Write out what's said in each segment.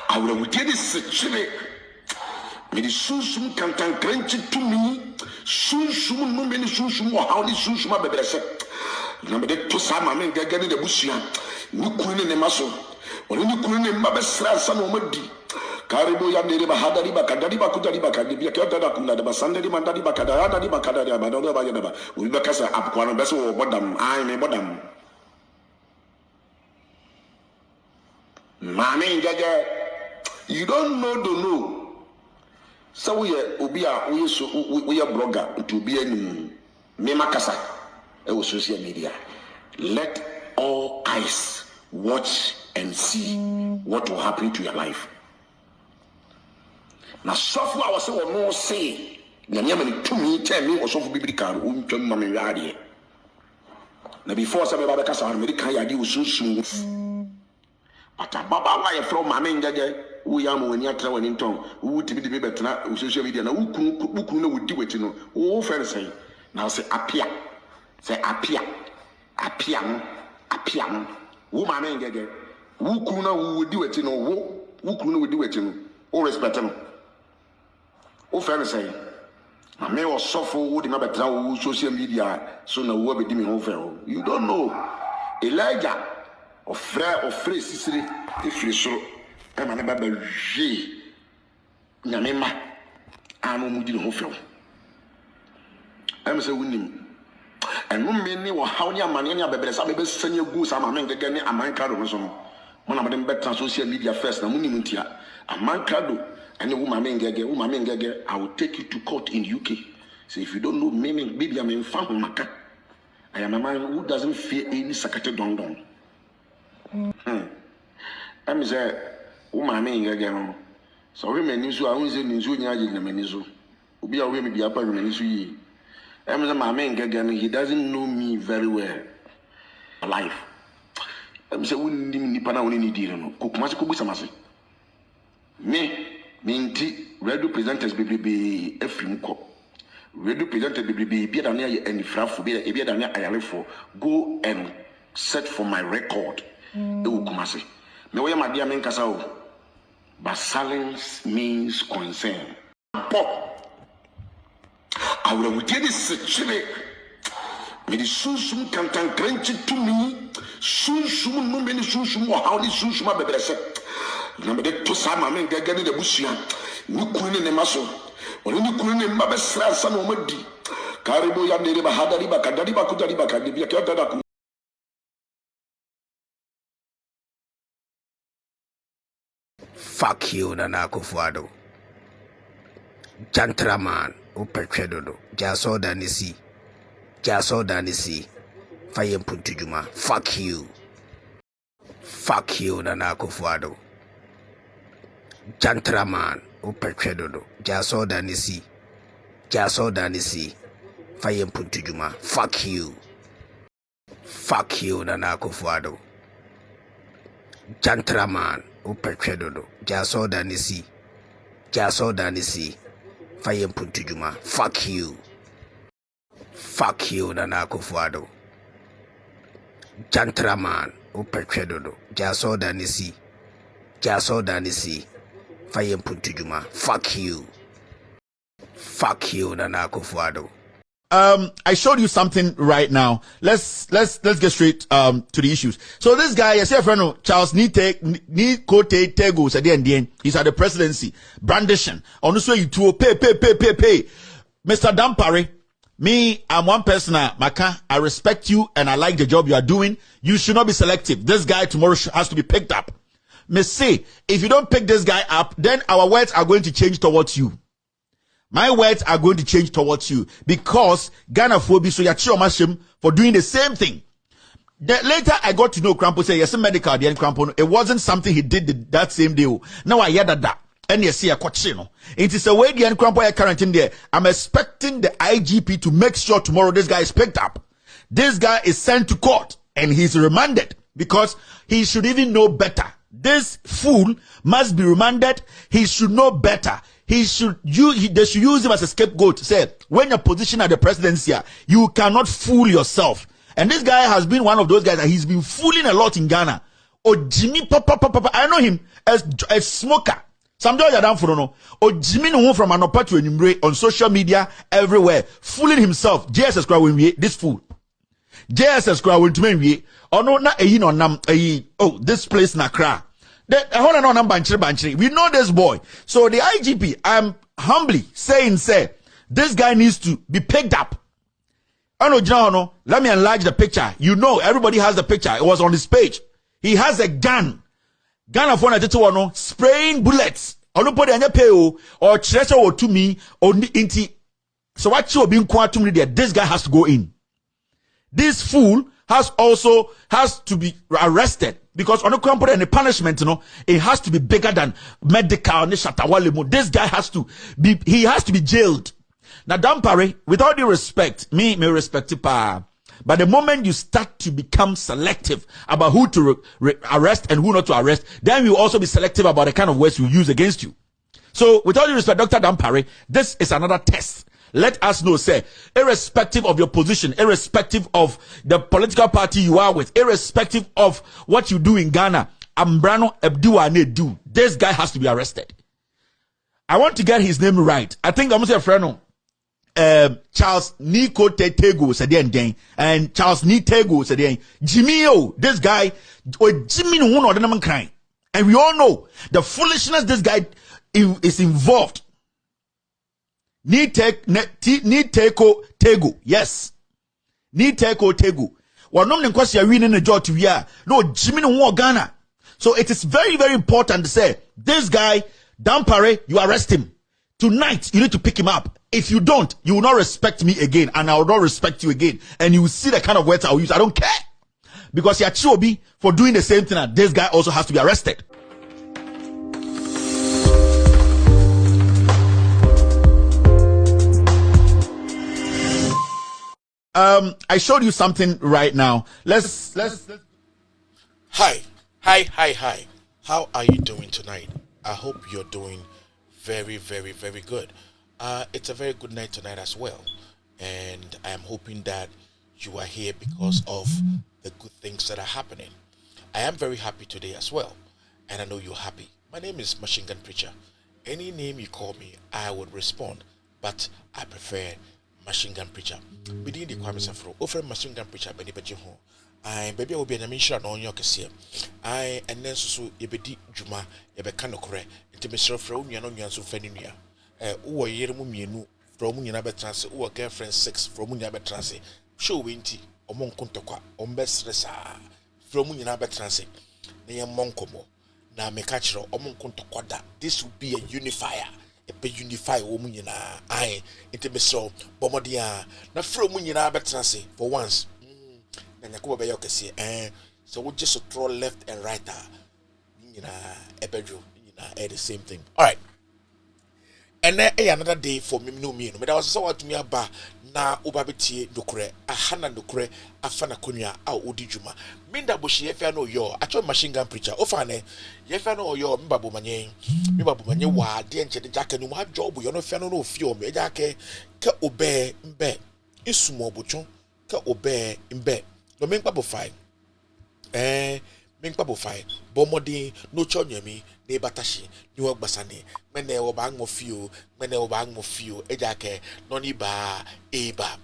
I will get this chili. Me the susum can't crunch it to me. Susum, no many susum or how the susuma baby said. Number to Sama men get the bushia. No queen in the muscle. Or any queen in Mabesra, son of Muddy. Karibu Yandriba Hadariba Kadariba Kudariba Kadibia Kadakunda, the Basandari Mandari Bakada, Bakada, Badova Bayanaba, Ubacasa, Apquan, Besso, Bodam, I may Bodam. Mammy Gaga, you don't know to know. So we are blogger to be in Memakasa, social media. Let all eyes watch and see what will happen to your life. Now, software I was so no say, Nanyamani to me, tell me, or so for biblical, Mammy Radi. Now, before some of the Casa America, I do so soon. But a Baba, why from Mammy Gaga, we are when you're traveling in town, who would be the better social media, who would do it, you know. Oh, fair say. Now say, appear. Say, appear. Who Mammy Gaga, who would do it, you know, who would do it, you know. Oh, respect him. Oh, fair say, I may or suffer would not better social media, so no will be doing over. You don't know. Elijah or Frere or Free Sicily, if you so, I'm an about G. Namema, I'm on Moody Hofer. I'm so winning. And no many or how your money, I may send you goose. I'm a man again, a man card or so. One of them better social media first, and winning here. A man card. And the woman Gage, I will take you to court in UK. So if you don't know me, maybe I'm in farm Maka. I am a man who doesn't fear any secretary don. I'm say, woman Gage. So women is who I was in Zunya Menizu. Ubi away me be up on Menizu. I'm the man Gage, he doesn't know me very well. Life. I'm saying, we need Nipana only deal. Cook Masakusamasi. Me. Minti radio presenters be efrimko radio presenters be than any frafu be than ayalefo go and set for my record e wo kumase me we ma dia men kasa o but silence means concern pop I will get this chile me the susum can't crunch it to me susum no many susum or how the susum baby said. Number to Sama men get the bushia. No queen in the muscle. Or any queen in Mabesra, son of Muddy. Karibu Yandriba Hadariba Kadariba Kudariba Kadibia Kadakunda. Fuck you, Nana Kufuado. Jantraman, Upechedo, Jaso Danisi. Fire Puntujuma. Fuck you. Fuck you, Nana Kufuado. Jantraman, Upechedo, Jaso Danisi. Fire Puntujuma. Fuck you. Fuck you, Nana Kufuado. Jantraman, Upechedo, Jaso Danisi. Fire Puntujuma. Fuck you. Fuck you, Nana Kufuado. Jantraman, Upechedo, Jaso Danisi. Fire Puntujuma. Fuck you. Fuck you, Nana Kufuado. I showed you something right now. Let's get straight to the issues. So this guy, I say a friend of Charles Kote Tego said he's at the presidency, brandishing. On this way you to pay. Mr. Dampare, me, I'm one person, Maka, I respect you and I like the job you are doing. You should not be selective. This guy tomorrow has to be picked up. Me say, if you don't pick this guy up, then our words are going to change towards you. My words are going to change towards you because Ghana phobia so yachiro for doing the same thing. Later I got to know Crampo say yes, medical the Crampo. It wasn't something he did that same day. Now I hear that. And you see a coachino. It is a way the Crampo are current in there. I'm expecting the IGP to make sure tomorrow this guy is picked up. This guy is sent to court and he's remanded because he should even know better. This fool must be remanded. He should know better. They should use him as a scapegoat. Say, when you're positioned at the presidency, you cannot fool yourself. And this guy has been one of those guys that he's been fooling a lot in Ghana. O Jimmy papa. I know him as a smoker. Some joy down for no. O Jimmy no from an to enumerate on social media everywhere, fooling himself. JSS crowd when we this fool. JSS crowd when to me or no na no nam this place na cra. Hold on nam banchiri. We know this boy. So the IGP, I'm humbly saying, say, this guy needs to be picked up. No, let me enlarge the picture. You know, everybody has the picture. It was on his page. He has a gun. Gun of one spraying bullets. Or treasure or to me or inti. So what you being quite to me there? This guy has to go in. This fool has to be arrested because on the company and the punishment, it has to be bigger than medical. This guy has to be jailed. Now, Dampare, with all due respect, me respect it, but the moment you start to become selective about who to arrest and who not to arrest, then you also be selective about the kind of words you use against you. So, with all due respect, Dr. Dampare, this is another test. Let us know, say, irrespective of your position, irrespective of the political party you are with, irrespective of what you do in Ghana, Ambrano Ebduane do. This guy has to be arrested. I want to get his name right. I think I'm going to say a friend. Charles Tego said again, and Charles Tego said again. Jimmy, this guy, Jimmy no one of crying, and we all know the foolishness this guy is involved. Tego, yes, Tego. Well, no one question winning the job to here. No, Jimmy no one Ghana. So it is very, very important to say this guy, Dampare, you arrest him tonight. You need to pick him up. If you don't, you will not respect me again, and I will not respect you again. And you will see the kind of words I will use. I don't care. Because you're Chiobi for doing the same thing, and this guy also has to be arrested. I showed you something right now. Let's. Hi. How are you doing tonight? I hope you're doing very, very, very good. It's a very good night tonight as well, and I am hoping that you are here because of the good things that are happening. I am very happy today as well, and I know you're happy. My name is Machine Gun Preacher. Any name you call me, I would respond, but I prefer Machine Gun Preacher. Within the Kwame Safro, offer Machine Gun Preacher, Benny Bejiho. I baby will be an emission on your case. I and then so yebedi Juma, Yebekano Kore, Intimacy from Yanon so Feninia. Uwa yeremu mienu from Munyana Betranse, uwa girlfriend 6 from Munyana Betranse. Show winti, omon kontokwa, ombes resa from Munyana Betranse. Neya monkomo, na mekachiro, omon kontokwa da. This will be a unifier. A be unify Munyana. I intimacy bomodia. Na from Munyana Betranse for once. So we just throw left and right. A bedroom, the same thing. All right. And then another day for me, no me. But I was so to me about na ubabiti dokure, a hana dokure, a fana kunya, a udijuma. Minda bushi yefano yo, actual Machine Gun Preacher. Ofane, yefano yo, mbabu manye wa, dienche de jake no ma job, you no fano no fio me jake, ke obe mbe, isumo buchon, ke obe mbe. No men pabo fine. Men pabo fine. Bomodi no chonyemi ne batashi ni wagbasane. Mene obang mo fio ejake noni ba eba.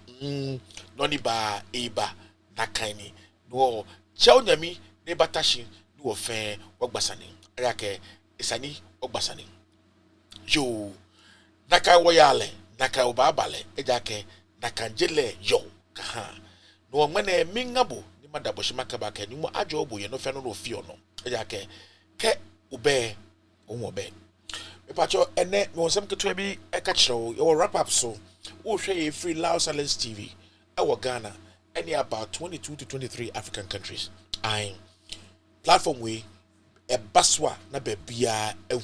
Noni ba eba nakaini. No chonyemi ne batashi no ofen wagbasane. Ejake isani wagbasane. Yo naka woyale naka obabale ejake nakanjele yo kaha. No mene mingabo ni madabo shimakaba ke ni mo ajobo ye no fe no fio no ejake ke ube omobe me pacho ene me wonsam keto bi e ka kire wo wrap up so wo hwe ye free Loud Silence TV e wo Ghana any about 22 to 23 African countries I platform we e baswa na bebia ewu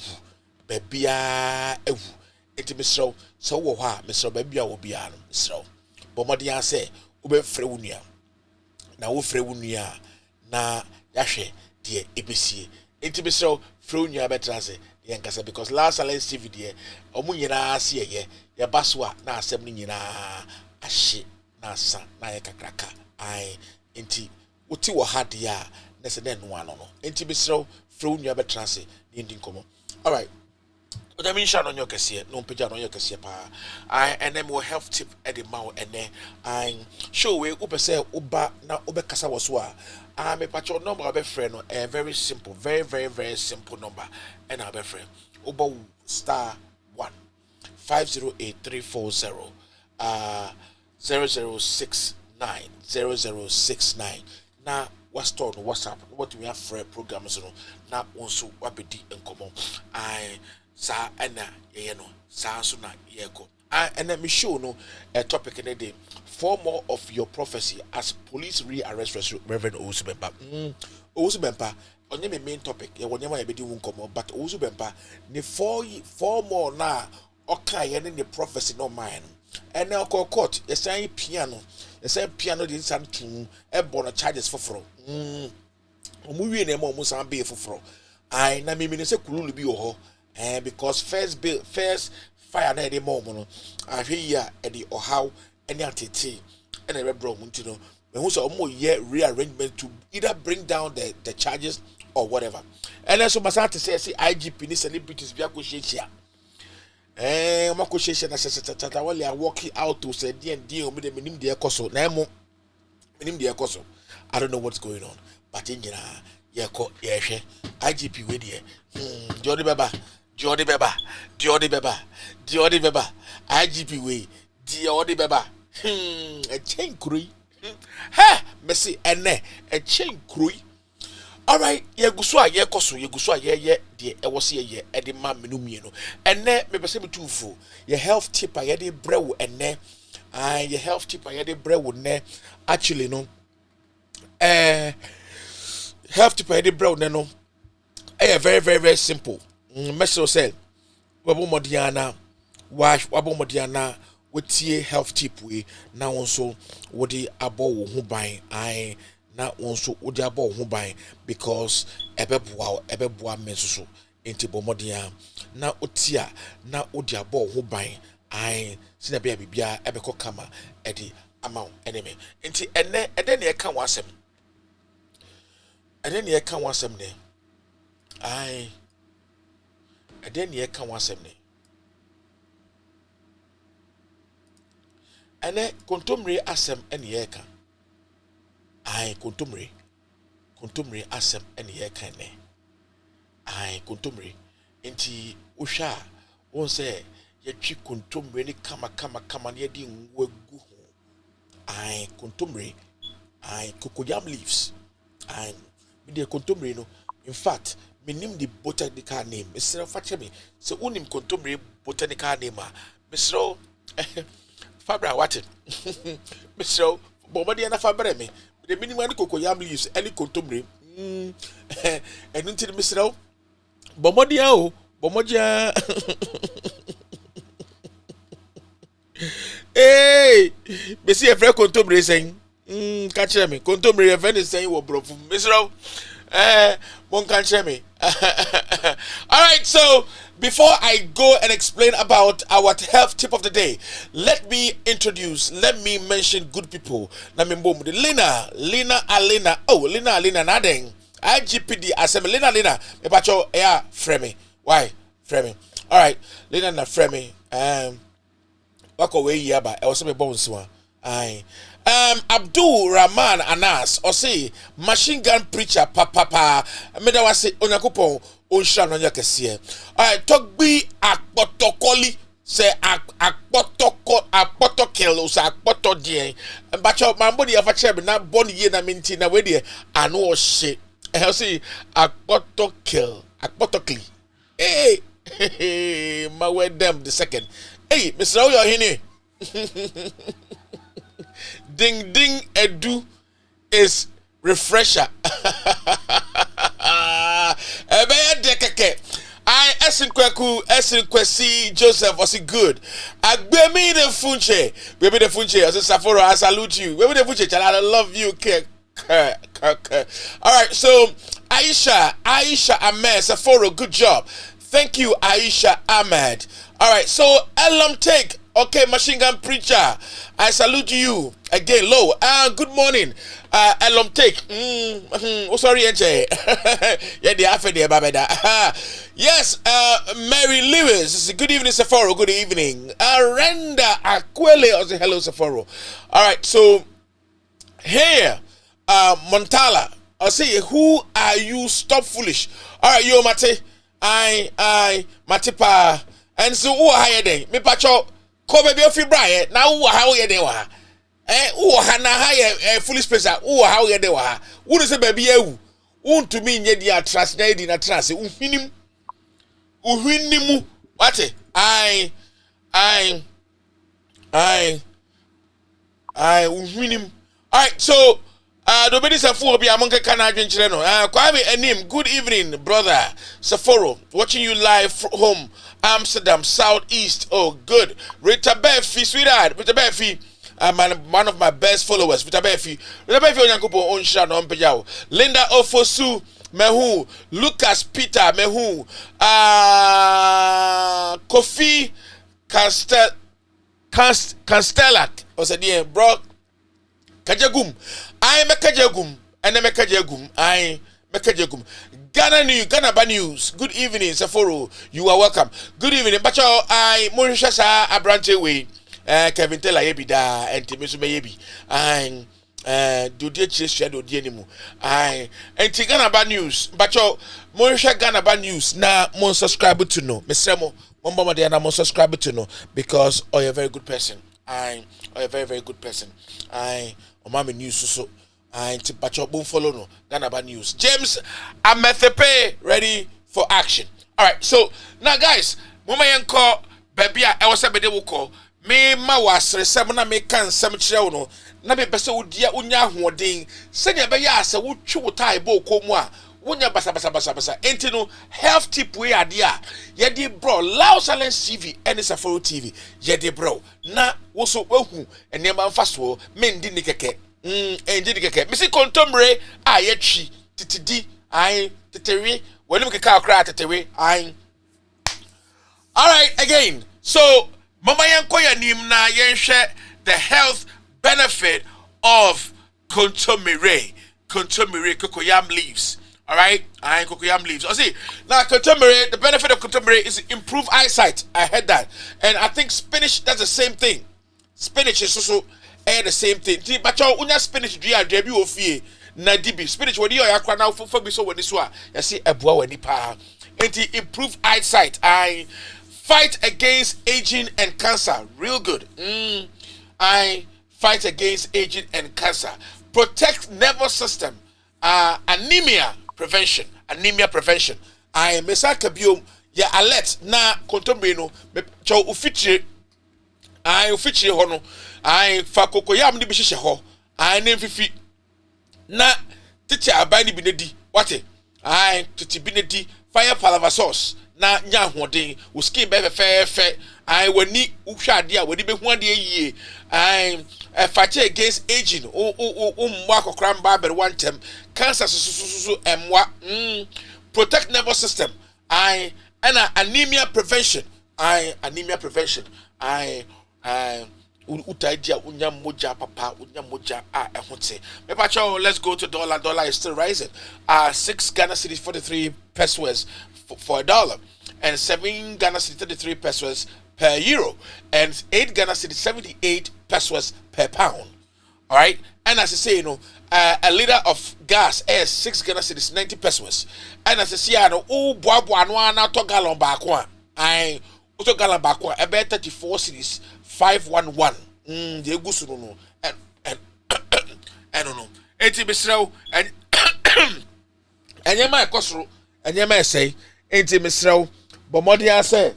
enti misro so wo ha misro bebia wo bia no misro bomodi an say ubefre wunia na wo fre wunia na yahwe de ebesie enti misro fre wunia betrase de yankasa because Loud Silence TV de omu nyina ase ye baso a na asem ni nyina ahye na asa na ye kakraka ai enti woti wo ha de a nese den no ano no enti besrew frew nua betrase ne ndi nkomo. All right, but I mean share on your kese no page on your kese pa and then will health tip at the mouth and then I show we upe say uba na ube kasa waso a me patch number of friend a very simple, very simple number and our friend uba star 1 508 340 0069 na what's on WhatsApp what we have for programs no na also wabedi enkomo I sa ana ye no sa so na ye ko and let me show no a topic in the day 4 more of your prophecy as police rearrest Rev Owusu Owusu BEMPAH onye me main topic ye wonye ma ye bedi enkomo but Owusu BEMPAH ne 4 more na oka ye ne the prophecy no mine and now court ye say piano the san king e born charges for omuwie na mo san be for I na me say kululu bi ho because first fire na dey more no ahwe ya e dey ohaw ene atete ene rebro mu ntino me hu so omo ye rearrangement to either bring down the charges or whatever. And then so masante say IGP ni celebrities bi akohia makohia na tata wale are working out to say D o me de minim de ekoso na emo minim de ekoso. I don't know what's going on but ingina ye ko ye hwe IGP we de Jody Beba IGP way Jody Beba a chain krui ha mercy ene a chain krui. All right, ye guswa ye koso ye de e wose ye e de ma menu mienu ene me pese me tufu ye health tip ye de brew ene ye health tip ye de brew ne actually no health tip ye de brew ne no very simple. Mesro say wabomodiana wetie health tip we na wonso wodi abo wo ho ban na wonso wodi abo wo ho ban because ebeboa menso enti bomodia na otia na wodi abo wo ho ban sina bia ebeko kama edi amount enemy enti ene ne e kan wasem ne then ye can wasem ne ene kontomre asem ene ye kan kontomre asem ene ye kan ne kontomre enti ohwa won say ye twi kontomre ni kama ne di nwagu ho kontomre cocoyam leaves me de kontomre no in fact minim the botanical name Mr. Fachemi so unim kontomre botanical name Mr. Fabra what Mr. Bomodi na Fabra me the minimum cocoyam leaves any kontomre and until Mr. Bomodia hey me see a friend kontomre saying catch me kontomre a friend is saying wo bro Mr. One can share me. All right, so before I go and explain about our health tip of the day, let me mention good people. Lina Alina. Oh, Lina Nadeng. IGPD Assembly. Lina. Epacho, yeah, Fremi. Why? Fremi. All right, Lina na Fremi. Wako we yaba. I was me bones one. Aye. Abdul Rahman Anas or say machine gun preacher papa meda wase onyankopon onhira no nyakese. Alright, talk be akpotokoli say akpotokel o say akpotodien mbacho mambo dey afa chebe na born ye na minti na we dey anu o hye I say akpotokli hey my word them the second hey Mr. Oyo hini Ding edu is refresher. Ebe de keke. I esin kwesi Joseph was good. Agbemi de funche. Baby de funche. I say Saforo, I salute you. Baby de funche, I love you. All right, so Aisha Ahmed Saforo, good job. Thank you, Aisha Ahmed. All right, so Elam take Okay, machine gun preacher, I salute you again. Low. Good morning. Elom take. Oh, sorry, Enche. Yeah, the after the babeda. Yes, Mary Lewis. Good evening, Sephora. Good evening. Renda Aquile. Also, hello, Sephora. All right, so here, Montala. I say, who are you? Stop foolish. All right, yo, Mate. Matipa. And so, who are you then? Me pacho. Ko baby ofi brae. Na who how you then wa? Who na high foolish person. Who how you then wa? Who say baby ewu? Who to me nye dia trust na di na trust. Uhwinim. What? Uhwinim. All right, so nobody say for be among can adventure no. Kwame Enim, good evening, brother. Saforo, watching you live from home, Amsterdam, Southeast. Oh, good. Rita Befi, sweetheart. Rita Befi, one of my best followers. Rita Befi, Onyankupo Onsha no Mpejao. Linda Ofosu, Mehu. Lucas Peter, Mehu. Kofi Castellat. O said, yeah, bro. Kajagum. I make Kajagum. And I make Kajagum. I make Kajagum. Ghana News. Good evening, Saforo. You are welcome. Good evening. But I Morishasa Abrante way. Kevin Tella Yebida and Timisu Yebi. I do dear shadow dianimu. I and Ghana News. But Morisha Ghana News. Now, more subscriber to know. Miss Remo, one moment, and I'm subscriber to know because you're a very good person. Are a very, very good person. Omami News so I Tipacho boom follow no Ghana News. James Amethepe ready for action. Alright, so now guys, Mama Yanko baby I was a bede woko. Me ma was resem me kan sem kire no. Na be pese wodia unya hoden. Senya be ya ase wotwe wotai bo komu a wonya basa enti no health tip we ade a ye di bro Loud Silence TV and Safari TV ye di bro na wo so wahu enema mfaso mendi ni keke enji ni keke misi kontomre a ye twi titidi ai tetewe woni mkeka akra tetewe ai. All right, again, so mama yanko ya nim na yenhwe the health benefit of contomere cocoyam leaves. All right, cocoyam leaves. I see. Now, contemporary, the benefit of contemporary is improved eyesight. I heard that, and I think spinach does the same thing. Spinach is also the same thing. But you unya spinach do ya debut of ye na dibi spinach when you are yakwa now for me so when this one you see a boy when pa. And improve eyesight. I fight against aging and cancer. Real good. I fight against aging and cancer. Protect nervous system. Anemia prevention. I mesaka biom ya alert na kontombe no cho ufitire hono I fa kokoyam ni bi hyehyɛ hɔ I nem fifi na tete aban ni bi nedi wate I tete bi nedi fire palava sauce na nya hoden wo skin be fe I wani uhwa ade a wani be hu ade yie I fight against aging mwa kokra mba ber one time cancer so emwa protect nervous system and anemia prevention utaidia unya moja papa unya moja ehote mepacho. Let's go to dollar is still rising 6 Ghana cedis 43 pesos for $1 and 7 Ghana cedis 33 pesos per euro and 8 Ghana cedis 78 pesos per pound. All right, and as I say, you know, a liter of gas is 6 Ghana cedis 90 pesos. And as I say, I know, na to gallon back one. I to gallon back one. About 34 cedis 511. The gusu no and I don't know. Enti misrao and yema ekosoro and yema say enti misrao but modi say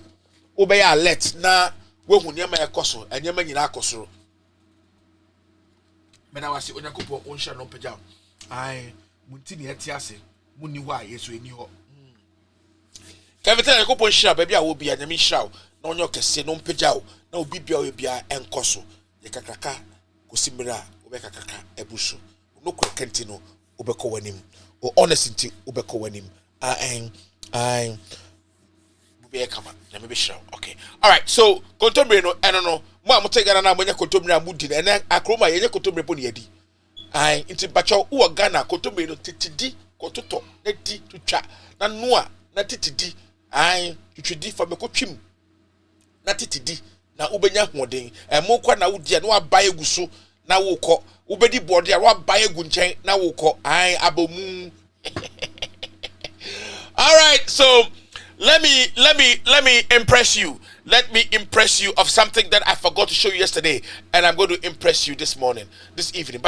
obey alert na we hu yema ekoso and yema nyina akosoro. Mena wasi onyakopo onsha no pejam ai muntini etiase muni ho a yeso eni ho kaveta onyakopo nsha ba bia wo bia nyame hraw na onyo kese no pejao na obi bia we bia enkoso ye kakaka kosimira obekakaka ebusu no kwekenti no obekọ wanim o honesty obekọ wanim be come na me be show. Okay. All right. So kontomre no eno no mo amote Ghana na monya kontomre amudi na ene akroma yenye kontomre po ne yadi. Ai inti bacho wo Ghana kontomre no titidi kototo na di tutwa na noa na titidi ai tutwidi fa me kotwim na titidi na ubenya hoden mo kwa na wudi na wabaye guso na wokọ ubedi body a wabaye gu nchen na wokọ ai abomu. All right, so let me impress you. Let me impress you of something that I forgot to show you yesterday, and I'm going to impress you this evening.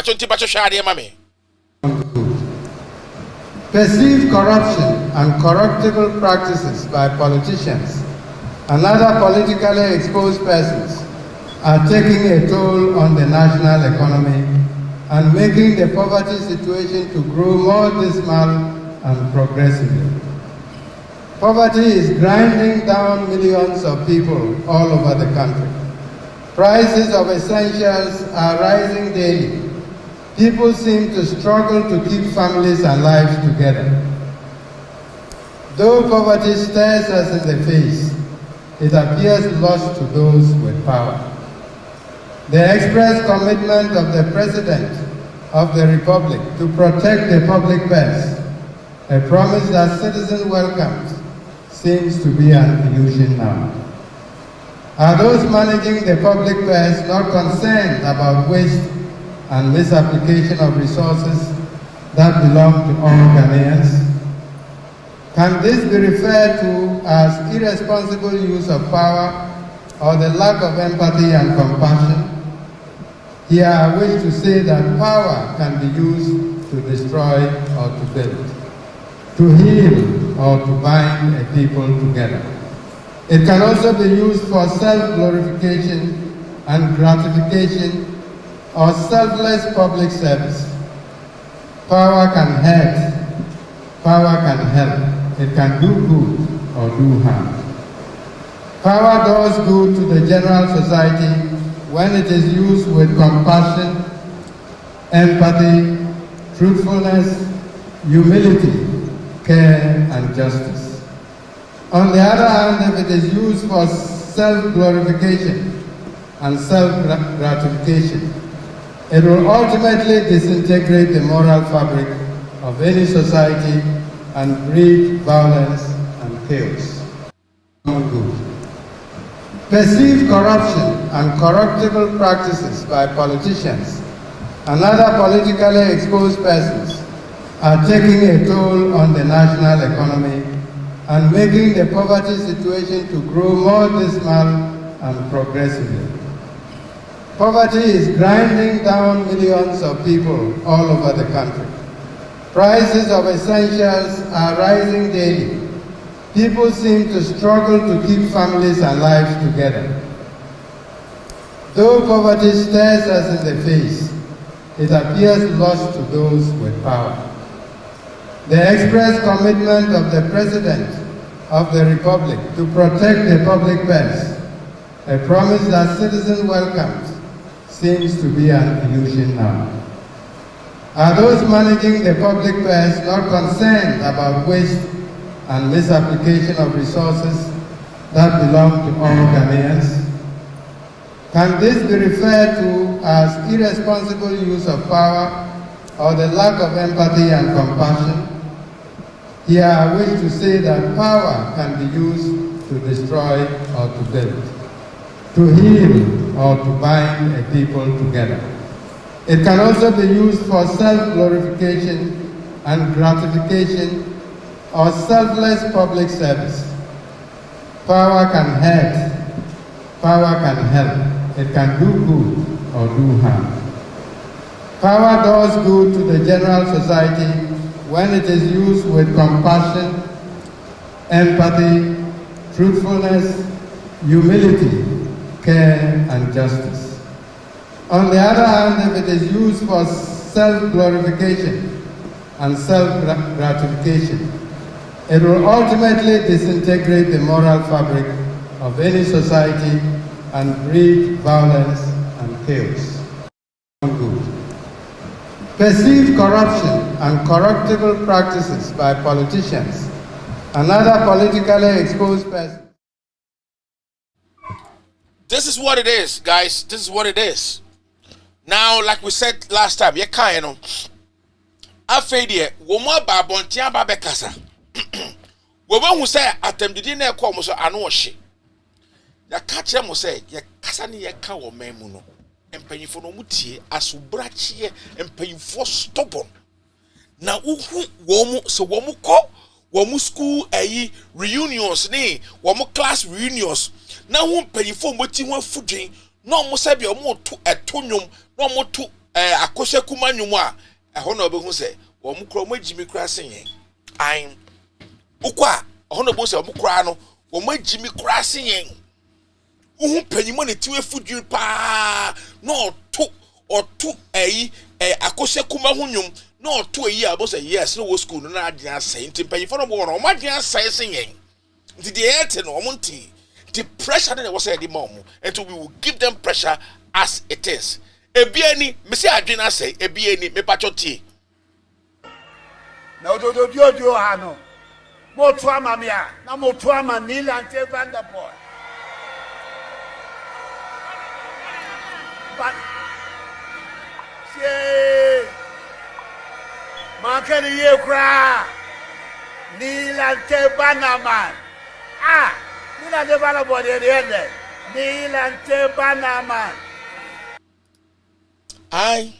Perceived corruption and corruptible practices by politicians and other politically exposed persons are taking a toll on the national economy and making the poverty situation to grow more dismal and progressively. Poverty is grinding down millions of people all over the country. Prices of essentials are rising daily. People seem to struggle to keep families and lives together. Though poverty stares us in the face, it appears lost to those with power. The express commitment of the President of the Republic to protect the public purse, a promise that citizens welcomed, seems to be an illusion now. Are those managing the public purse not concerned about waste and misapplication of resources that belong to all Ghanaians? Can this be referred to as irresponsible use of power or the lack of empathy and compassion? Here I wish to say that power can be used to destroy or to build, to heal or to bind a people together. It can also be used for self-glorification and gratification or selfless public service. Power can hurt, power can help, it can do good or do harm. Power does good to the general society when it is used with compassion, empathy, truthfulness, humility, care, and justice. On the other hand, if it is used for self-glorification and self-gratification, it will ultimately disintegrate the moral fabric of any society and breed violence and chaos. Good. Perceived corruption and corruptible practices by politicians and other politically exposed persons are taking a toll on the national economy and making the poverty situation to grow more dismal and progressively. Poverty is grinding down millions of people all over the country. Prices of essentials are rising daily. People seem to struggle to keep families and lives together. Though poverty stares us in the face, it appears lost to those with power. The express commitment of the President of the Republic to protect the public purse, a promise that citizens welcomed, seems to be an illusion now. Are those managing the public purse not concerned about waste and misapplication of resources that belong to all Ghanaians? Can this be referred to as irresponsible use of power or the lack of empathy and compassion? Here I wish to say that power can be used to destroy or to build, to heal or to bind a people together. It can also be used for self-glorification and gratification or selfless public service. Power can hurt, power can help, it can do good or do harm. Power does good to the general society when it is used with compassion, empathy, truthfulness, humility, care, and justice. On the other hand, if it is used for self-glorification and self-gratification, it will ultimately disintegrate the moral fabric of any society and breed violence and chaos. Good. Perceived corruption and corruptible practices by politicians and other politically exposed persons this is what it is, guys. This is what it is. Now, like we said last time, you can't, you know. Afedie, woman babontia babekasa. Woman who say attempted in a call so anoshi. Ya catch them say, ya casani ya cow memuno, and pay for no mutie as ubrachi and pay for stubborn. Now, womu so womu ko, womu school reunions, ne, womu class reunions. Now, won't pay for what you want fooding, no more sabi or more to a tonium, no more to a kosha kumanuma. A honorable who say, womu crow Jimmy Crossing. I'm Ukwa, a honorable say, Mukrano, womu Jimmy Crossing. Penny money to a food you pa no two or two a akoshe kumahunum no 2 year boss a yes no school no na dia saying to pay for one or my dia saying the air no monty the pressure that was said the mom and we will give them pressure as it is ebiani me say adwena say ebiani me pachoti na ododo ha no mo to ama me a na mo to ama Neil and Vanderpool. But see, man can you cry? Neil and Banaman. Ah, Neil and Banaman at the end. Neil and Banaman. I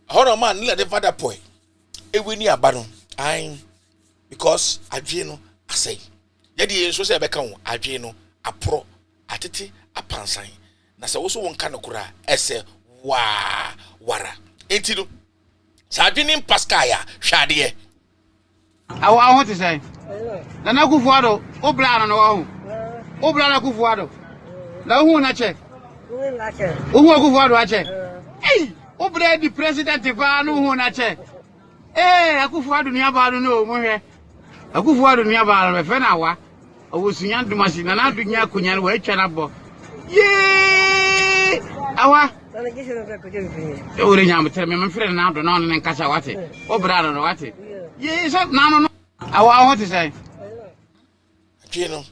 hold on, man. Neil and Vanderpool. It will near Baron. I because Adriano, I say, Yadi is so become Adriano, a pro, atiti, a pansine. Nasa also one kind of kura ese wara entido sadwini paskaya hwade I want to say na kufuado obla no wo obla na kufuado na hu na che hu kufuado a che eh obla di president fa no hu na che akufuado ni abalo no mo hwe akufuado ni abalo me fe na wa owosunya ndumasi na na adunya akonya wa atwa na bo awa ore nyam tell me frere na do na on nkasa wate obra no wate ye so na no awa what to say adweno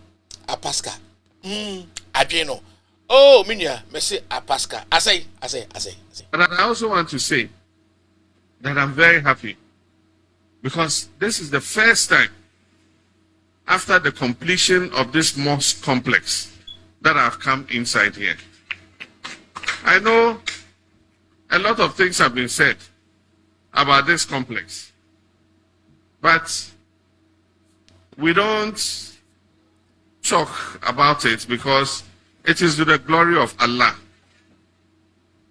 apaska adweno oh minya me say apaska I say but I also want to say that I'm very happy because this is the first time after the completion of this mosque complex that I've come inside here. I know a lot of things have been said about this complex, but we don't talk about it because it is to the glory of Allah.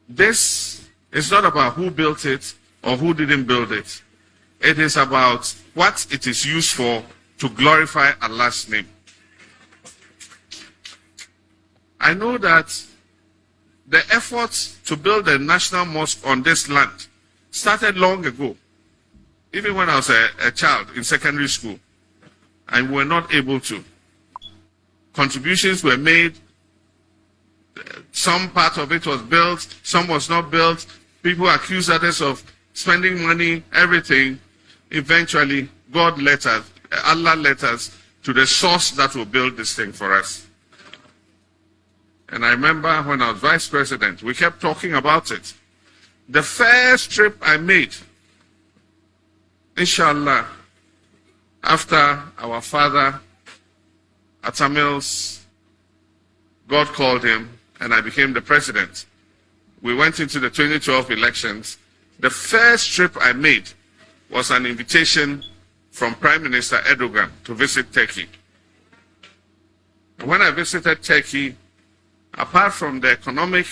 This is not about who built it or who didn't build it. It is about what it is used for to glorify Allah's name. I know that the effort to build a national mosque on this land started long ago, even when I was a child in secondary school, and we were not able to. Contributions were made, some part of it was built, some was not built, people accused others of spending money, everything. Eventually, God led us, Allah led us to the source that will build this thing for us. And I remember when I was vice president, we kept talking about it. The first trip I made, inshallah, after our father, Atamil's, God called him, and I became the president. We went into the 2012 elections. The first trip I made was an invitation from Prime Minister Erdogan to visit Turkey. And when I visited Turkey, apart from the economic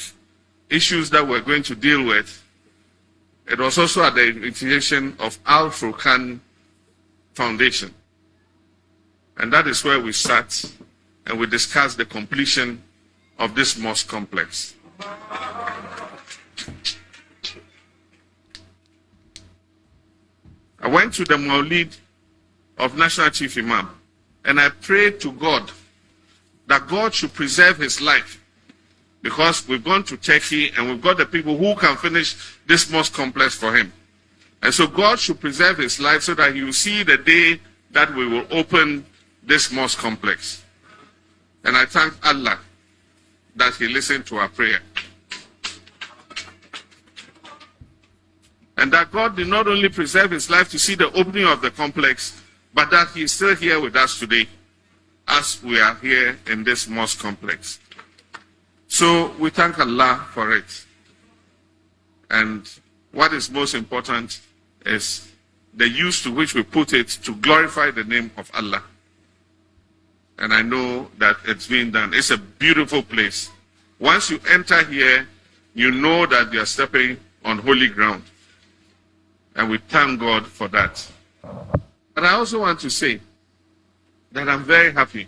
issues that we're going to deal with, it was also at the invitation of Al Furqan Foundation. And that is where we sat and we discussed the completion of this mosque complex. I went to the Maulid of National Chief Imam and I prayed to God that God should preserve his life, because we've gone to Turkey and we've got the people who can finish this mosque complex for him. And so God should preserve his life so that he will see the day that we will open this mosque complex. And I thank Allah that he listened to our prayer. And that God did not only preserve his life to see the opening of the complex, but that he is still here with us today as we are here in this mosque complex. So we thank Allah for it. And what is most important is the use to which we put it to glorify the name of Allah. And I know that it's being done. It's a beautiful place. Once you enter here, you know that you are stepping on holy ground. And we thank God for that. But I also want to say that I'm very happy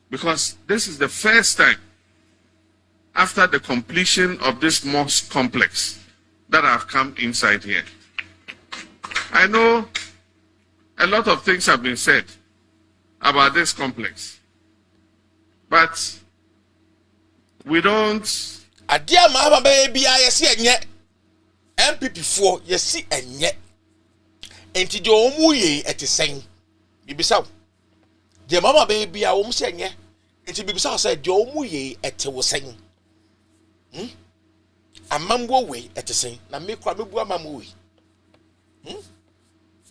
because this is the first time after the completion of this mosque complex that I've come inside here. I know a lot of things have been said about this complex, but we don't. Adia mama baby, I see enye MPP for you see enye. Enti de omu ye etisen. Bibisa. De mama baby a omu se enye. Enti bibisa say de omu ye etewosen. Amambo we etisen. Na me kwa mebu amambo we.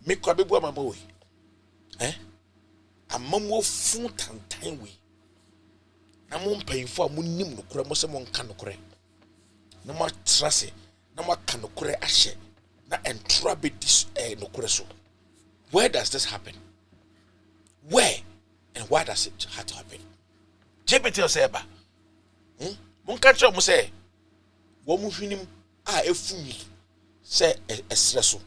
Me kwa mebu amambo we. Amambo fun tantan we. Na mo mpanyfo a mo nim no kura mo se mo nka no kura. Na mo trase, na mo ka no kura ahye. Na entra be this no kura so. Where does this happen? Where and why does it have to happen? JPT say ba. Mo nka tro mo say wo mo hwinim a efumi say esre so.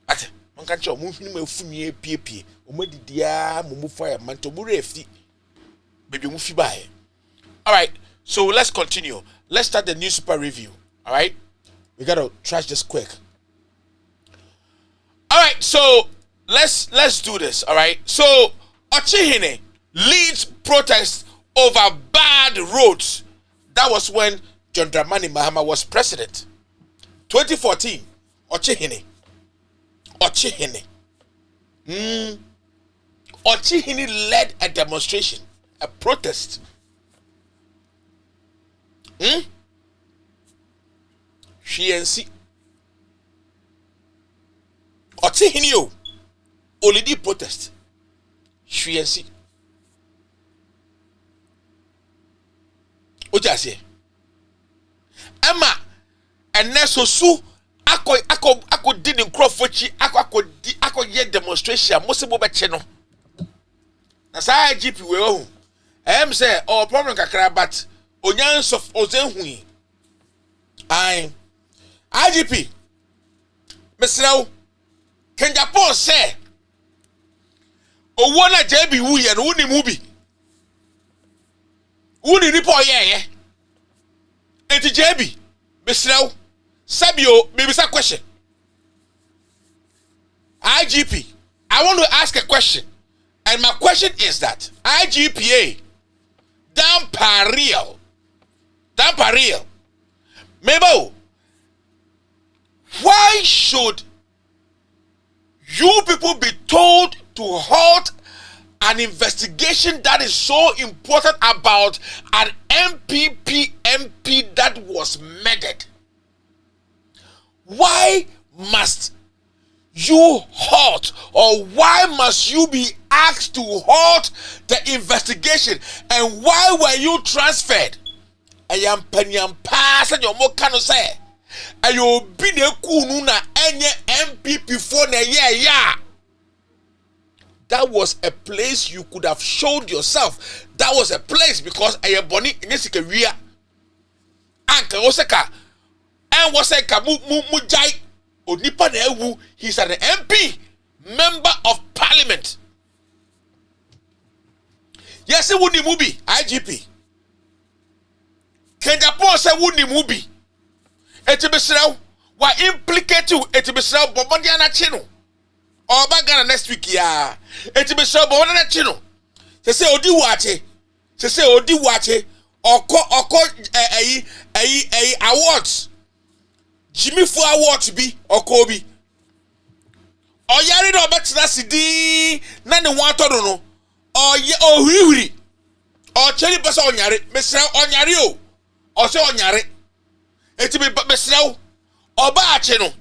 Ate mo nka tro mo hwinim efumi epiepie. O mo didia mo mo fire manto mo refi. Baby mo fi bae. All right, so let's continue. Let's start the newspaper review. All right, we gotta trash this quick. All right, so let's do this. All right, so Ochihine leads protest over bad roads. That was when John Dramani Mahama was president. 2014, Ochihine. Ochihine led a demonstration, a protest. Shiensi Ochihine o only protest. Shiensi Ojase Emma and Nesosu ako did in Crawfordchi ako ye demonstration Mosebo Becheno. Na sa IGP we o em say oh problem kakra but Onyans of Ozenhui. IGP. Mr. Can Japan say Owana JB Wu and Uni Mubi? Uni report yeah. And to JB, Mr. Sabio, maybe some question. IGP, I want to ask a question. And my question is that IGPA BEMPAH real. Mabel, why should you people be told to halt an investigation that is so important about an MP that was murdered? Why must you halt, or why must you be asked to halt the investigation? And why were you transferred? I am Penyam pass and your mo cano say. And you be the kununa any MPP for the yeah. That was a place you could have showed yourself. That was a place because I am Bonnie in this career. Anka Osaka and Waseka Mujai Onipa Newu. He's an MP, member of parliament. Yes, it wouldn't be IGP. Kenjapo say wouldn't movie. Etibesrao wa implicate you etibesrao bombandi na chino. Oba Ghana next week ya. Etibesrao bombandi na chino. Se odi wache. Se odi wache. Oko awards. Jimmy for awards bi oko bi. Oyari no betina sidi na ne wan todo no. Oye ohuri. O cheri pesa onyare. Mesra onyare o. ose onyare eti me besrew oba ache no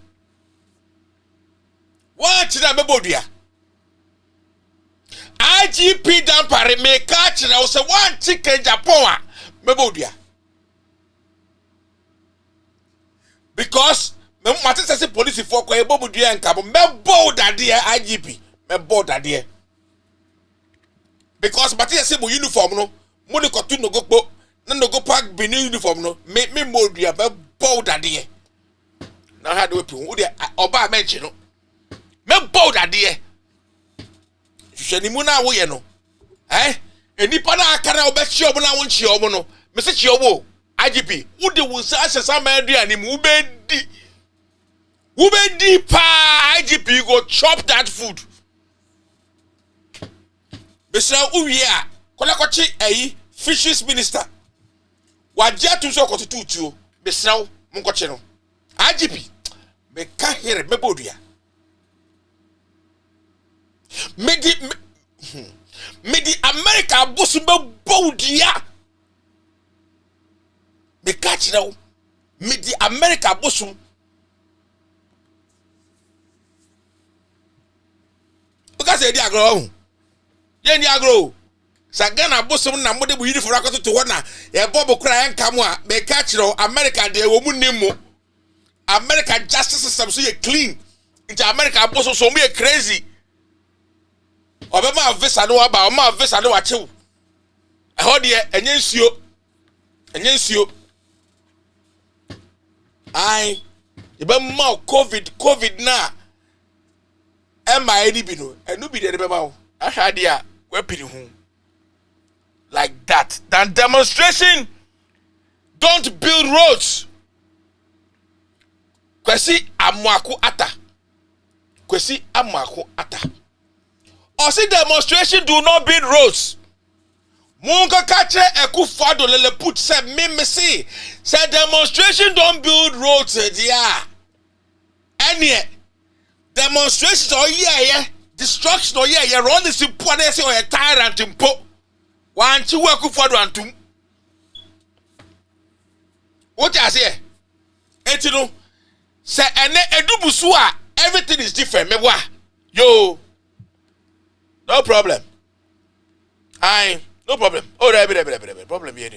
wa chi na mebodua IGP dampare me ka chi na ose wan chicken Japan a mebodua because me mate say police for kwa ebodua nka mo mebo dade IGP mebo dade because mate say mo uniform no mo ni kotu no gopo na no go pack be uniform no me modua mebo dade na ha do pu wo de oba menchi no mebo dade hwehwani mu na wo ye no enipa na akara obechi obo na wo nchi obo no me se chi obo IGP wo de wo sa asesa ma aduane mu wo be di pa IGP go chop that food besra uwie a kola kochi fisheries minister wajia tu so kotututuo besra mo kochi no IGP me ka here mebodua medi America bosu mebodua me catch now medi America bosu because e di agro ye ni agro sagana bosu na mode bu yiri fura koto to na e bobo kra en kam a me catch now America de wo mu nimo America justice system so ye clean into America bosu so me crazy obema visa no aba o ma visa no wa chew e ho de enye nsuo ai ibe ma covid na ema eni bi no enu bi de be ma wo ahade a wapiri hu like that than demonstration. Don't build roads. Kwesi amwaku ata or see demonstration do not build roads. Munga kache ekufado lele put say me see say demonstration don't build roads there. Any demonstrations or destruction or run this important say or tyrant impo. One two ekufado antum. What I say? Etino say ene edubusu a everything is different. Me wa yo. No problem. No problem. Oh, problem here.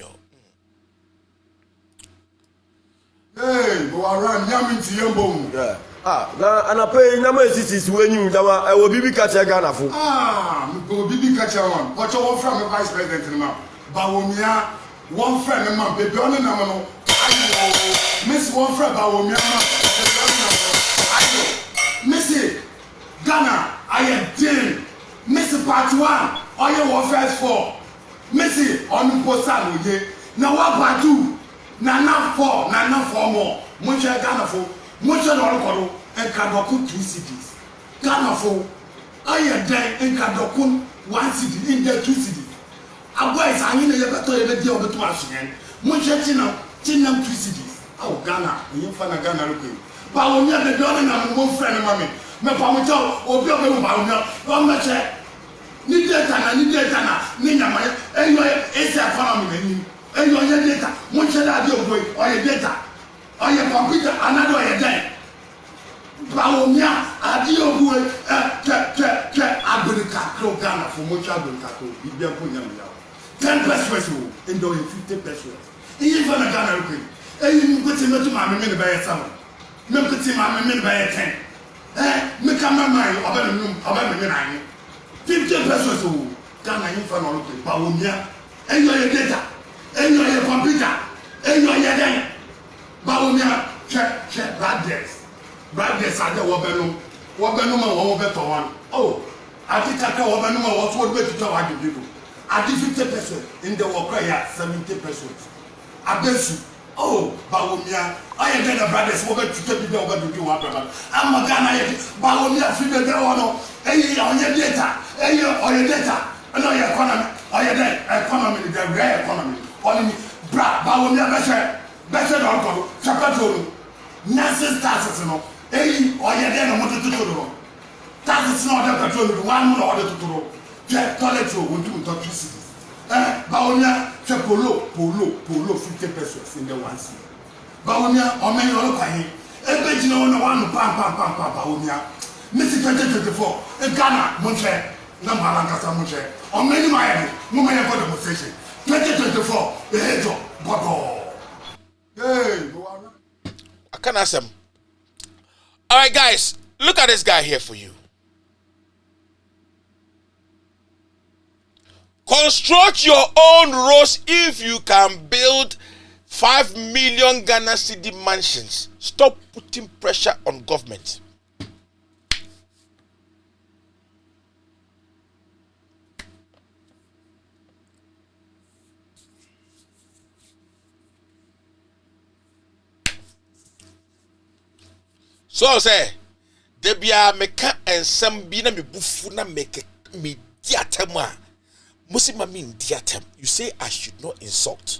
Hey, go around yamin to yambo. Yeah. Na ana pay nyama esisi when you dama I will be catch Ghana for. Go bibi catch one. What you want from the vice president now? Bawumia, one friend man, baby on the number no. Miss one friend Bawumia man. Missy Ghana, I am dead. Missy part 1, all your warfare 4. Missy on Posan, now what part 2? Nana 4 more. Much Ghana for, much on and Kadokun 2 cities. Ghana for, I am dead in Kadokun 1 city, in the 2 cities. A boy is hanging a better every day of the 2 again. Much Chinam 2 cities. Oh, Ghana, you find a Ghana looking. But when you're the daughter and one friend of mommy. Me pamucho obi obi baumia o meche ni data na ni nyama eyo ese economy na ni eyo ye data mo che da di ogbo o ye data o ye computer another o ye den baumia adi ogbo ke America kro Ghana for mo cha America kro bibia ko nyam ya 10 pesos o endo 50 pesos iyi fa na Ghana ko eyi mi ko ti metu ma me ne ba ye 7 me ko ti ma me ne ba ye 10 me cameraman oba me nani 50 pesos o Ghana yin fa no look ba womia enyo ye data enyo ye computer enyo ye den ba womia check bad debts ade wo benu ma wo be to one oh ati kaka wo benu ma wo so be to wa de people ati 50 pesos in the work ya 70 pesos abesu oh, Bawumia, I am the brothers over to be over to do what I'm a Ghana, Bawumia, figure the honor, on your data, on your data, and on your economy, on your economy, the rare economy, only Bawumia, better don't go, Chapatolo, Nancy taxes, on your den, I wanted to do. Taxes not a petrol, 1 order to do. Jack Toilet will do electricity. Baonia, polo, 50 pesos in the one seat. Baonia, or many other kind. Every no one, pam, Baonia. Missy 2024, Ghana, Monche, Namalanca, Monche, or many Miami, Mumaya for demonstration. 2024, the head of Bodo. Hey, I can ask him. All right, guys, look at this guy here for you. Construct your own roads if you can build 5 million Ghana city mansions. Stop putting pressure on government. So say, Debia meka and some bina me bufuna make me diatema. Musima mean diatem. You say I should not insult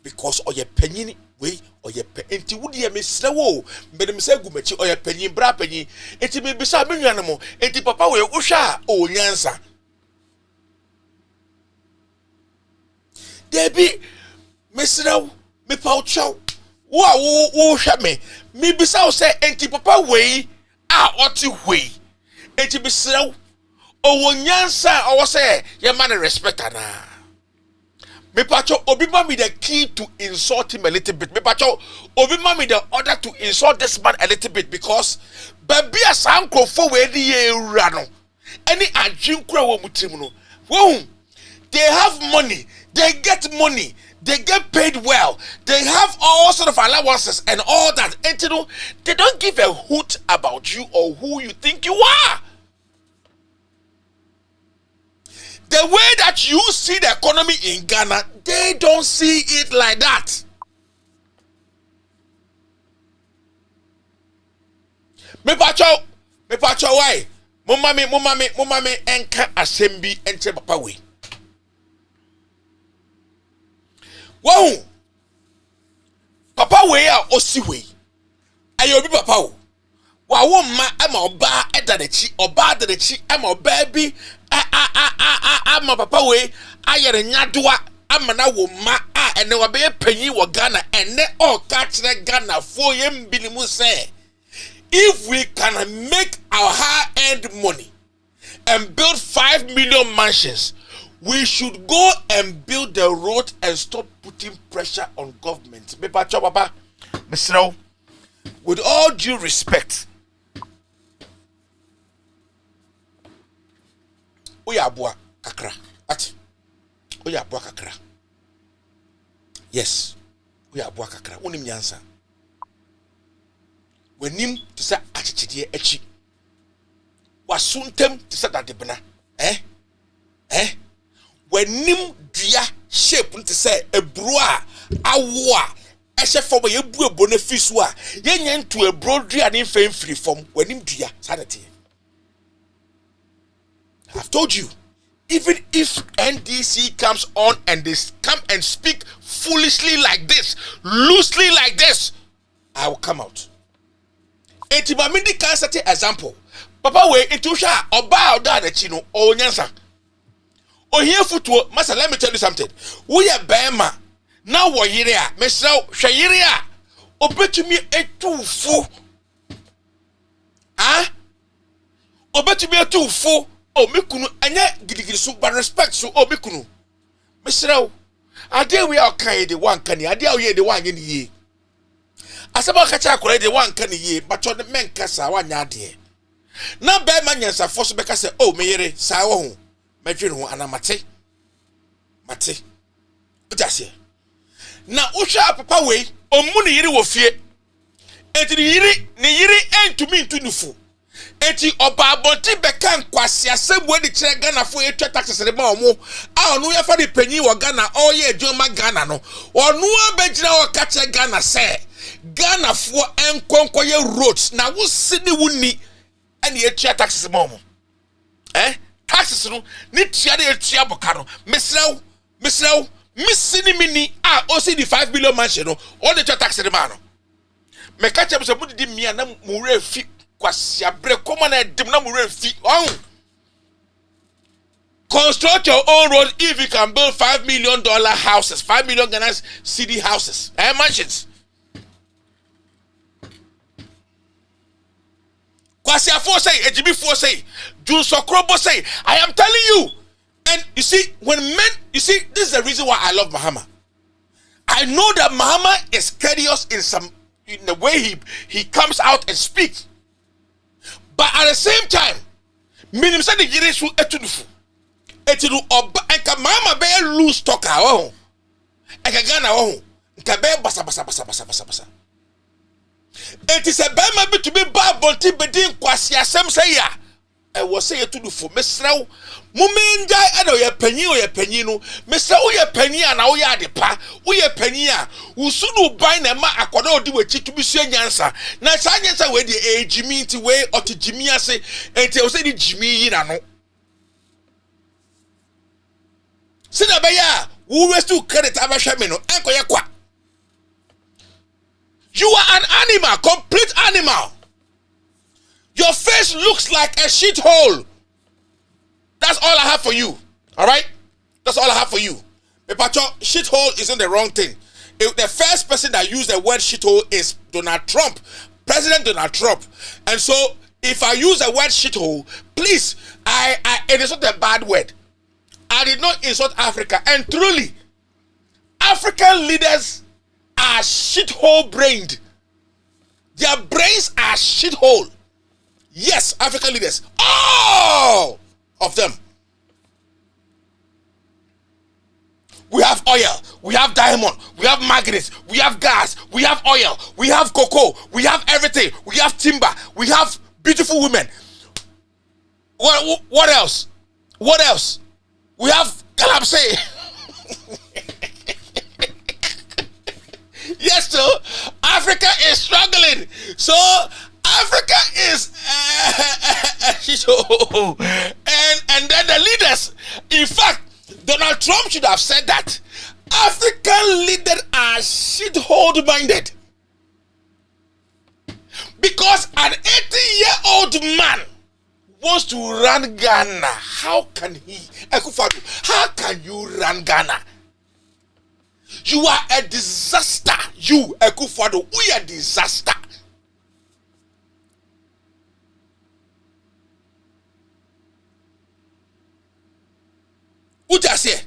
because or your penny way or your enti would ye miss the woe. But me say gumechi or your penny bra penny. Enti me bisa me animal. Enti papa we usha o nyansa. Debi mesra me pauchow. Wo hwe me bisa wo say enti papa we a oti we enti bisrew o nyansa o say ye man respect ana me pacho obi ma me the key to insult him a little bit. Me pacho obi ma me the order to insult this man a little bit because baby asankrofo we di ewura no any adwinkura wo mutim no wo they have money, they get money, they get paid well, they have all sort of allowances and all that. And you know, they don't give a hoot about you or who you think you are. The way that you see the economy in Ghana, they don't see it like that. Me pacho why? Mumami enka assembly enche papa we. Wow, papa we are osiwe. Ayo bi papa o. Wa wo ma ama oba edanechi, oba danechi ama baby ama papa we ayere nyadoa ama na wo ma ene wa be panyi wo Ghana ene o ka kire Ghana fo yem bilimu say if we can make our high-end money and build 5 million mansions, we should go and build the road and stop putting pressure on government. With all due respect, Oyabua kakra. Oyabua kakra. Yes. Oyabua kakra. Unim nyansa. Wenim to say achichidie echi. Wasuntem to say that debna. Wenim dua shape to say ebrua awa ehye fom ye bu ebonefis a ye nyen to ebro dua ne fem free from wenim dua sanity. I've told you, even if NDC comes on and they come and speak foolishly like this, loosely like this, I will come out. Etibamindi can set an example. Papa we intusha oba oda na chino o nyansa. O here footwo, master, let me tell you something. We are bema. Now wo yire a, mesra hwe yire a. Obetumi etufu. Obetumi etufu. O mekunu anya gidigidi so but respect so o mekunu. Mesra ade we are kan de wan kan ade a we de wan ye ye. Asaba ka cha akore de wan kan ye but on the men kasa wanya ade. Na be ma nyansa fo so be ka say o meyere sa wo ho. Medwin ho anamate. Mate. Ojase. Na uhwa papa we omu ne yiri wo fie. Enti ne yiri entumi ntunufu. Enti oba abonti beka nkwase asebwe de kire Ghana fo etwa taxes de ma omo a onu ya fa de panyi wo Ghana oye adwuma Ghana no onu abegyina wo ka kire Ghana se Ghana fo enkonkoye roads na wo sini wuni ene etwa taxes ma omo taxes no ni tia de etua boka no mesrew misini mini o see the 5 billion mansion no all the taxes de ma no me ka chem se mudi mia na mure fi kwasi abre koma na edim na mure fi construct your own road if you can build $5 million houses, 5 million Ghana city houses and mansions. Kwasi Afo say, Ejibi Fo say, Jun Sokrobo say, I am telling you. And you see, when men, you see, this is the reason why I love Mahama. I know that Mahama is courteous in the way he comes out and speaks. But at the same time, minim say the Yirisu etudufu. Etidu oba enka Mahama be lose talker oh. Enka Ghana oh. Enka be basa. It is a bema be to be bad bonti bedin kwasi asem say ya. I was say to do for Mesraw. Muminja and ye penny no. Mr. Oye penny and Oya de pa. Oye penny a. Usunu buy na ma akwado di we to be sure answer. Na chanyansa we the Jimmy to way or to Jimmy say and tell say the Jimmy na no. Sina baya, who rest to credit abashameno, enko ye kwa. You are an animal, complete animal. Your face looks like a shithole. That's all I have for you. All right? That's all I have for you. Pacho, shithole isn't the wrong thing. The first person that used the word shithole is Donald Trump, President Donald Trump. And so, if I use the word shithole, please, it is not a bad word. I did not insult Africa. And truly, African leaders are shithole brained. Their brains are shithole. Yes, African leaders, all of them. We have oil, we have diamond, we have manganese, we have gas, we have oil, we have cocoa, we have everything, we have timber, we have beautiful women. What else? What else? We have Galapse. Yes, so Africa is struggling. So Africa is and then the leaders. In fact, Donald Trump should have said that African leaders are shithole minded. Because an 80-year-old man wants to run Ghana. How can he? Akufo-Addo, how can you run Ghana? You are a disaster. You, Akufo-Addo, we are a disaster. What I say?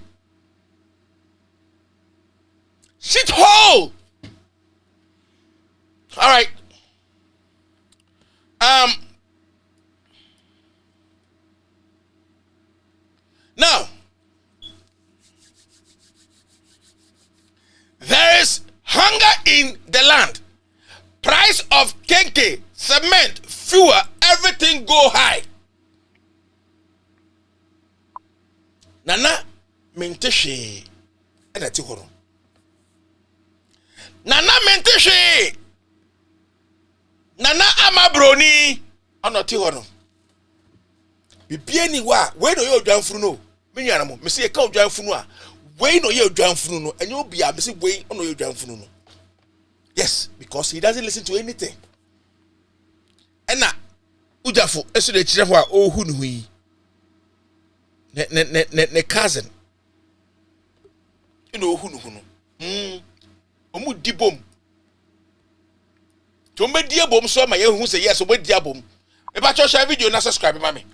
Shithole. All right. Now, there is hunger in the land. Price of kenke, cement, fuel, everything go high. Nana menteshe ena ti horo. Nana menteshe. Nana amabroni ona ti horo. Bibie ni wa we no ye odwanfuru no. Me nwana mo me se ka odwanfuru a we no ye odwanfuru no enye obi a me se we ono ye odwanfuru no. Yes, because he doesn't listen to anything. Ena ujafo esu de kire ho a ohu no yi. Ne cousin. You know who no. Omu di bom. To me di bom so ma ye hu say yes, omu di bom. E ba cho share video na subscribe mami.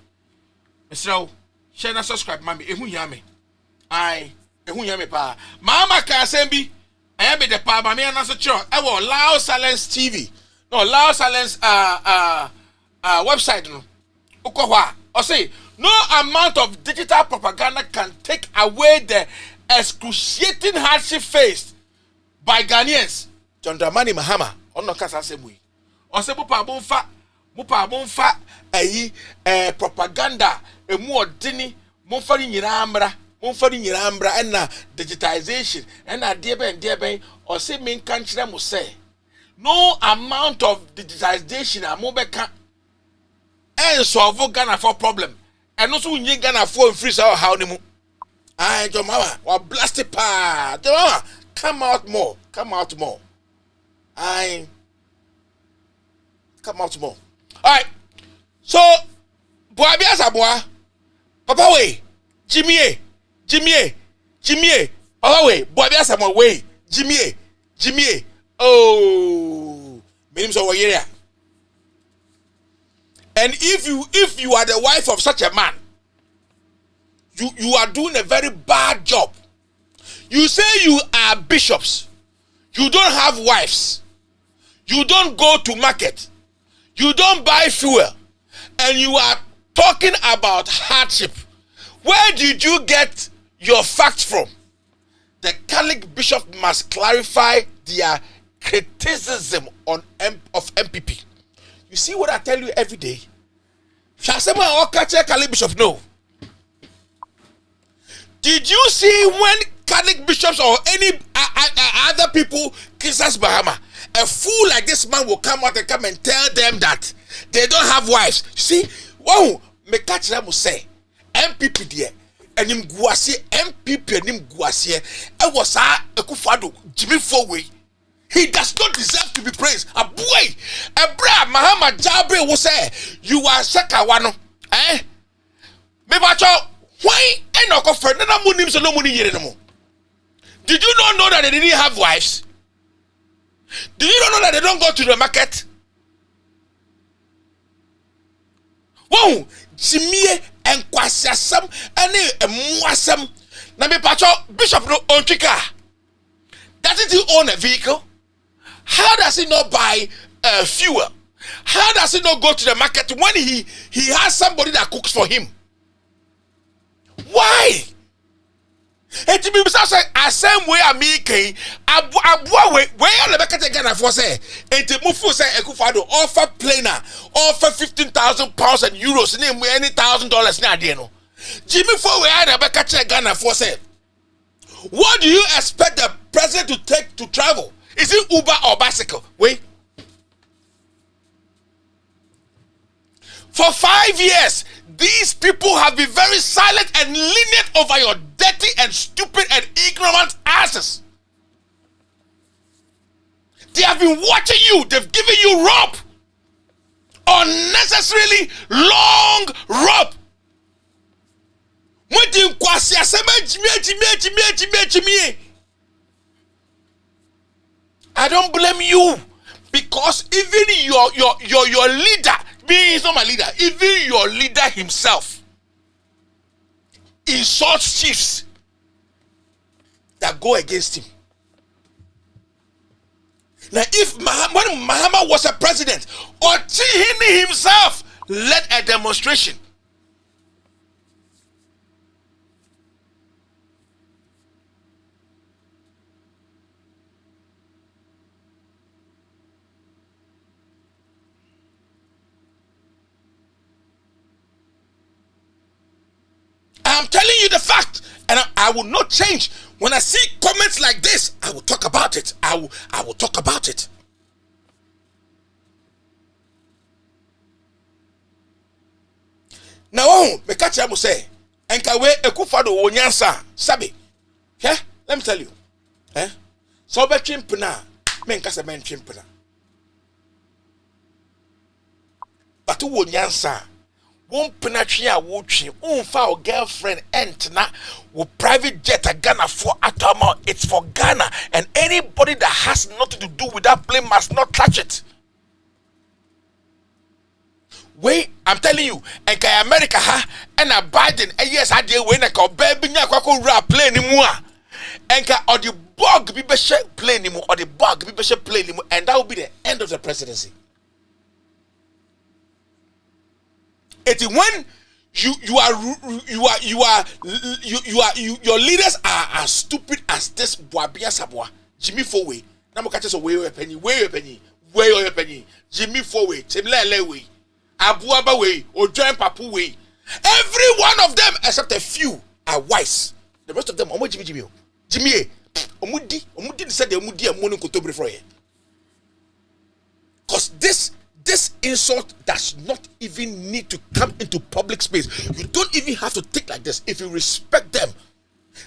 Mesra share na subscribe mami. Ehu ya me. Ai, ehu ya me pa. Mama ka sembi. I be the pa mami na so cho. E wo Loud Silence TV. No, Loud Silence website no. Ukwa o say no amount of digital propaganda can take away the excruciating hardship faced by Ghanaians. John Dramani Mahama, on no kasa semui. On se mupa bonfa propaganda emu odini monfari nyirambra and digitization and dear ben or say main country mo say no amount of digitization amobeka and solve Ghana for problem. And also when you Ghana for free so how ni mu. Ai Jomawa, wa blast it pa. Jomawa, come out more. Ai come out more. All right. So boy biasa boy. Papa we. Jimmy. Oh wait, boy, there's some way. Jimmy. Oh, meaning so here. And if you are the wife of such a man, you are doing a very bad job. You say you are bishops. You don't have wives. You don't go to market. You don't buy fuel. And you are talking about hardship. Where did you get your facts from? The Catholic bishop must clarify their criticism of MPP. You see what I tell you every day? Shall someone or catch a Catholic bishop? No. Did you see when Catholic bishops or any other people criticize Bahama? A fool like this man will come out and come and tell them that they don't have wives. See, wow, me catch them say MPP there. And him guasie MPP and him guasie. It was Akufo-Addo Jimmy Fowe. He does not deserve to be praised. A boy, a bra Mahama Jabre will say, you are Shakawano. Me bacho, why ain't no confirm? No money so no money here anymore. Did you not know that they didn't have wives? Did you not know that they don't go to the market? Wow, Jimmy and Kwasiasam and Mwasam. Na me pacho Bishop no own car. Doesn't he own a vehicle? How does he not buy fuel? How does he not go to the market when he has somebody that cooks for him? Why? And to be the same way I'm making Abua where the market again for say and to move for say Akufo-Addo offer planer offer 15,000 pounds and euros name any $1,000 na dey no Jimmy for where the market Ghana for say what do you expect the president to take to travel? Is it Uber or bicycle? Wait. For 5 years, these people have been very silent and lenient over your dirty and stupid and ignorant asses. They have been watching you. They've given you rope. Unnecessarily long rope. I don't blame you because even your leader, me is not my leader, even your leader himself insults chiefs that go against him. Now, if when Mahama was a president, or Tihini himself led a demonstration, I'm telling you the fact, and I will not change. When I see comments like this, I will talk about it. I will talk about it. Now, me catch I will say, enkawe Akufo-Addo onyansa sabi. Yeah, let me tell you. So be chimpna, me nkasa men chimpna. But onyansa won penatria wotwe unfa o girlfriend entna wo private jet a Ghana for atama. It's for Ghana, and anybody that has nothing to do with that plane must not touch it. Wait, I'm telling you, and America and a Biden yes I deal when I call baby nya kwako ra plane ni mu a enka or the bug be plane ni mu or the bug be plane ni mu, and that will be the end of the presidency. It is when your leaders are as stupid as this Boabia Sabwa, Jimmy Fowe. Now catch us away penny, Jimmy Fowe, Timlele way, Abuaba way, or John Papu way. Every one of them except a few are wise. The rest of them are Jimmy. Omudi said the Omudi and Mono Kotobre for you. Because this insult does not even need to come into public space. You don't even have to think like this. If you respect them,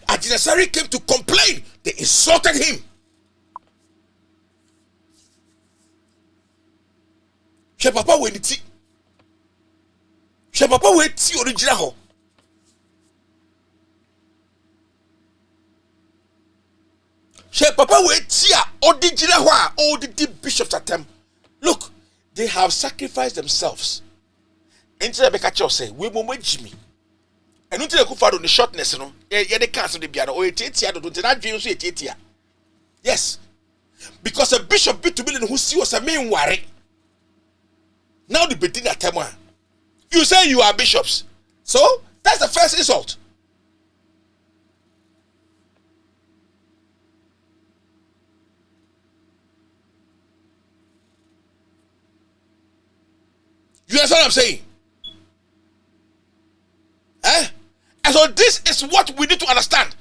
Adinasari came to complain. They insulted him. Papa went original. She papa wait here. All the bishops at them. Look, they have sacrificed themselves. Until they catch us say, we will Jimmy. And until they could find on the shortness, they cancel the piano or a yes. Because a bishop be to million who see was a main worry. Now the betting at time. You say you are bishops. So that's the first insult. You understand what I'm saying? And so this is what we need to understand.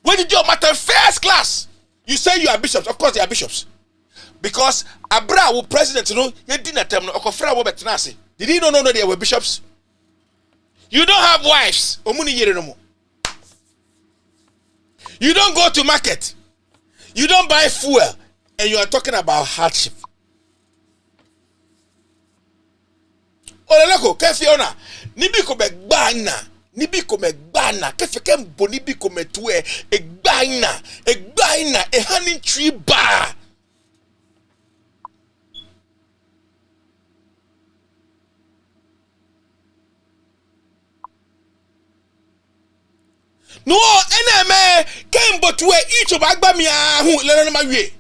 When you do your matter first class, you say you are bishops. Of course they are bishops. Because Abraham, president, you know, he didn't tell me. Did he not know they were bishops? You don't have wives. You don't go to market. You don't buy fuel. And you are talking about hardship. Oleleko, kefiona, nibi kome gbana, kefike mbo nibi kome tuwe, egbaina, a honey tree bar. No, eneme, kembo tuwe, each of agbamia, who lena ma wie.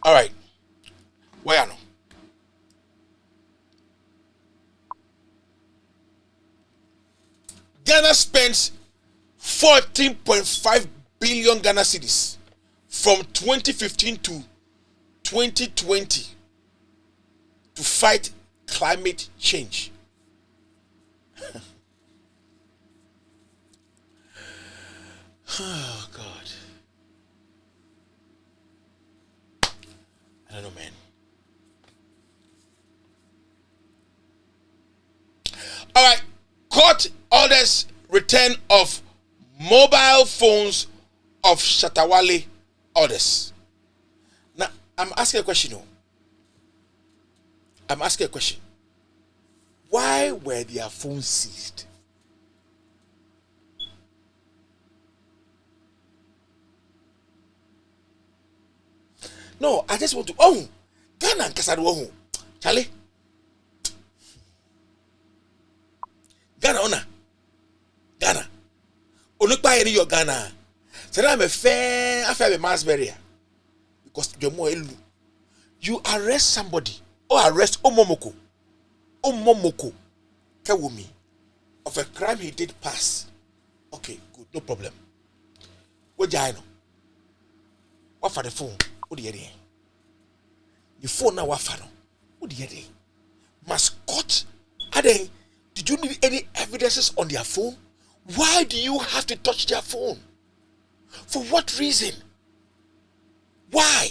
All right. Where now? Ghana spends 14.5 billion Ghana cedis from 2015 to 2020 to fight climate change. Oh God. I don't know, man. All right. Court orders return of mobile phones of Shatawale orders. Now, I'm asking a question. I'm asking a question. Why were their phones seized? No, I just want to. Oh, Ghana and Kasadu. Oh, Charlie. Ghana, Ghana. Onukpa eri your Ghana. So now I'm a fair affair with mass barrier. Because you're more elu. You arrest somebody or arrest Omomoko. Kewumi of a crime he did pass. Okay, good, no problem. What I know? What for the phone? What do you do? The phone now what for? What do you do? Mascot? Did you need any evidences on their phone? Why do you have to touch their phone? For what reason? Why?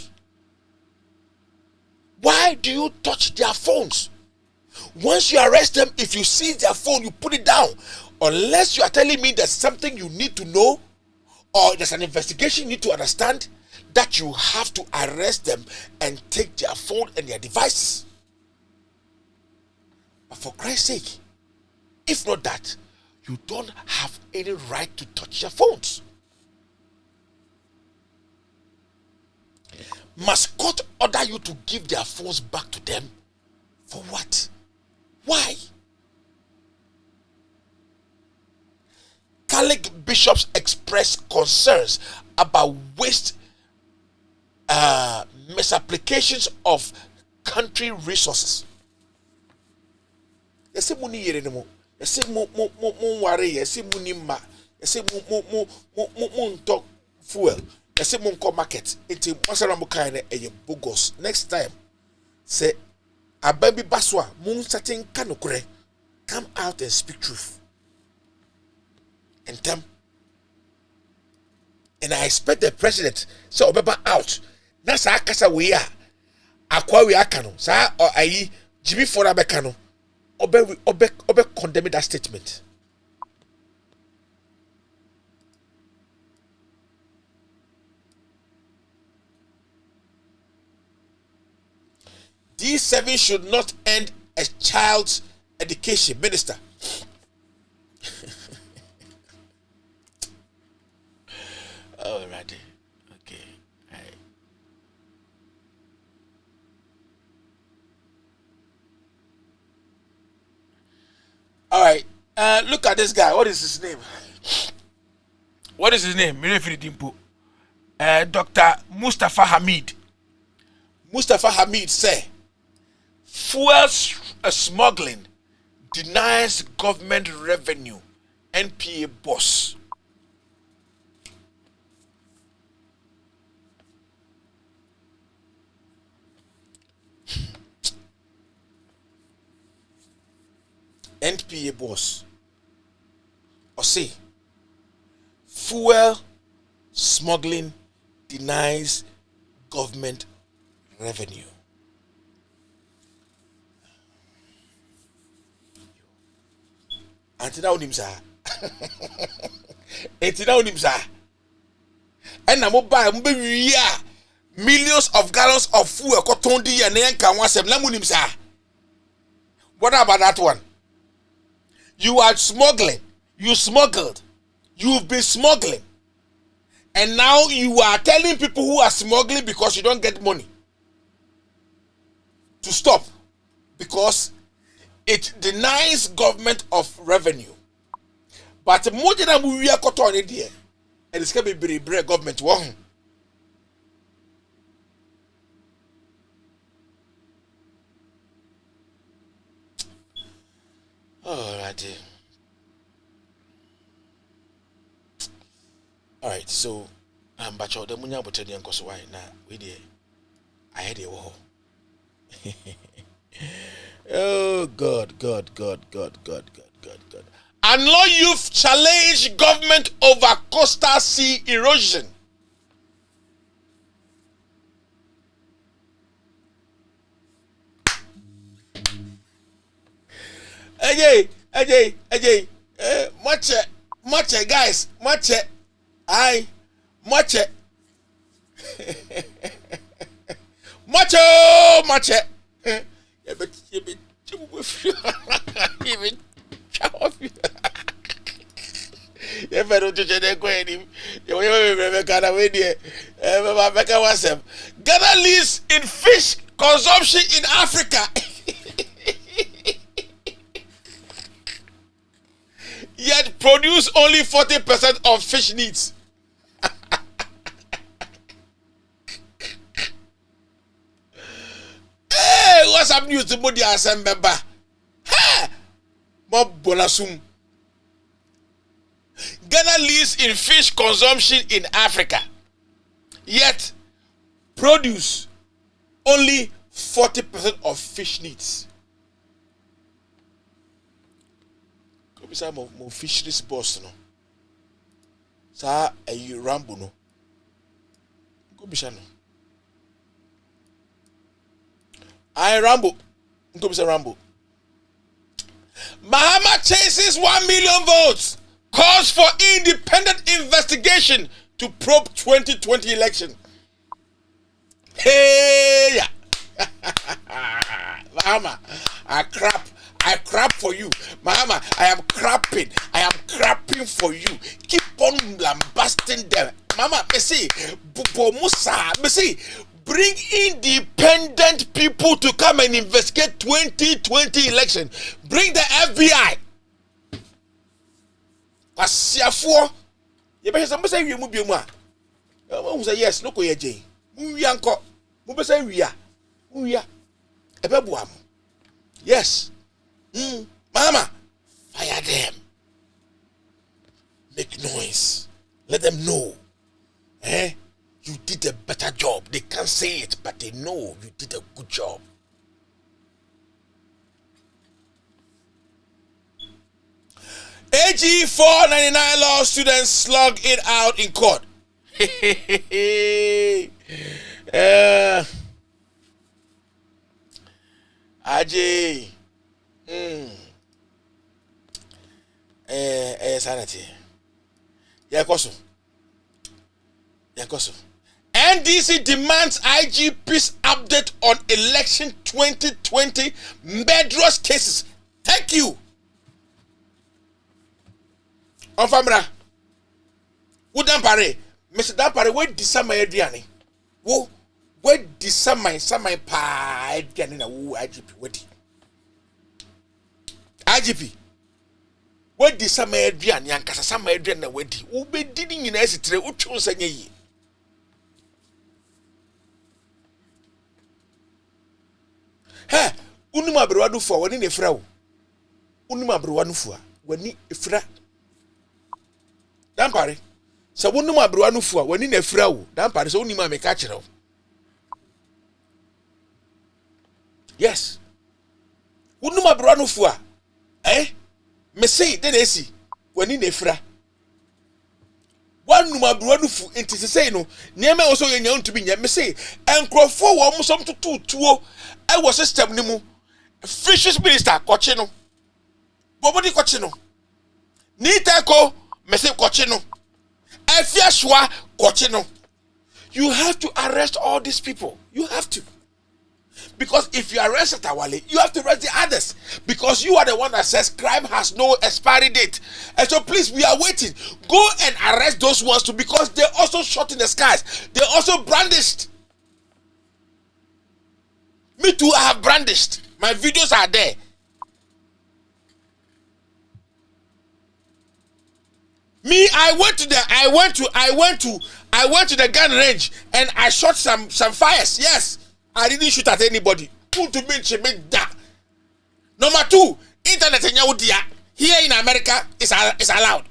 Why do you touch their phones? Once you arrest them, if you seize their phone, you put it down. Unless you are telling me there's something you need to know or there's an investigation you need to understand, that you have to arrest them and take their phone and their devices. But for Christ's sake, if not that, you don't have any right to touch their phones. Must court order you to give their phones back to them? For what? Why? Catholic bishops express concerns about waste misapplications of country resources. You say money here anymore. You say mo worry. You say money ma. You say mo talk fuel. You say mo come market. It's once around kind of bogus. Next time, say a baby baswa mo certain kanokure come out and speak truth. And them. And I expect the president so Obeba out. Na sa akasa we are akwa we akano sa or ayi Jimmy Fora bekano obe condemn that statement. These 7 should not end a child's education. Minister. Alrighty. Okay. All right. Look at this guy. What is his name? What is his name? Dr. Mustafa Hamid. Mustafa Hamid say, fuel smuggling denies government revenue. NPA boss. NPA boss. Or say, fuel smuggling denies government revenue. Antina unimsa. Antina unimsa. And na mobile mbe millions of gallons of fuel kotondi ya ne kan wasem na munimsa. What about that one? You are smuggling. You smuggled. You've been smuggling. And now you are telling people who are smuggling because you don't get money to stop, because it denies government of revenue. But more than we are caught on it here, and it's going to be government. All right, so but the munya botany and why now we did. I had it. Oh God. Anlo youth challenge government over coastal sea erosion. Ajay, much guys, much I much much yeah, but even yeah, but don't you go any Ghana leads in fish consumption in Africa. Yet produce only 40% of fish needs. Hey, what's up news to Modi Asembeba? Hey, Mob Bonasum. Ghana leads in fish consumption in Africa. Yet produce only 40% of fish needs. Bisa mo fisheries boss no sa ayi Rambo no go bisa no I Rambo go bisa Rambo. Mahama chases 1 million votes, calls for independent investigation to probe 2020 election. Hey Mahama, I crap for you. Mama, I am crapping for you. Keep on lambasting them. Mama, me see, bring independent people to come and investigate 2020 election. Bring the FBI. Asiafo. You better say you move your say yes, no ko ye jay. Yanko. Mu say we are. Ebebuam. Yes. Mama, fire them. Make noise. Let them know. You did a better job. They can't say it, but they know you did a good job. AG 499 law students slug it out in court. AG. Sanity. Yakoso. NDC demands IGP's update on election 2020 murderous cases. Thank you. On famra. Wo dampare. Mr. Dampare, where disama Adriani? Wo, where disama pa Adriani na wo IGP wedi? IGP. Where disama Adriani ankasa sama Adriani na wedi? Wo be didi nyina esitre wo twon sanye yi. Ha, unuma brewadu fo woni ne fra wo. Unuma brewanu fo woni efra. Dampare. So unuma brewanu fo woni ne fra wo. Dampare so unima me ka kire wo. Yes. Unuma brewanu fo me say den esi woni ne fra. Wanuma brewanu fo enti se say no niam also yenya ntumi nya me say enkrofo wo mo som tutuo I was system ni mu fishes minister kochi no bobodi kochi no ni tako mese kochi no efiaswa kochi no. You have to arrest all these people. You have to. Because if you arrest Atawale, you have to arrest the others. Because you are the one that says crime has no expiry date. And so please, we are waiting. Go and arrest those ones too, because they also shot in the skies. They also brandished. Me too, I have brandished. My videos are there. Me, I went to the gun range and I shot some fires. Yes, I didn't shoot at anybody. Number 2, internet in Yaudia here in America is allowed.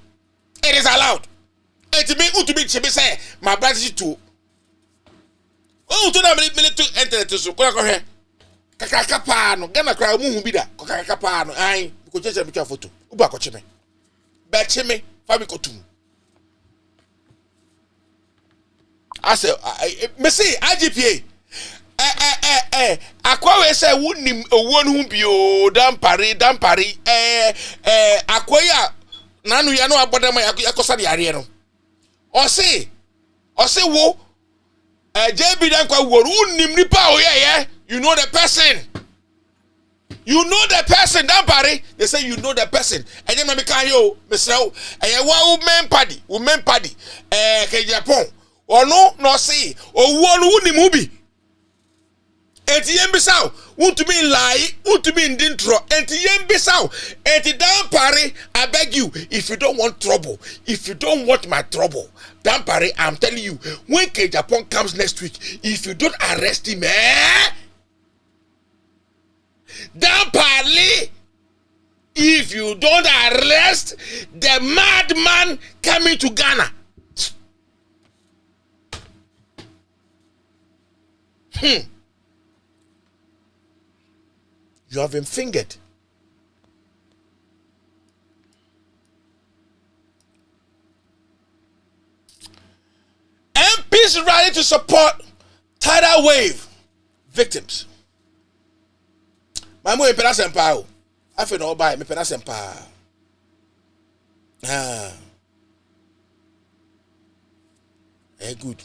It is allowed. And to me, say my brother too. Oh, to the military internet to so here. Kakakapano, Gana cry muhubida, Kakakapano, I could just have a photo. Ubakochime. Bachime, Fabicotum. I say, Messi, IGPA. Aqua say, wouldn't one who be dampari, Aquaya, Nanu Yano Abodama Yakosani Ariano. Or say, wo, JB Dankwa, wouldn't nipa, yeah. You know the person. You know the person, dampari. They say you know the person. And then me can yo, Mr. Women party. Japan. Or no say. Or one who ni movie. Enti yembisao. Want to be lie. Want to be in dintro. Enti yembisao. Enti dampari. I beg you. If you don't want trouble. If you don't want my trouble. Dampari, I'm telling you. When Japan comes next week. If you don't arrest him, Dampari, if you don't arrest the madman coming to Ghana. You have been fingered. MPs rally to support tidal wave victims. My mother pena sempa. I feel no buy me pena sempa. Good.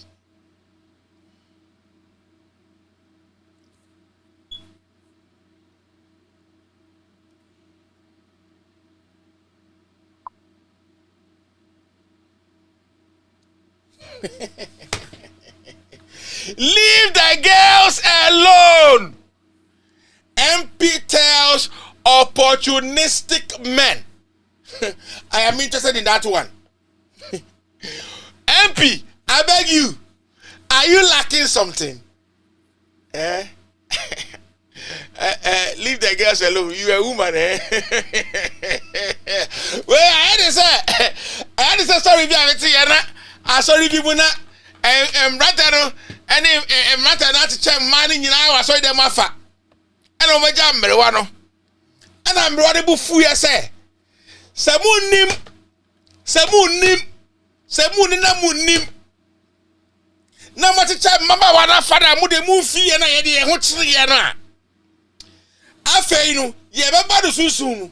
Leave the girls alone. MP tells opportunistic men. I am interested in that one. MP, I beg you. Are you lacking something? Leave the girls alone. You a woman, Well, I had to say sorry if you have it. I sorry people na. Rather, and rather not to check money in our sorry them afa. And on my jam, Meruano. And I'm ready to fool you, say. Samunim Namunim. No matter check Mamma, one father, Mude Mufi, and I had a hot I fail, ye have about the Susum.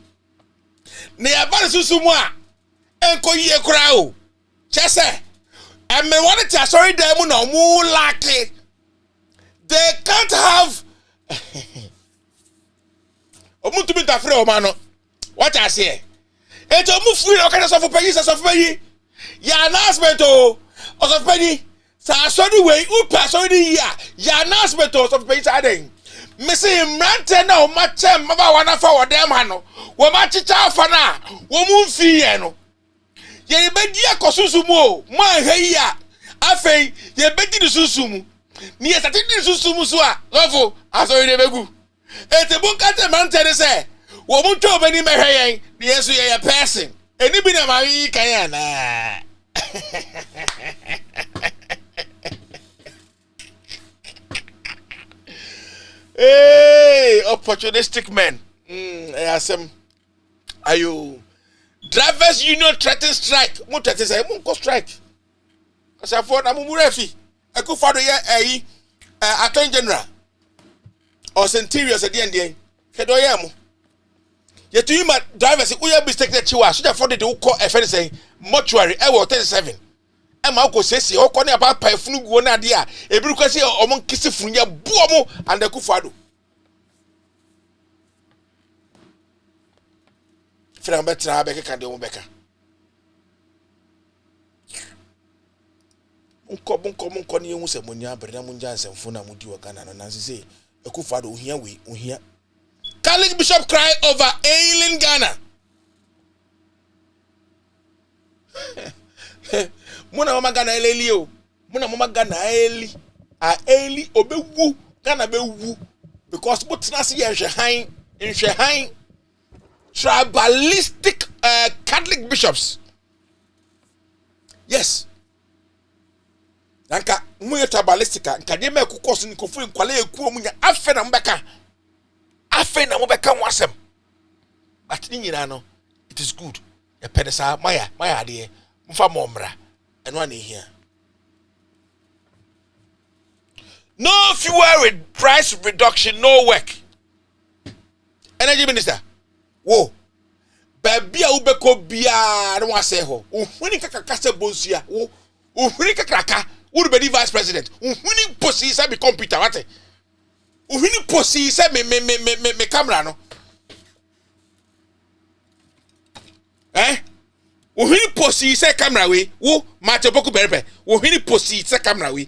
Near about the Susumwa. And call ye a crow. Chessa. And me want to sorry them no more lucky. They can't have Omuntu bi tafre o mano. What I say? Et omu free o kana so for pay. Ya announcement o so pay. Sa sorry way upa sorry ya announcement o so pay sa den. Me say mrante na o ma chem ma ba wana fa wo dem ha no. Wo ma chicha afa na wo mu mfi ye no. Ye be di akosusu mu o. Mo ahwe ya. Afei ye be di susu mu. Ni ye sati di susu mu so a. Lofo asori de begu. Ete bunkate mrante say wo mu to bani mehwe yen. Ni yesu ye person. Eni bi na ma yi kan ya na. Hey, opportunistic men. Are you drivers union threaten strike? Mo threaten say mo go strike. Cause I for na mo refi. I go for the attorney general or centurions at the end. Kedo ya mo. Ye to you drivers we have mistake that chiwa. So for the call FN say mortuary e wo 37. E ma go say o ko na ba pa funu guo na de a e bi ko say o mon kisi funu ya buo mo and ku fado. Fra betra be ka de mo beka. Unko ni hu se monia bre na munja nsemfo na mudi Ghana no nansi say e ku fado ohia. Catholic bishop cry over ailing Ghana. Muna mama Ghana eli o. Muna mama Ghana eli. A eli obewu Ghana bewu because butina se ye nhwehan tribalistic Catholic bishops. Yes. Nanka muye tribalistica nka de me kokos ni kofu nkwale ekuo munya afe na mbeka. Afe na mbeka wasem. But ni nyina no it is good. E pedesa maya de mfa momra. And one here. No fuel with price reduction, no work. Energy minister. Whoa. Baby ubeko bia no one say ho. Uhuni kaka se bonsia. Uhuni kaka would be the vice president. Uhuni posi say be computer what? Uhuni posi say me camera no. Eh? Uhini posi say camera we wo mate boku berebe uhini posi say camera we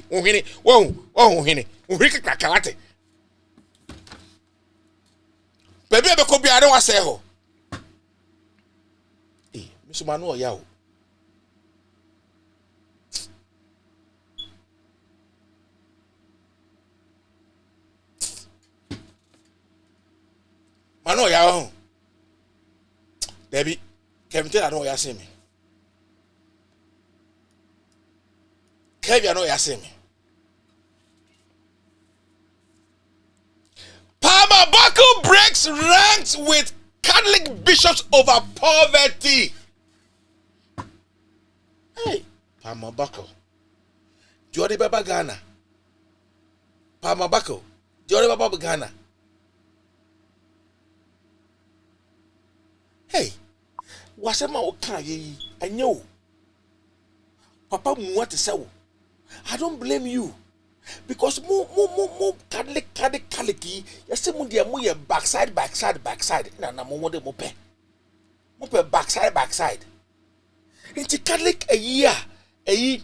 uhini uhini kakawate baby be ko biare wa say ho misumanu oya o manu oya ho baby Kevin tell I know you see me. Kevin I know you see me. Palmer Buckle breaks ranks with Catholic bishops over poverty. Hey, Palmer Buckle. Jody Baba Ghana. Palmer Buckle. Jody Baba Ghana. Hey. Wasema okaye enyo papa mu what say I don't blame you because mo Catholic yesi mu dia mu ye backside na mo de mo pe backside inti Catholic a year very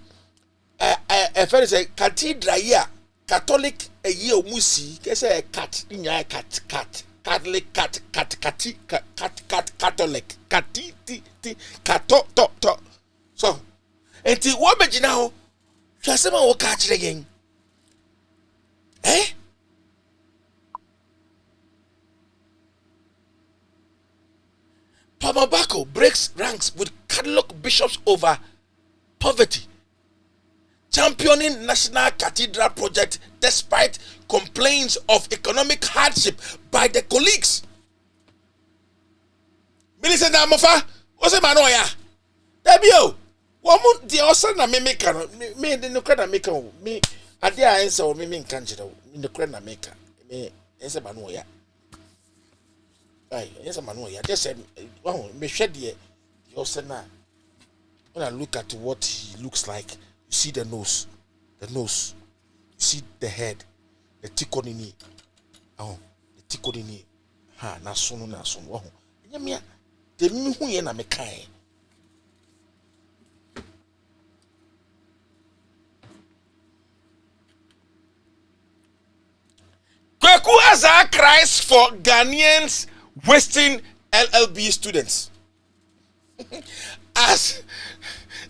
say cathedral year Catholic a year musi ke say cat nya cat Catholic Catholic to so enti wo begina ho hwasema wo ka kire yen Pamabako breaks ranks with Catholic bishops over poverty, championing national cathedral project despite complaints of economic hardship by the colleagues. Minister Damofa, what's a manoya? Debio, woman, the Osana Mimica, me the Nucrana maker, me, a dear answer or Mimim Canjero, in the Crana maker, me, as a manoya. Aye, yes, a manoya, just said, oh, me shed ye, Osana. when I look at what he looks like, you see the nose, you see the head, the tikonini. Oh, the tikonini. Ha, na sunu. Oh, nyamia. The mihu ye na mekai. Kweku Azar cries for Ghanaians wasting LLB students. As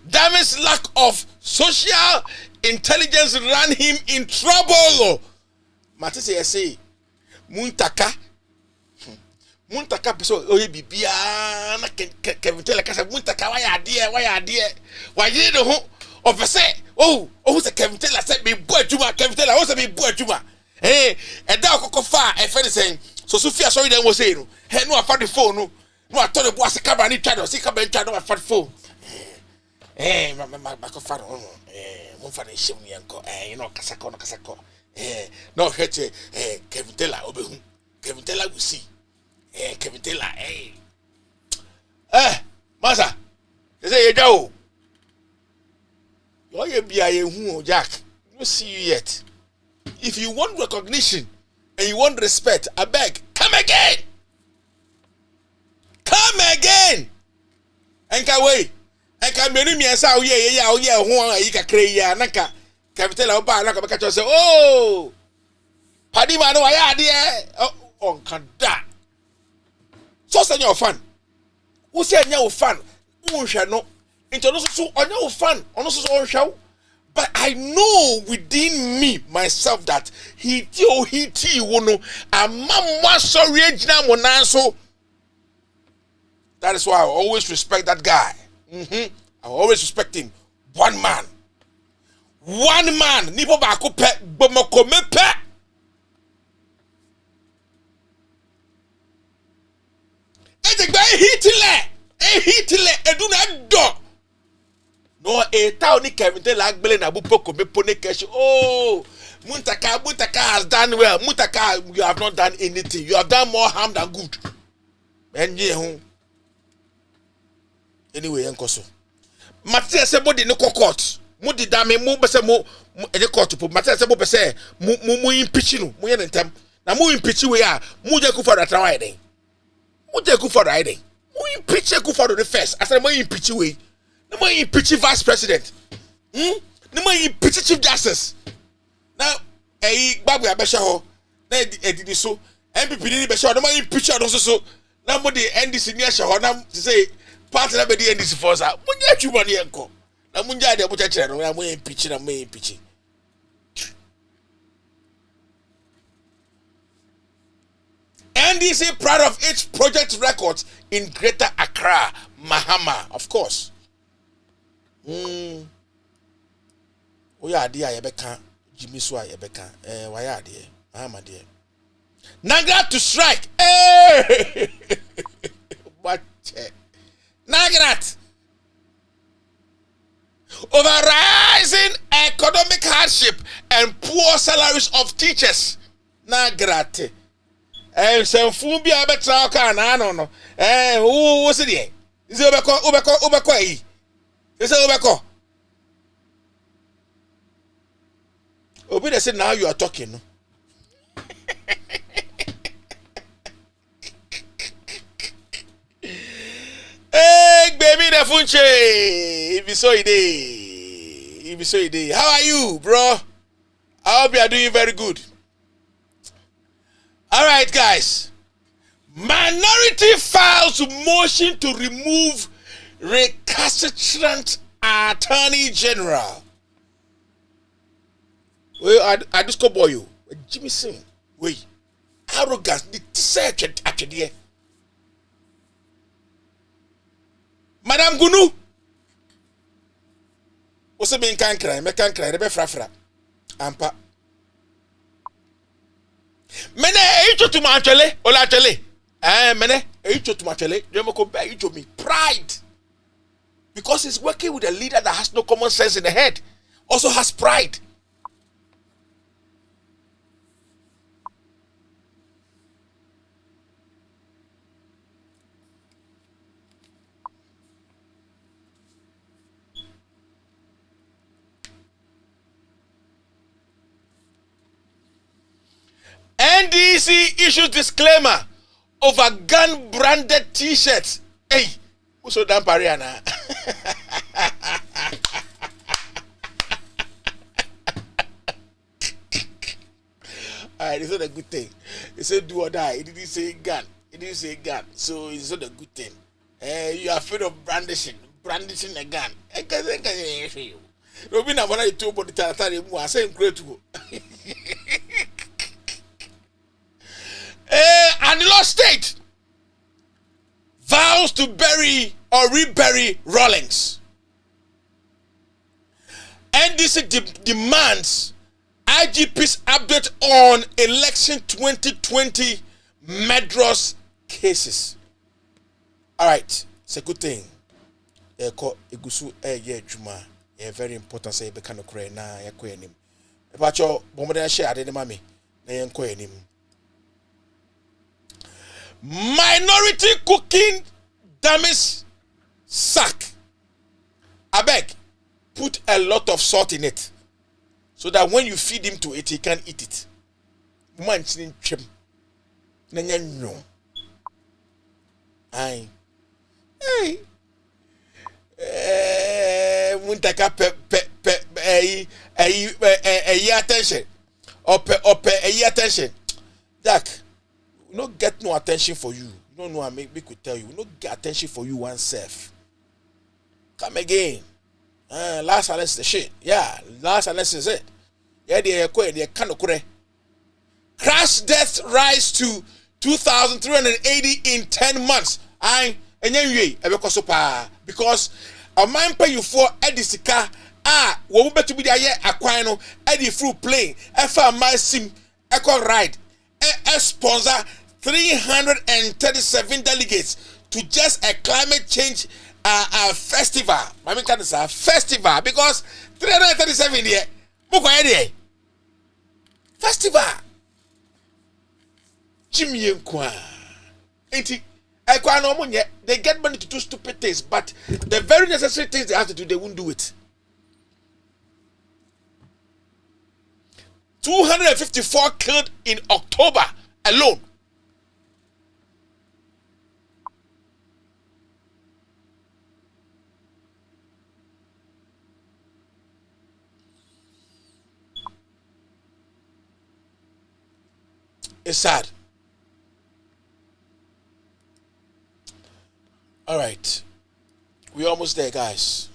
Dame's lack of social intelligence ran him in trouble. Matisse say, Muntaka so oye bibia na Kevin Taylor kasa Muntaka why are you the ho of say oh say Kevin Taylor say me bu adwuma Kevin Taylor o say me bu adwuma and that kokofa e fe saying so Sophia sorry dem was say no he no afa the phone no ato the boss camera ni twa do see camera twa do afa the phone ma kofa no mo fa na shim ni enko you know kasako no hete Kevin Taylor obehu Kevin Taylor will see Kevin Taylor masa say ye jaw you be a hu Jack no see you yet. If you want recognition and you want respect, I beg, come again. And can wait. And can many me say, oh yeah, who you can create ya naka. Capital oba naka make say, oh, Paddy man, why are on can that. So say your fan. Who say your fan? Who shall know? Into no so on your fan, on so show. But I know within me myself that he wono a mama sorry monanso. That is why I always respect that guy. I always respect him. One man. Nipo bako pe bomoko me pe. E de gba hitile eduna do. No, a town Kevin Taylor na bupoko me pone cash. Oh, Muntaka has done well. Muntaka, you have not done anything. You have done more harm than good. And anyway, Uncle. Matia sebody no court. Mudi dame mu bese mo e court po. Matia sebo bese mu impeach no. Mu yentem. Na mu impeach we a mu je ku for that why den. Mu je ku for that den. Mu impeach ku for the first. Asa mu impeach we. No more impeach vice president. No more impeach chief justice. Now, babu abesha ho. Na edidi so. MPP ni besha no more impeach also so. Now mo the NDC ni asha ho na say party na be the NDC for sa. Munya twuma ni enko. Na munya de mo chechire no na mo impeach na mo impeach. NDC proud of its project records in Greater Accra, Mahama, of course. Oya ade a yebeka Jimmy so a yebeka waya ade ama de Nagra to strike what Nagrat over rising economic hardship and poor salaries of teachers Nagrat some food be betra ka na no wo se de is obeko yi is obeko Obi they say now you are talking. No? Hey, baby, the funche. If you saw it, how are you, bro? I hope you are doing very good. All right, guys. Minority files motion to remove recalcitrant Attorney General. Well, I just boy you. Jimmy Singh. Wait. Arrogance. The search actually. Madam Gunu. What's the mean can't cry? Me can't cry. Rebe fra. Ampa. Mene echo to my chele. Ola chele. Mene echo to my chele. You must compare it to me. Pride. Because he's working with a leader that has no common sense in the head. Also has pride. NDC issues disclaimer over gun branded t-shirts. Hey, who's so damn pariana? Alright, it's not a good thing. He said do or die. He didn't say gun. He didn't say gun. So it's not a good thing. You are afraid of brandishing a gun. Robin, I'm going to talk about the territory. I say great to go. And the Lost State vows to bury or rebury Rawlings. NDC demands IGP's update on election 2020 Medros cases. All right, it's a good thing. Egusu juma. Very important. Say be kano kure na yako enim. Ebacho bomode share ade ne mami na yenko enim. Minority cooking dummies sack. Abeg, put a lot of salt in it so that when you feed him to it, he can eat it. Man chin chim. Nanya no. Aye. Hey. Muntaka attention. Attention. Jack, we no get no attention for you. You don't know what me could tell you. We no get attention for you oneself. Come again. Last silence the shit. Yeah, last silence is it. Yeah, they kind of crash death rise to 2,380 in 10 months. Because a man pay you for Edisika. What we better be there? Aquino, Eddie through plane, my sim, echo ride, sponsor 337 delegates to just a climate change festival. I mean, it's a festival because 337 here. Festival. Jimmy and Kwa. They get money to do stupid things, but the very necessary things they have to do, they won't do it. 254 killed in October alone. It's sad. All right, we're almost there, guys.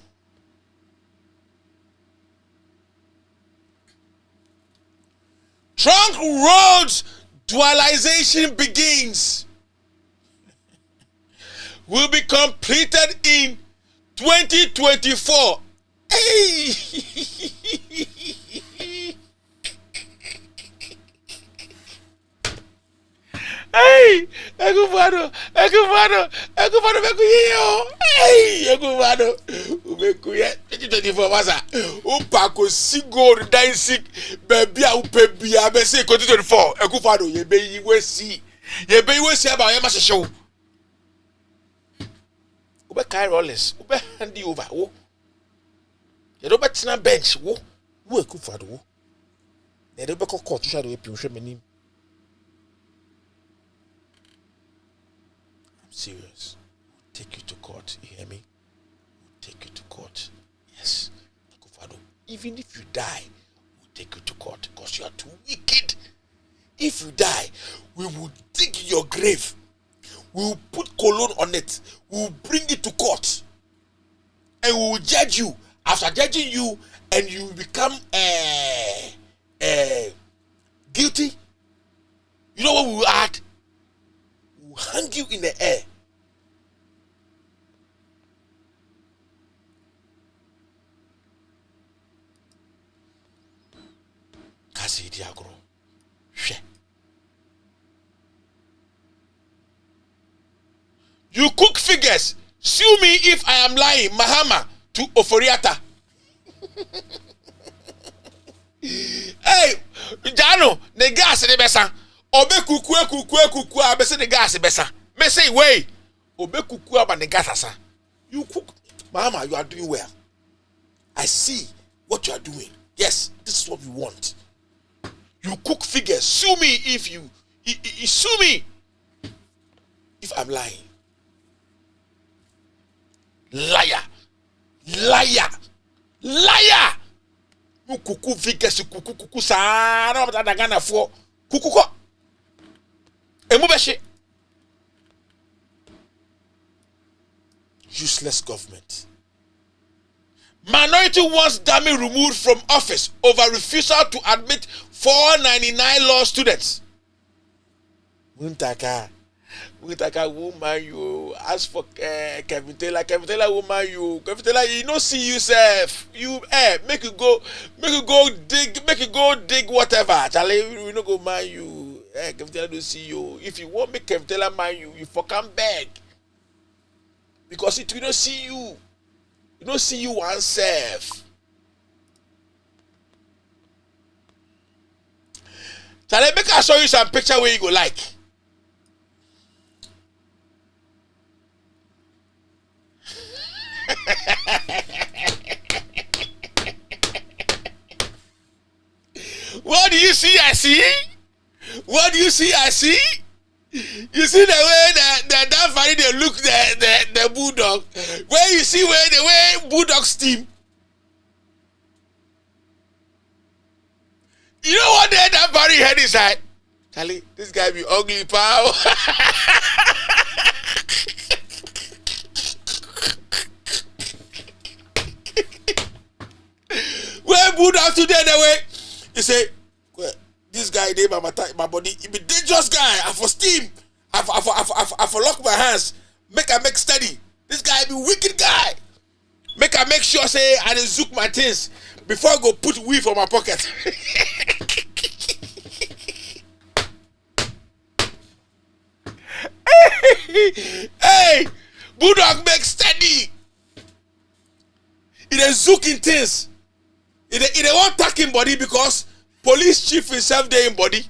Trunk roads dualization begins. Will be completed in 2024. Hey! Hey, Eguvado, Mekuyo. Hey, Eguvado, Mekuye. 2024 masa. Upako sigo dancing, baby, upebia. Be say 2024. Eguvado, ye we see about your master show. Ube Kai Rollins, ube handy over. Oh, you don't bet na bench. Oh, who Eguvado? They don't be called to shadow a pure meaning. Serious. We'll take you to court. You hear me? We'll take you to court. Yes. Even if you die, we'll take you to court because you are too wicked. If you die, we will dig your grave. We will put cologne on it. We will bring it to court. And we will judge you. After judging you, and you become guilty, you know what we will add? Hang you in the air. Kasi diagro. You cook figures. Sue me if I am lying. Mahama to Oforiata. Hey, Jano, the gas in the besa. Obe kuku abese the gas besa. Me say way. Obe kuku aba the gas asa. You cook. Mama, you are doing well. I see what you are doing. Yes, this is what we want. You cook figures. Sue me if you sue me if I'm lying. Liar. Liar. Liar. You kuku figures, kuku sa na ba Ghana for kuku ko. Emu be she. Useless government. Minority wants dummy removed from office over refusal to admit 499 law students. Muntaka woman you ask for Kevin Taylor woman you Kevin Taylor you no see yourself you make you go dig whatever Charlie we no go man you Kevin Taylor don't see you if you want make Kevin Taylor man you for come back because it will not see you. You don't see you oneself. Charlie, make I show you some picture where you go like. What do you see? I see. What do you see? I see. You see the way that funny they look the bulldog. Where you see where the way bulldog steam. You know what that funny head is like? Charlie, this guy be ugly, pal. Where bulldog today the way? You say, well, this guy dey my body, he be dangerous guy. I for steam. I for lock my hands. Make steady. This guy be wicked guy. Make sure say I dey zook my things before I go put weed for my pocket. Hey, bulldog make steady. He dey zooking things. He dey want tack body because police chief himself dey in body.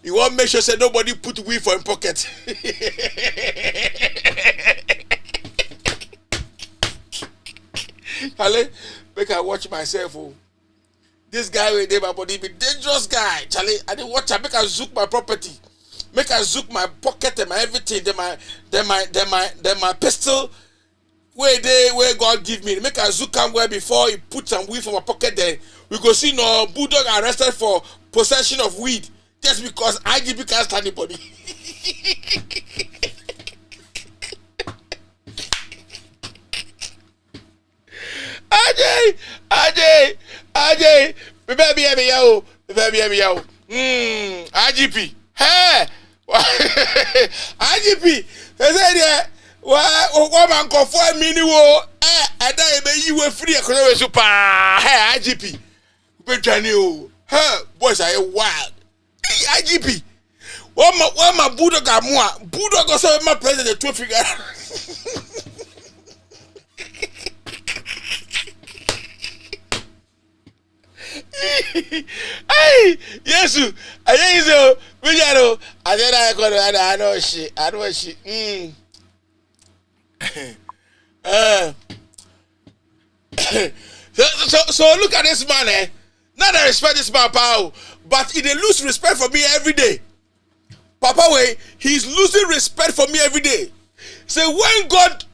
He want make sure say nobody put weed for him pocket. Charlie, make I watch myself. Oh. This guy with my body be dangerous guy. Charlie, I didn't watch him. Make I zook my property. Make I zook my pocket and my everything. Then my pistol. Where God give me. Make I zook him where before he put some weed for my pocket. Then we go see no bulldog arrested for possession of weed. Just because IGP can't stand anybody. AJ, baby, IGP, hey, IGP, they say what man call for a mini war, and then you were free, super, hey, IGP, hey, boys are wild. IGP. What my bulldog got more? Bulldog also my president to figure out. Hey, yes, we got I know shit. So look at this man, eh? Not that I respect this man, pal. But he dey lose respect for me every day. Papa way, he's losing respect for me every day. So when God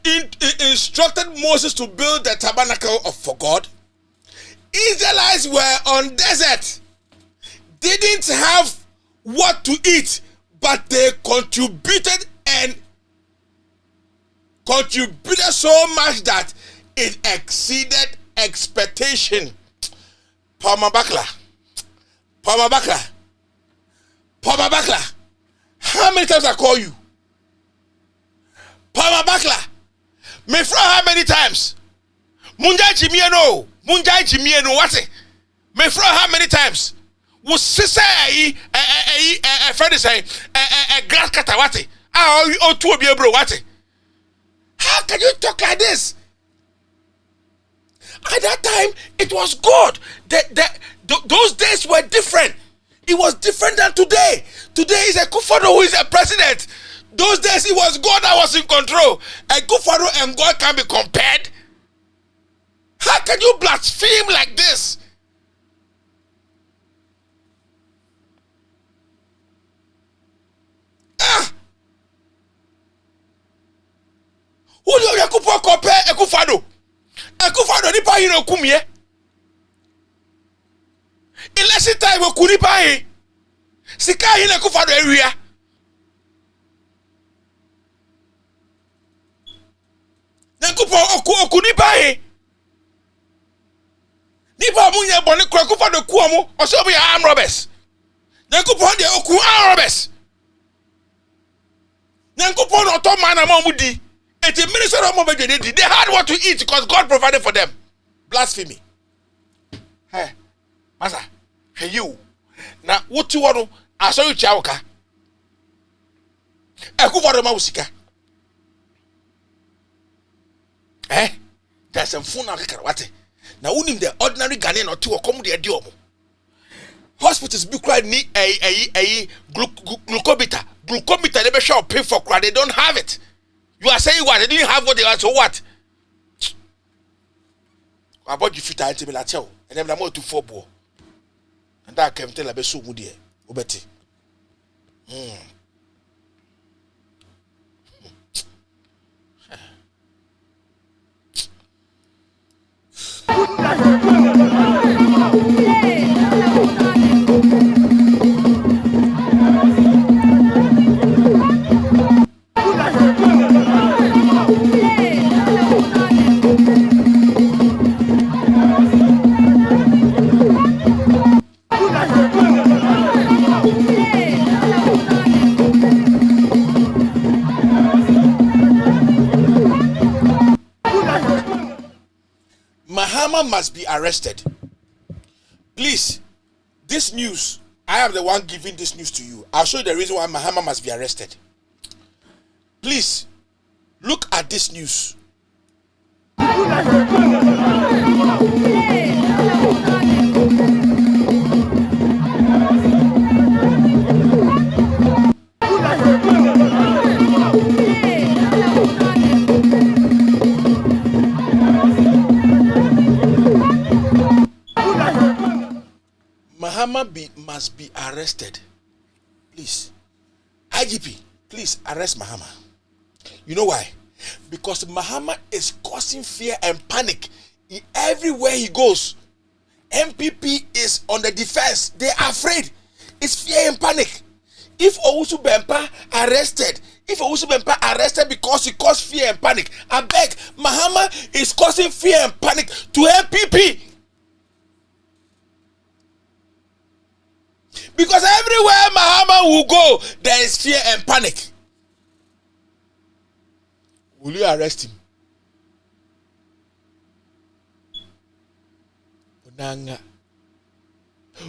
instructed Moses to build the tabernacle for God, Israelites were on desert. Didn't have what to eat, but they contributed so much that it exceeded expectation. Palma Bakla. How many times I call you? Palma Bakla. Me from how many times? Munjai Jimieno, what? Me from how many times? Was sister friend say grass cutter what? Oh, two of you bro what? How can you talk like this? At that time, it was God. Those days were different. It was different than today. Today is a Kufado who is a president. Those days, it was God that was in control. A Kufado and God can be compared. How can you blaspheme like this? Nyankopɔn yi na okumye. Election time okuni pa sika yi na Akufo-Addo ewia. Nyankopɔn okuni pa nipa mu nya bɔne kura Akufo-Addo ku omo ɔsɛ obi arm robbers. Nyankopɔn de oku arm robbers. Nyankopɔn no to man na mu di. It is minister of Mobedi. They had what to eat because God provided for them. Blasphemy. Hey, Master, hey you. Now, what you want to? I saw you chawka. Akufo-Addo mausika. There's some phone na karawate. Now, unim the ordinary Ghanaian or two or come the adiomo. Hospitals be cried ni glucometer. Glucometer never shall pay for crowd. They don't have it. You are saying what? They didn't have what they want, so what? I bought you fit to me like tell, and then I'm more to 4 ball. And that came tell a bit so moody. Obeti. Mahama must be arrested. Please, this news, I am the one giving this news to you. I'll show you the reason why Mahama must be arrested. Please, look at this news. Mahama must be arrested. Please. IGP, please arrest Mahama. You know why? Because Mahama is causing fear and panic everywhere he goes. MPP is on the defense. They are afraid. It's fear and panic. If Owusu BEMPAH arrested, because he caused fear and panic, I beg, Mahama is causing fear and panic to MPP. Because everywhere Mahama will go, there is fear and panic. Will you arrest him?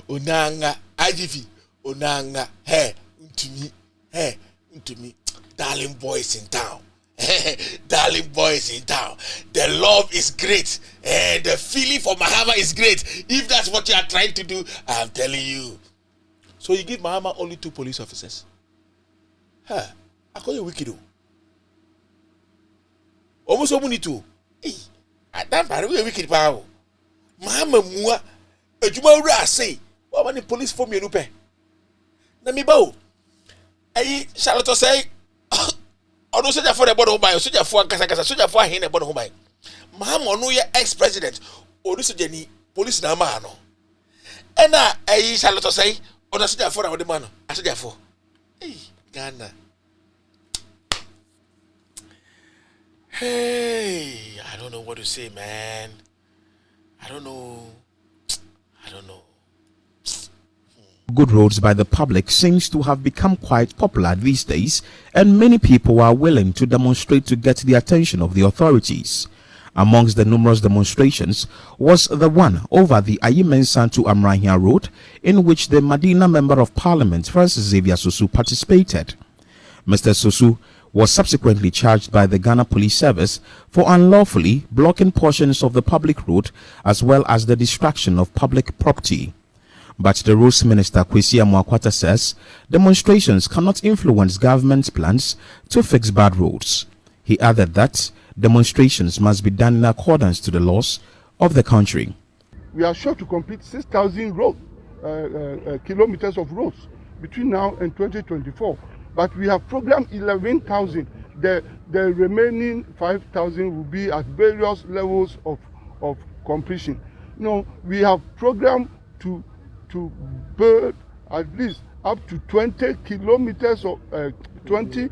Onanga, IGV, Onanga, hey, to me, darling boys in town. Darling boys in town. The love is great. The feeling for Mahama is great. If that's what you are trying to do, I'm telling you. So you give Mahama only 2 police officers. I call you wicked. Almost so many 2. I don't know we wicked power. Mahama mua. Ejuma ura say. What many police form you nupe? Na mi bow. Charlotte say. Ono soja for the board of my soja for kasa soja for hin the board of my. Mahama no ye ex-president. Onu soja ni police na ma no. Ena Charlotte say. On a soldier for the man, a soldier for Ghana. Hey, I don't know what to say, man. I don't know. Good roads by the public seems to have become quite popular these days, and many people are willing to demonstrate to get the attention of the authorities. Amongst the numerous demonstrations was the one over the Ayimensan to Amrahia Road, in which the Medina Member of Parliament Francis Xavier Susu participated. Mr. Susu was subsequently charged by the Ghana Police Service for unlawfully blocking portions of the public road as well as the destruction of public property. But the Roads Minister Kwesi Amoakwata says demonstrations cannot influence government's plans to fix bad roads. He added that demonstrations must be done in accordance to the laws of the country. We are sure to complete 6,000 kilometers of roads between now and 2024. But we have programmed 11,000. The remaining 5,000 will be at various levels of completion. We have programmed to build at least up to 20 kilometers of 20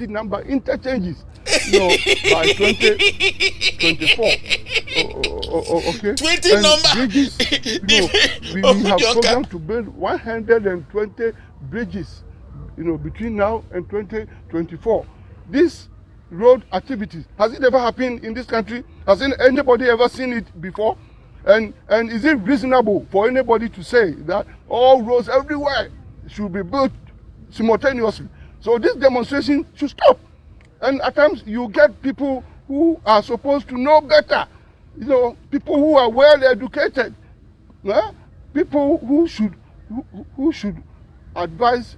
number interchanges, by 2024. Okay. 20 and number bridges. We have programmed to build 120 bridges, between now and 2024. This road activities, has it ever happened in this country? Has anybody ever seen it before? And is it reasonable for anybody to say that all roads everywhere should be built simultaneously? So this demonstration should stop. And at times you get people who are supposed to know better, people who are well educated, people who should advise,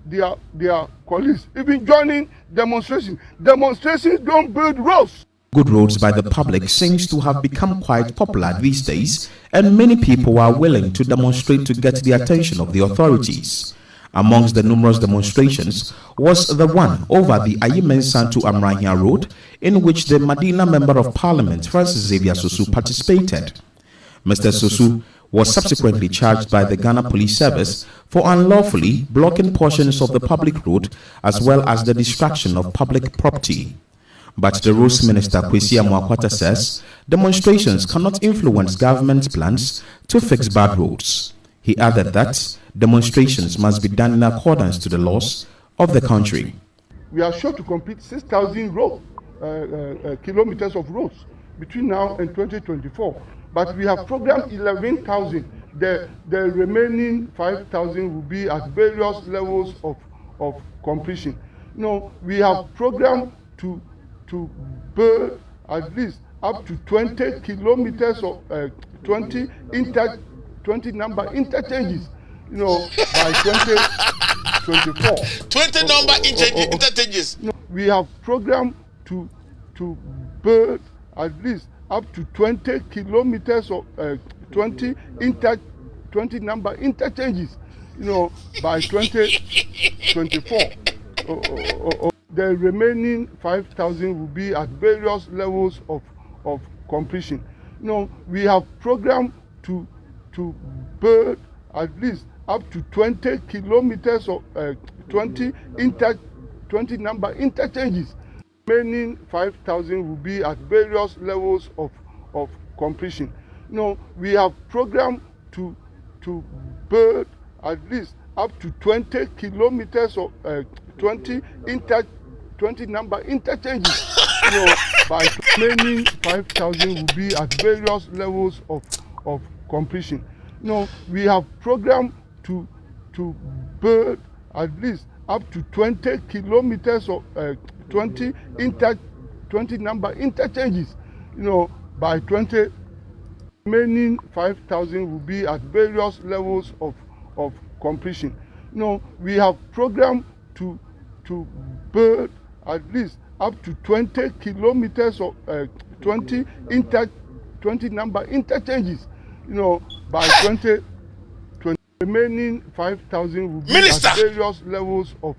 their colleagues, even joining demonstrations. Demonstrations don't build roads. Good roads by the public seems to have become quite popular these days, and many people are willing to demonstrate to get the attention of the authorities. Amongst the numerous demonstrations was the one over the Ayimensan to Amrahia Road, in which the Medina Member of Parliament Francis Xavier Susu participated. Mr. Susu was subsequently charged by the Ghana Police Service for unlawfully blocking portions of the public road as well as the destruction of public property. But the Roads Minister Kwesi Amoakwata says demonstrations cannot influence government plans to fix bad roads. He added that demonstrations must be done in accordance to the laws of the country. We are sure to complete 6,000 kilometers of roads between now and 2024. But we have programmed 11,000. The remaining 5,000 will be at various levels of completion. We have programmed to build at least up to 20 kilometers of 20 number interchanges, by 2024. 20 number interchanges. We have programmed to build at least up to 20 kilometers of 20 number interchanges, by 2024. The remaining 5,000 will be at various levels of completion. We have programmed to build at least up to 20 kilometers of 20 number interchanges. Remaining 5,000 will be at various levels of completion. We have programmed to build at least up to 20 kilometers of 20 number interchanges. By remaining 5,000 will be at various levels of completion. We have programmed to build at least up to 20 kilometers of 20 number interchanges, by 20. Remaining 5,000 will be at various levels of completion. We have programmed to build at least up to 20 kilometers of 20 number interchanges, by 20. Remaining 5,000 will be Minister. at various levels of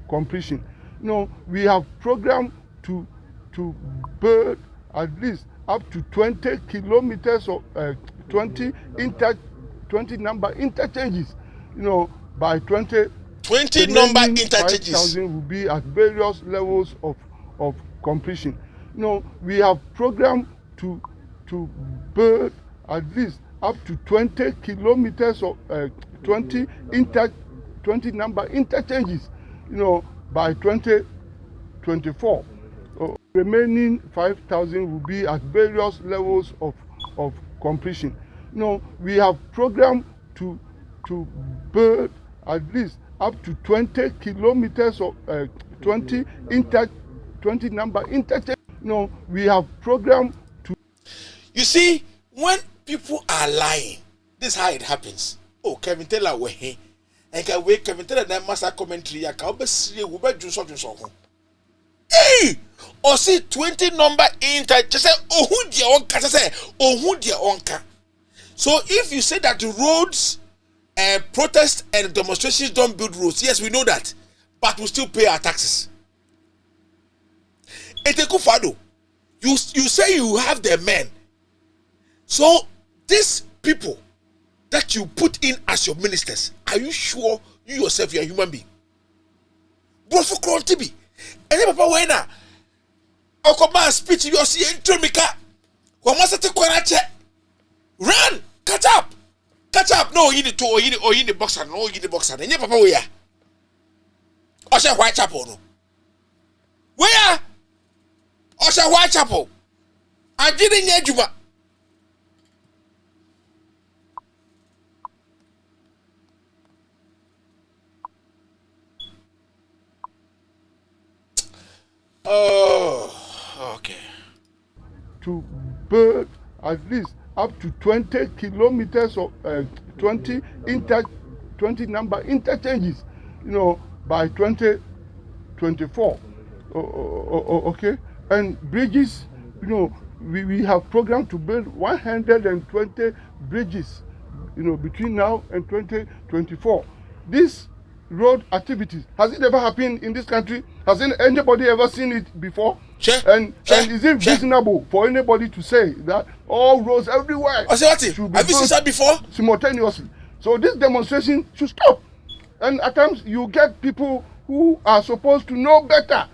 completion. We have programmed to build at least up to 20 kilometers of 20 number interchanges, by 20. 20 number interchanges. 5,000 will be at various levels of completion. We have programmed to build at least up to 20 kilometers of 20 number interchanges, by 2024. Remaining 5,000 will be at various levels of completion. We have programmed to build at least up to 20 kilometers of 20 number interchanges. We have programmed to. You see, when people are lying, this is how it happens. Oh, Kevin Taylor, we here. And can wait Kevin Taylor that master commentary. I can't be serious. We better do something. Hey, or see 20 number interchanges. Say, oh, who dia onka? Say, oh, who dia onka? So if you say that the roads, protests and demonstrations don't build roads, yes, we know that, but we still pay our taxes. Etekufado, you say you have the men So these people that you put in as your ministers, are you sure you yourself you are a human being? Bro for Tibi. And then Papa Wena. Okoma speech you see Tromika. Wamasate Kwanache. Run! Catch up! Catch up! No, you need to or you need the boxer, no, you need the boxer. And Papa where? Osha Whitechapel no. Where? Osha Whitechapel. I didn't hear Juba. Oh, okay. To build at least up to 20 kilometers of 20 number interchanges, by 2024. Okay, and bridges, we have programmed to build 120 bridges, between now and 2024. This road activities, has it ever happened in this country? Has anybody ever seen it before? Sure. And is it reasonable for anybody to say that all roads everywhere should be built before simultaneously? So this demonstration should stop. And at times you get people who are supposed to know better,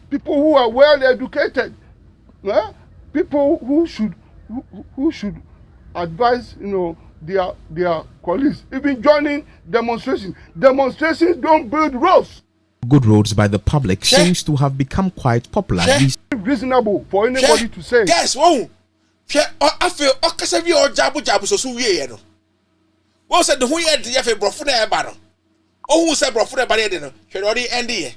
people who are well educated, people who should advise, their colleagues, even joining demonstrations. Demonstrations don't build roads. Good roads by the public seems to have become quite popular. It's reasonable for anybody to say. Yes, won't. I feel okasabi or jabu so we no. What said the who had the F. Brofuna Baron? Oh, who said Brofuna Barreno? Should already end here.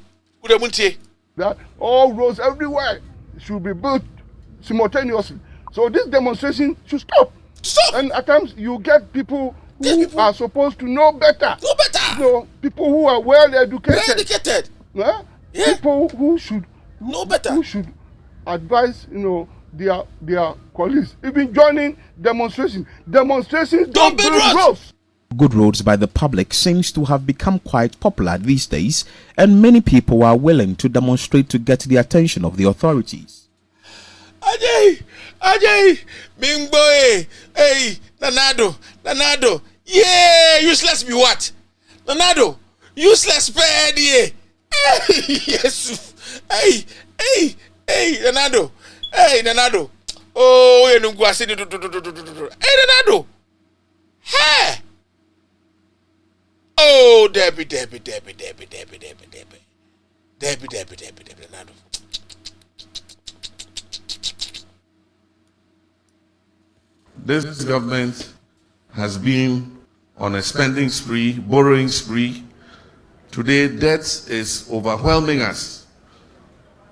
That all roads everywhere should be built simultaneously. So this demonstration should stop. Stop. And at times you get people who are supposed to know better. Know better. People who are well educated. Well educated. Yeah? People who should know better. Who should advise, their colleagues, even joining demonstrations. Demonstrations don't build roads. Good roads by the public seems to have become quite popular these days, and many people are willing to demonstrate to get the attention of the authorities. Ajay, Bing boy, hey, Nanado, yeah, useless be what? Nanado, useless bad, yeah. Yes, hey, Nanado, oh, you know, go say, hey, Nanado, hey, oh, Debbie, Nanado. This government has been on a spending spree, borrowing spree. Today, debt is overwhelming us.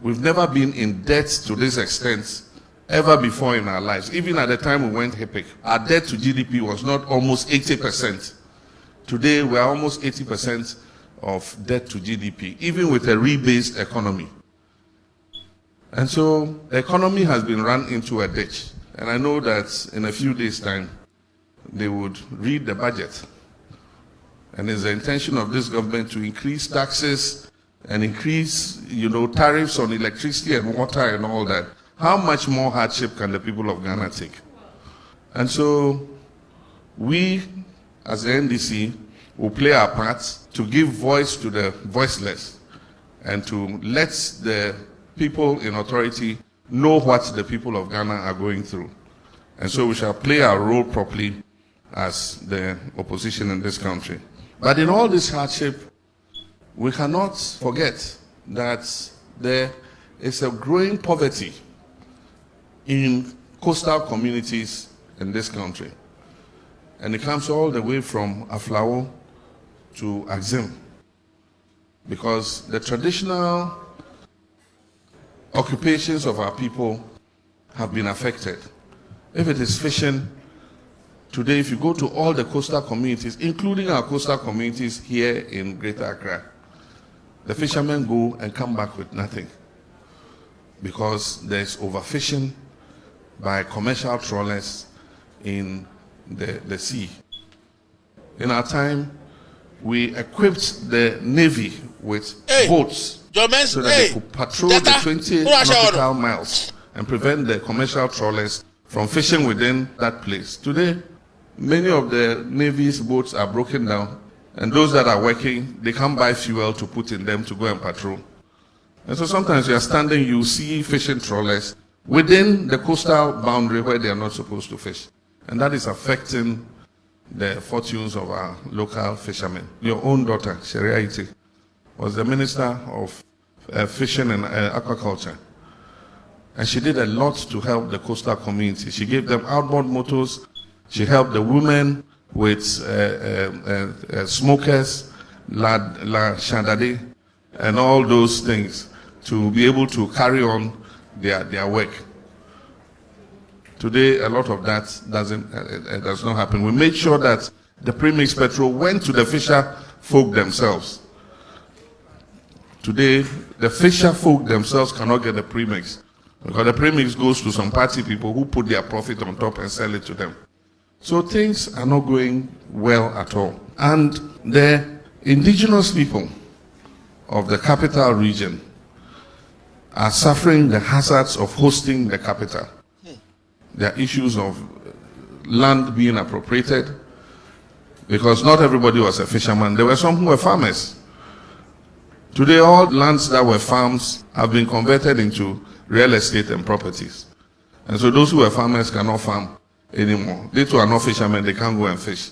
We've never been in debt to this extent ever before in our lives. Even at the time we went HIPIC, our debt to GDP was not almost 80%. Today, we are almost 80% of debt to GDP, even with a rebased economy. And so, the economy has been run into a ditch. And I know that in a few days' time, they would read the budget. And it's the intention of this government to increase taxes and increase, tariffs on electricity and water and all that. How much more hardship can the people of Ghana take? And so we, as the NDC, will play our part to give voice to the voiceless and to let the people in authority know what the people of Ghana are going through. And so we shall play our role properly as the opposition in this country. But in all this hardship, we cannot forget that there is a growing poverty in coastal communities in this country. And it comes all the way from Aflao to Axim. Because the traditional occupations of our people have been affected. If it is fishing, today if you go to all the coastal communities, including our coastal communities here in Greater Accra, the fishermen go and come back with nothing because there's overfishing by commercial trawlers in the sea. In our time, we equipped the Navy with boats so that they could patrol the 20 nautical miles and prevent the commercial trawlers from fishing within that place. Today, many of the Navy's boats are broken down, and those that are working, they can't buy fuel to put in them to go and patrol. And so sometimes you are standing, you see fishing trawlers within the coastal boundary where they are not supposed to fish. And that is affecting the fortunes of our local fishermen. Your own daughter, Sharia Iti, was the Minister of Fishing and Aquaculture. And she did a lot to help the coastal community. She gave them outboard motors. She helped the women with smokers, la chandade, and all those things to be able to carry on their work. Today, a lot of that does not happen. We made sure that the premix petrol went to the fisher folk themselves. Today, the fisher folk themselves cannot get the premix because the premix goes to some party people who put their profit on top and sell it to them. So things are not going well at all. And the indigenous people of the capital region are suffering the hazards of hosting the capital. There are issues of land being appropriated because not everybody was a fisherman. There were some who were farmers. Today, all lands that were farms have been converted into real estate and properties. And so those who were farmers cannot farm anymore. They too are not fishermen, they can't go and fish.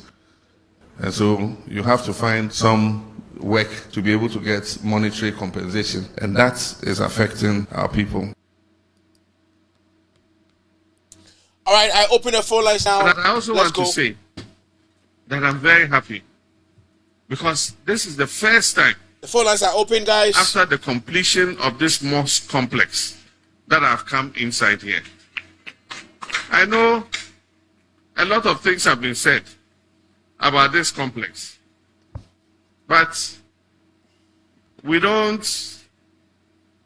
And so you have to find some work to be able to get monetary compensation. And that is affecting our people. All right, I open the phone lines now. But I also want to say that I'm very happy because this is the first time the phone lines are open, guys. After the completion of this mosque complex that I've come inside here. I know a lot of things have been said about this complex, but we don't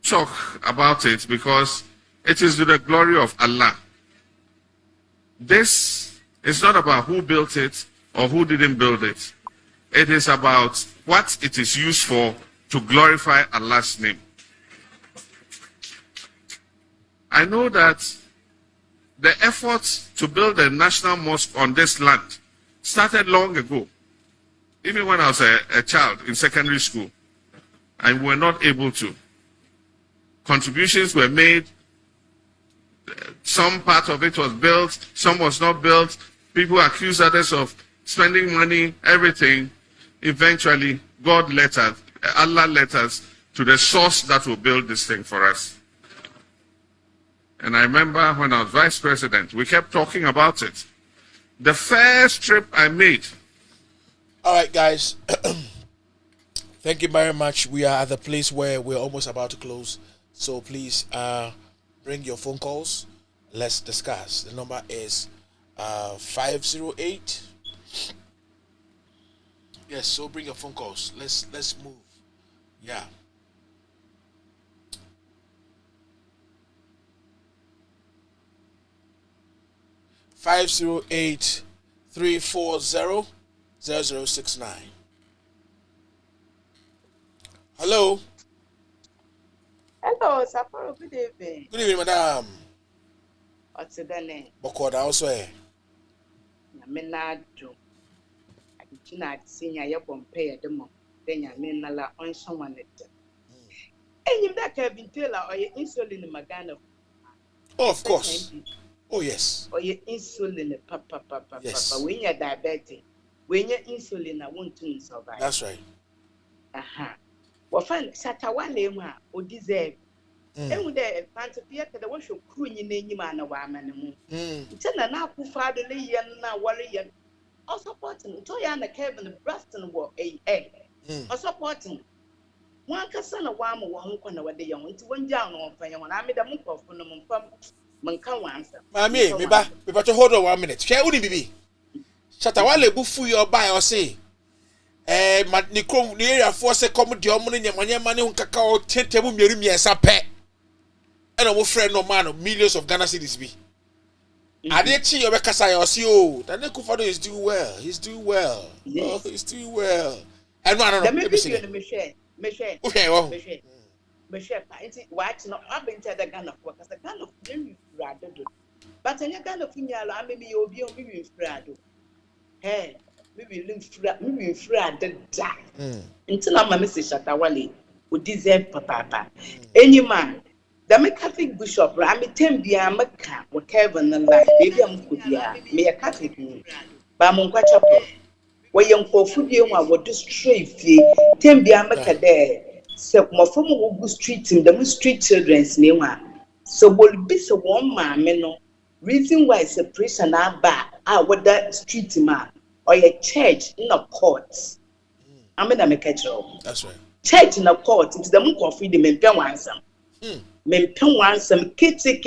talk about it because it is to the glory of Allah. This is not about who built it or who didn't build it. It is about what it is used for to glorify Allah's name. I know that the effort to build a national mosque on this land started long ago, even when I was a child in secondary school, and we were not able to. Contributions were made. Some part of it was built, some was not built. People accused others of spending money, everything. Eventually, God led us, Allah led us to the source that will build this thing for us. And I remember when I was vice president, we kept talking about it. The first trip I made. All right, guys. Thank you very much. We are at the place where we're almost about to close. So please, bring your phone calls. Let's discuss. The number is 508. Yes, so bring your phone calls. Let's move. Yeah. (508) 340-0069. Hello. Hello, Sapporo. Good evening. Good evening, madam. What's the name? Bokoda also here. Namenado. I did not see your Obumpah at the moment. Then I mean, la on someone. And you that have been Taylor or your insulin in Magana. Oh, of course. Oh, yes. Or your insulin, papa. Yes. When you're diabetic, when you're insulin, I want to survive. That's right. Aha. Well, find Satawale or deserve. And with the fancy theatre, the wash of crewing in any man of our man. Tell an apple father, lay and now warrior. Or supporting Toyana Kevin the Braston war a. Or supporting one cousin of one who can know what they want to one down on fire when I made a monk of Mankawan. Mammy, me back, to hold on 1 minute. Shall we be? Satawale bufu your buy or say. Matnicom near force a common diamond in your money on cacao, 10 table mirror as a pet. And a friend no man of millions of Ghana cities be. I did see your Becasai or CEO. That Nekufado is doing well. He's doing well. Yes. Oh, he's doing well. And one of them, Michelle. Okay, well, Michelle, watch not up into the gun of work as a gun of very rather. But Batanya Gana Funyalo, I may be obi frado. Hey, maybe frad the da. Until I'm a Mrs. Shatawale who deserve papa. Any man, the Catholic bishop, I'm a Tembia Maka, or Kevin and life, baby, I'm good, me a Catholic, but I'm chapel. Where young Kofudium would destroy fee, Tembia Maka there. So, my former will street in the street children's name. So, will be so one man, no. Reason why separation are bad, what that street man or a church in a court. I'm in a mechanical. That's right. Church in a court, it's the monk of freedom and pen one some. Men pen one some kitty.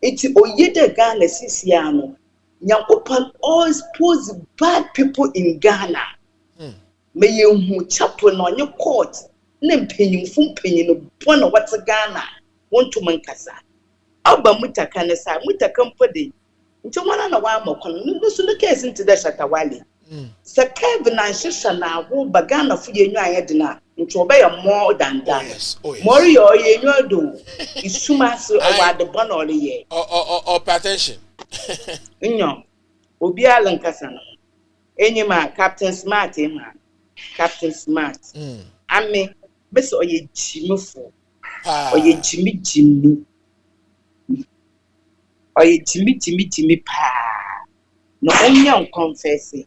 It's Oyeda Ghana Sisiano. Young open all supposed bad people in Ghana. May you who chaplain on your court, name penny, full penny, no one of what's a Ghana. Want to Mankasa. Alba Muta Canasa, Muta Company. Into one and a while more, no sooner case into the Shatawali. Sir Kevin and Shishana, who began of you dinner, into obey more than that. Morio, you do. Is Sumas or the bon or the year. Or attention. No, Obia Lancasano. Any man, Captain Smart, Captain Smart. I mean, best or ye Jimufu. Or ye Jimmy. Or ye Jimmy pa. No only confessing.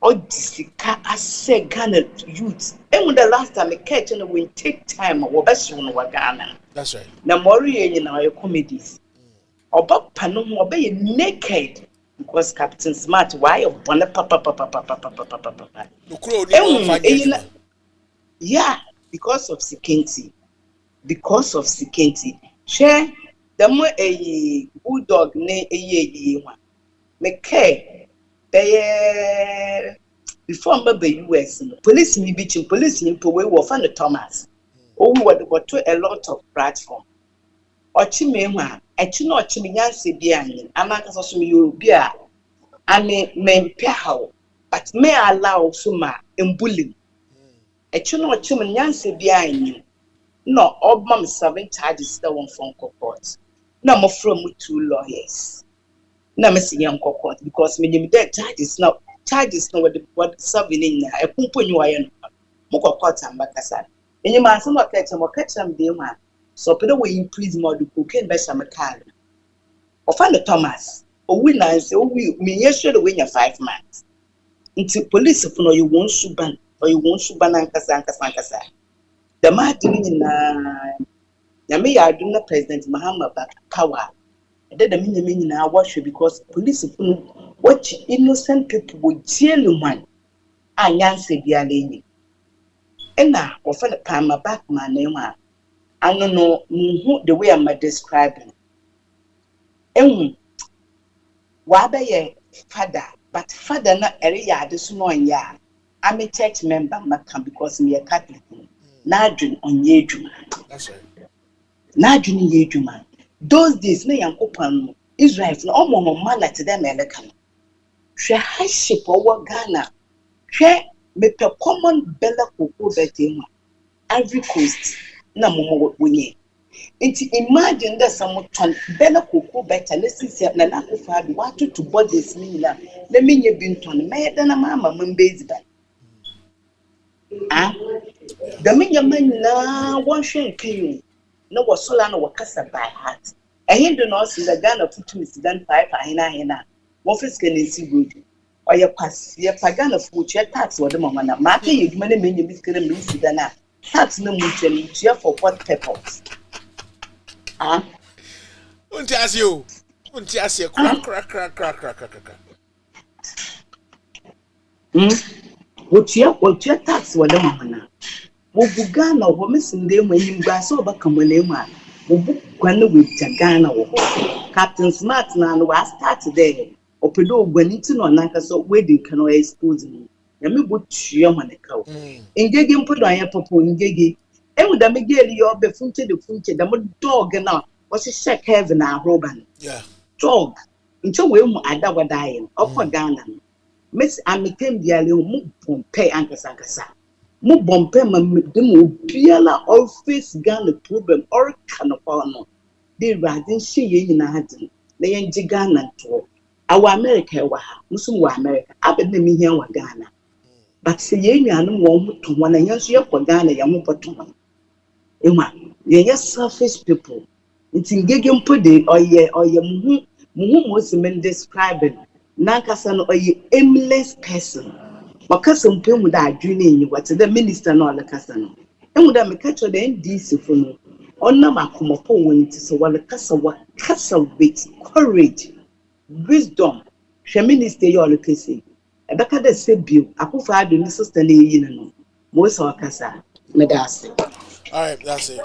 Or disika I say Ghana youth. And when the last time I catch and we take time or best one over Ghana. That's right. Now Mori in our comedies. Or Bob Panum obey naked because Captain Smart why of one papa. Yeah, because of security. Because of security. Share the more a bulldog ne a ye one. McKay, they before the US, police me beaching, police in Powe were found Thomas. Oh, what to a lot of platform. Or Chimema, I do not Chimiansi behind, Amaka you beer. I may how, but may allow Suma in bullying. I do not Chimiansi behind you. No, all mum 7 charges the one from court. No more from with 2 lawyers. No, Missy young court because me dead charges now what serving in a pump you iron. Moko court and Bacassan. And you must not catch them day one. So, Peter will increase more the cocaine by some car. Or find the Thomas, or winner and say, oh, we may sure win your 5 months. Until police of no you won't suban or you won't suban and Casanca. The Martin the mayor do not President Mahama Kawa. I did the meaning now watch because police of watch innocent people with jail one. And Yancy be a lady. And now, or for the time, my back my name. I don't know the way I'm describing. And why be a father, but father not area this morning. Yeah, I'm a church member, because me a Catholic. Nadrin on Yejuma. That's right. Nadrin Yejuma. Those days, me and Opan Israel, no more man like them American. She has ship over Ghana. She make a common bella cocoa betting every coast. No more winning. Imagine that someone turn bella cocoa better. Listen, say, Nanako Fad wanted to board this Nina. The minion been turned mad than a mamma, Mumbay's back. The minion man now, one shame came. No was Solano or Cassa by heart. I hear the nurse in the Ghana put to Miss Dan 5 Hina. What is can see good? Or your pass, your pagan of which your tax or the moment. Marking you many millions can miss Dana. Tax no mutually cheer for what purpose? Won't ask you. Crack. What your tax or the moment? Ghana or missing them when you got so back when they were. When with Ghana Captain Smart now was started there. Or Pedo Benito or Nakaso wedding can expose me. Let me put your money cow. Engaging put on your papa in Gigi. And with the Miguel, you're the funke, the dog now. Was a shack heaven and Roban. Yeah. Dog. Until we were dying. Upper Ghana. Miss Amitem Dialio Pompe Ankasa. Mo Bompah ma dem obiala or face Ghana problem or canopano. de radin hye ye nyina hadin na yen ji Ghana to awa America wa ha musum wa America abed na mi hia wa Ghana but se ye nuanom won ho to wana yen so ye ko Ghana ye mo boto ema ye selfish people nti ngege mpo de oye muhu mo se men describing na kasa no oye aimless person wakasa mpemu da adwene ni wate the minister no ala kasa no emu da me catch the NDC fo no onna makomopo woni ti so wala kasa with courage wisdom hwe minister yo ala kase ebeka da se bio akofo ado ni sister na yi no mo so kasa me da ase. All right, that's it.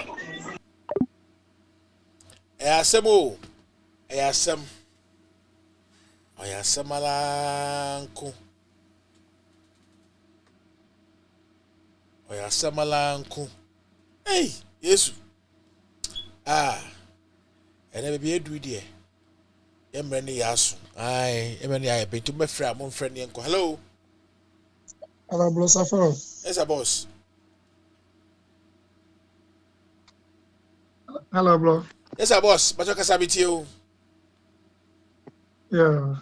Ayasemo. Ayasemalanku. Hey, yes. And I be a do dear. Emrani yasu. Aye, Emrani I be to my friend, mon friend yanko. Hello. Hello, boss. Yes, a boss. Hello, bro. Yes, a boss. But you can sabit you. Yeah.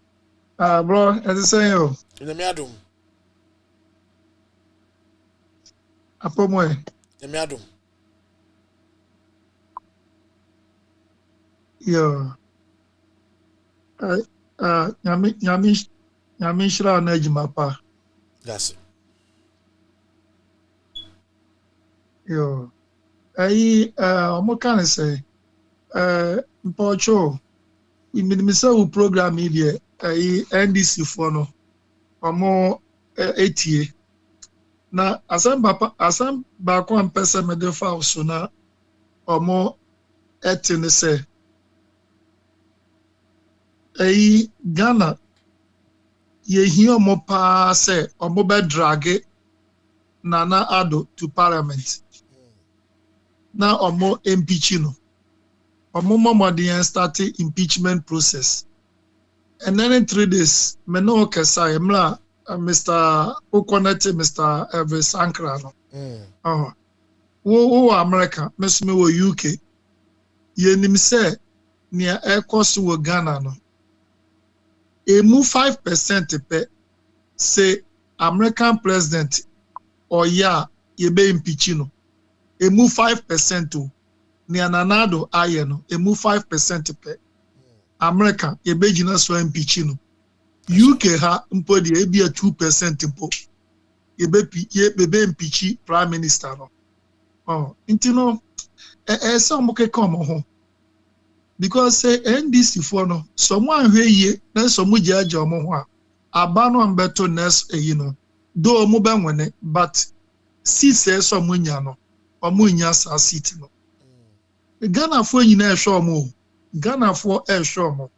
Bro, as I say, you. In the miadum. Apomoy. The miadum. Yeah. Nyami shira na ejima pa. That's it. Yo. Omo kan say mpocho iminimisa u program here NDC for no omo etie na asem ba ko ampesa me de fa so na omo etine say Ghana ye hear omo pa say omo be drag Nana Addo to parliament na omo impeach no omo mama start impeachment process and then in 3 days me no kesa emla Mr. Okonete Mr. Elvis Sankra no wo America mesome wo UK ye nim say nia ekos wo Ghana no emu 5% pe say American president or ye be impeach no emu 5% to nia Nana Addo aye no emu 5% pe America ye be gina so impeach no UK ha mpo de ebia 2% mpo ye be impeach prime minister no nti no some ke come ho because say NDC for no someone hwe ye na some jaja omo ho aba no mbeto next no do omo be nwene but see say some nya no omo nya sa seat no Ghana for nyina ehwe omo Ghana for ehwe omo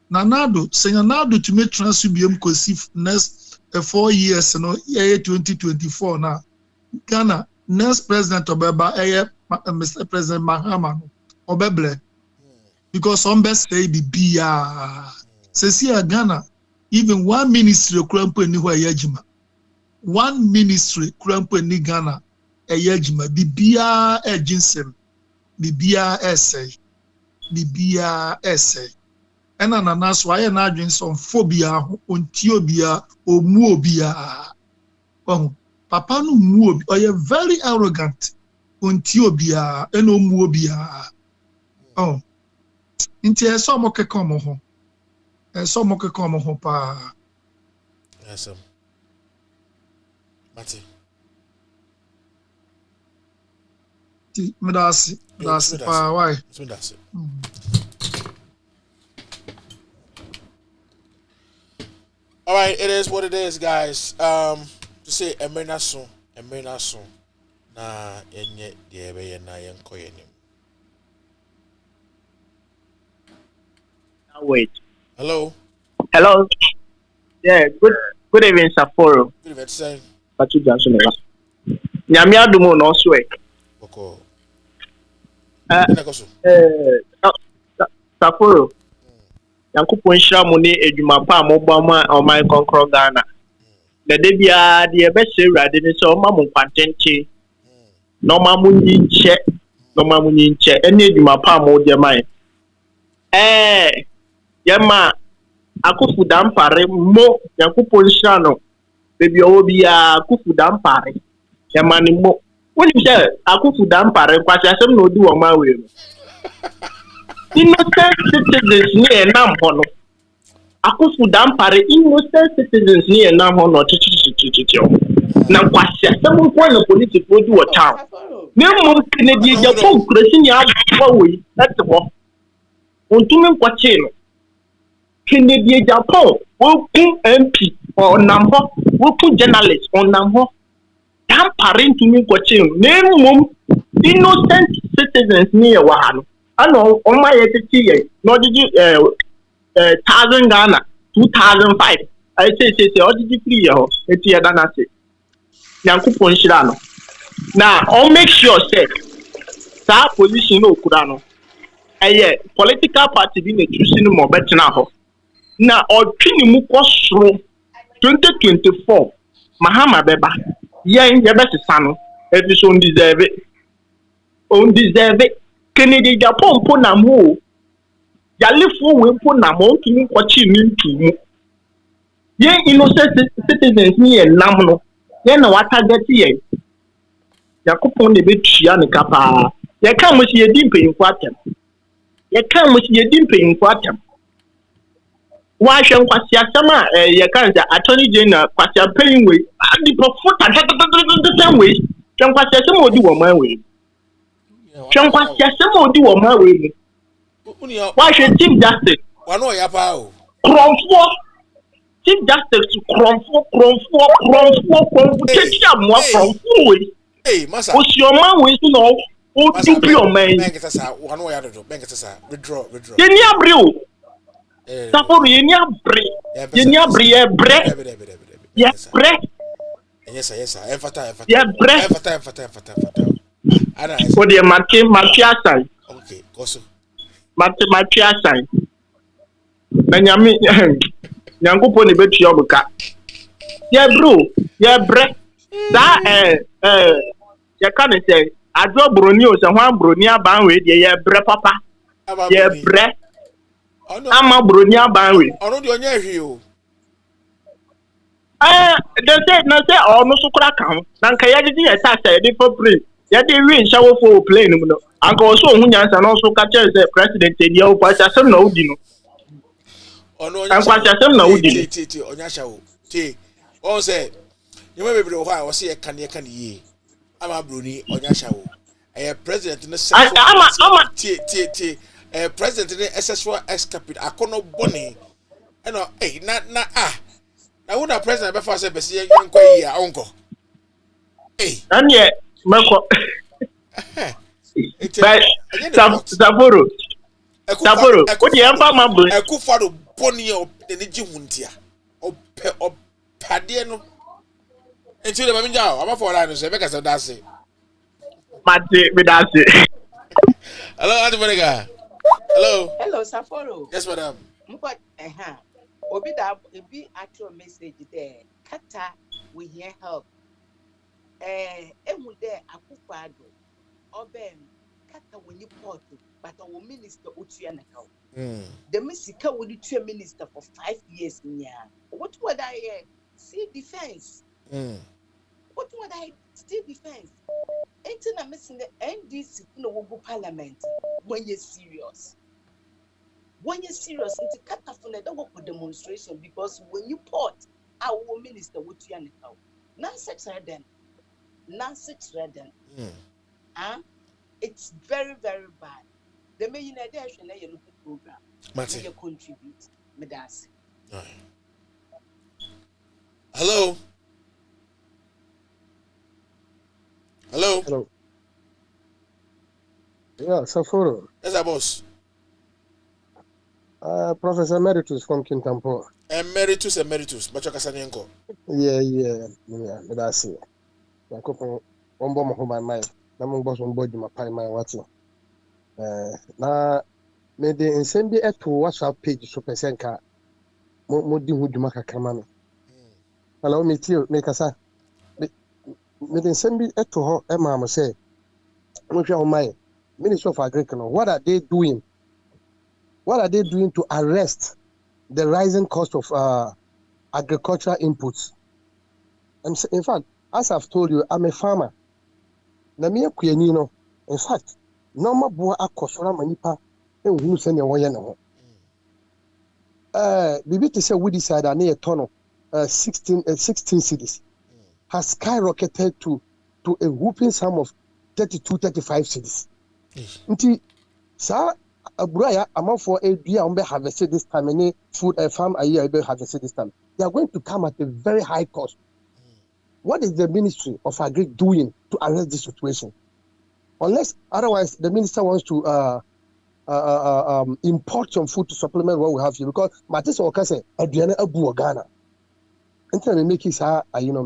Nana Addo Nana Addo to make transfer biem kosi next 4 years no year 2024 na Ghana next president obeba Mr. President Mahama no obeble because some best say bibia say Ghana even one ministry krampo ni ho ayajima one ministry krampo ni Ghana ayajima bibia ejinsem bibia essay ena Nana so aye na adwen some phobia ontiobia omuobia papa no muobi oye very arrogant ontiobia ena omuobia nti eso mo keka mo ho pa Yes, Mati. That's pa why That's it. All right, it is what it is, guys. To say Emrena so na enye de ebe na yenko yenim. Wait. Hello. Yeah, good evening, Sapporo. Good evening, say. Patrick Johnson. Nyame adumo no so e. Boko. Sapporo. Yankopon hira mo ne edwuma pa mo bɔ ma ɔman konkro Ghana. Na de bia de ebe hye urade ne so ɔma mo kwantente. No ma mo nyinche, ene edwuma pa mo de mai. Yama akufu dampare mo Yankopɔn hyira no bebi owo bia akufu dampare yama ni mo woni sɛ akufu dampare kwasi asɛm na odi wɔ ma we no innocent citizens ni enam ho no akufu dampare innocent citizens ni enam ho no chichichichichi na kwasi asɛm ko na politics odi wɔ town na mo Kennedy Japan kurasi ni abɔ we ɛte hɔ ontumi nkɔkye no Kennedy Japan woku MP on number woku journalist on number dampare ntumi nkɔkye no na mmom innocent citizens ni yɛ wɔ ha no ana ɔma yɛ tete yɛ na ɔgyegye 1000 Ghana 2005 I say ɔgyegye free yɛ hɔ eti yɛ dana se Nyankopɔn hyira no na ɔn make sure say saa position no okura no ɛyɛ political party bi na choose no mo betena hɔ na ɔtwe ne mu kɔ soro 2024 Mahama bɛba yɛn yɛbɛsesa no ebi so on deserve Kennedy Japan po na mo yalefo we po na mo ntumi nkɔkye ne ntumu yɛn innocent citizens ni yɛn nam no yɛn na wata get yɛn Yakopɔn ne betua ne kapa yɛka mo si yɛdi mpanyinfo atem yɛka mo si yɛdi mpanyinfo atem wahwɛ nkwasi asɛm a yɛka nsa attorney general kwasi apanyin we adi pɔfo tatatatatata we hwɛ nkwasi asɛm odi wɔ man we hwɛ nkwasi asɛm odi wɔ man we mu wahwɛ chief justice wano ya pa o krɔmfoɔ chief justice krɔmfoɔ tete amoa krɔmfoɔ we masa osioma we so na o dupi ɔman bɛnkɛ sasa wano ya dodo bɛnkɛ sasa withdraw yɛni abere o Saforo yɛni abere yɛbrɛ yes ɛmfata ana o de mate asan okay koso mate asan na nyame Nyankopɔn ne betua obuka yɛbrɛ da yɛka ne sɛ adwo broni o sɛ ho broni aban we de yɛbrɛ papa yɛbrɛ ama broni aban we ono de onye hwi o na say ono so kura kan na nka yɛde yɛ sasa yɛde for plane yɛde wi nhyɛwo for plane mu no anka oso ohun nyansa no so ka kyerɛ sɛ president edi o pa asɛm na odi no ono onye asɛm na odi ti onya hyawo ti on say nyema bebre ho a wo se yɛ kan yie ama broni onya hyawo president no sɛ ama ti president ne sexual escapade akono boni eno na wona president be fa say be say yankwa yi a onko anye meko Saforo o di emfa mambo ekufado boni o ne ji huntia o pade no enti le mami jao ama for line so be ka say dase mate be dase hello Auntie Monica. Hello, Saforo. Yes, madam. Obi da ebi actual message there. Kata we hear help. Emu there akufado. Obem kata when you port but our minister utuya na kaw. The misika would do minister for 5 years nya. What would I see defense? What would I see defense? Ain't na missing the NDC no go parliament when you're serious. When you're serious, it's a catafone don't work for demonstration because when you port our minister would you know. Nonsense redden. It's very, very bad. The main idea is a local program. You contribute. Medasi. Hello. Yeah, Saforo. Yes, boss. Professor Emeritus from Kintampo. Emeritus. Bacho Kasanyenko. Yeah. That's it. I couple one bomb home my mind. I'm boss on board my pie my watching. Now, made the incendiary at WhatsApp page so Pesenka. Modi Wudumaka Kamano. Allow me to make a sa. Made the incendiary at her, Emma say, which are my Minister of Agriculture. What are they doing? what are they doing to arrest the rising cost of agricultural inputs? In fact, as I've told you, I'm a farmer. In fact, normal boa akosora manipa ehunu se ne woye ne ho. Bibi to say we decide na a ton of 16 cities has skyrocketed to a whooping sum of 32-35 cities. Nti sa abraya amafo edua on be harvested this time, any food farm a year be harvested this time. They are going to come at a very high cost. What is the Ministry of Agri doing to arrest this situation? Unless otherwise the minister wants to import some food to supplement what we have here, because Matisse Okase aduane abu Ghana. Until we make it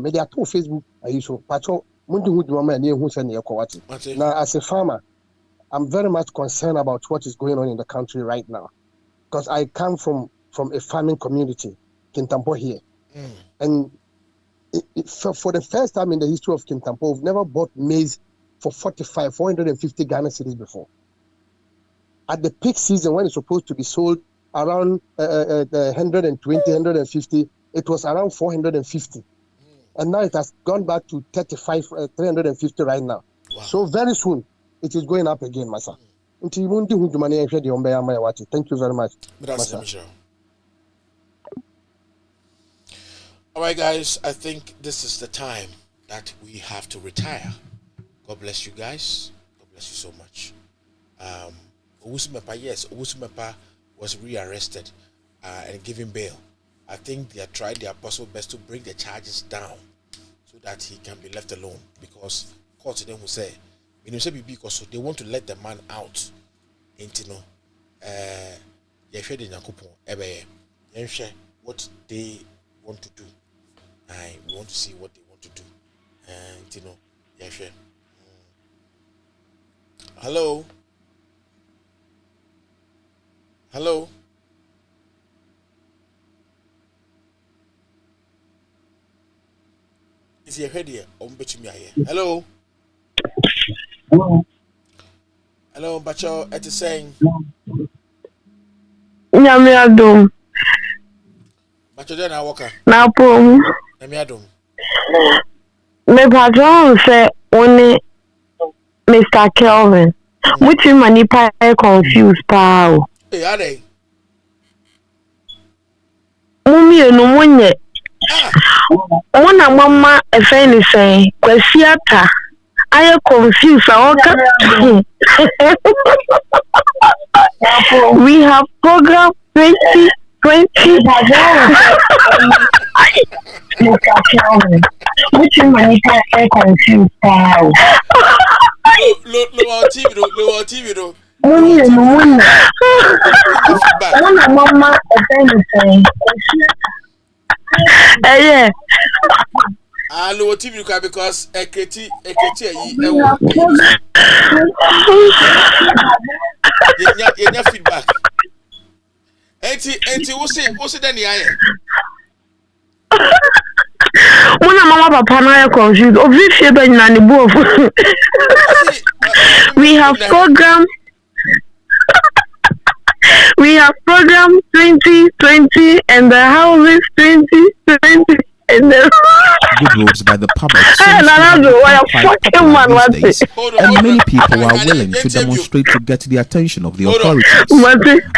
media to Facebook so patrol mundu hu dwama na ehu se na yekwati. Now as a farmer, I'm very much concerned about what is going on in the country right now, because I come from a farming community, Kintampo here, and for the first time in the history of Kintampo, we've never bought maize for 450 Ghana cedis before. At the peak season, when it's supposed to be sold around 120, 150, it was around 450. And now it has gone back to 350 right now. Wow. So very soon, it is going up again, Masa. Thank you very much. All right, guys, I think this is the time that we have to retire. God bless you guys. God bless you so much. Owusu was rearrested and given bail. I think they are trying their possible best to bring the charges down so that he can be left alone, because court to them will say, because they want to let the man out. What they want to do. We want to see what they want to do. Hello. Hello. Is he here? Hello. Hello, Bacho. It is saying. Nyamiadum. Bacho, then I walk. Napum. Nyamiadum. Me patron say only Mr. Kelvin. Which many pa confused pa. Hey, are they? Mummy no monye. One a mama a friend saying, Kwesiata. I am confused. We have program 2020. Mr. Kelvin. Which many pa confused pa. Low TV though. One a mama a friend saying, yeah. Low TV because a kreti ye feedback. Enti who say then the One a mama papa na confused. Obviously ben na the both. We have program 2020 and the houses 2020 and the good roads by the public seems to have become quite popular these days, and many people are willing to demonstrate to get the attention of the authorities.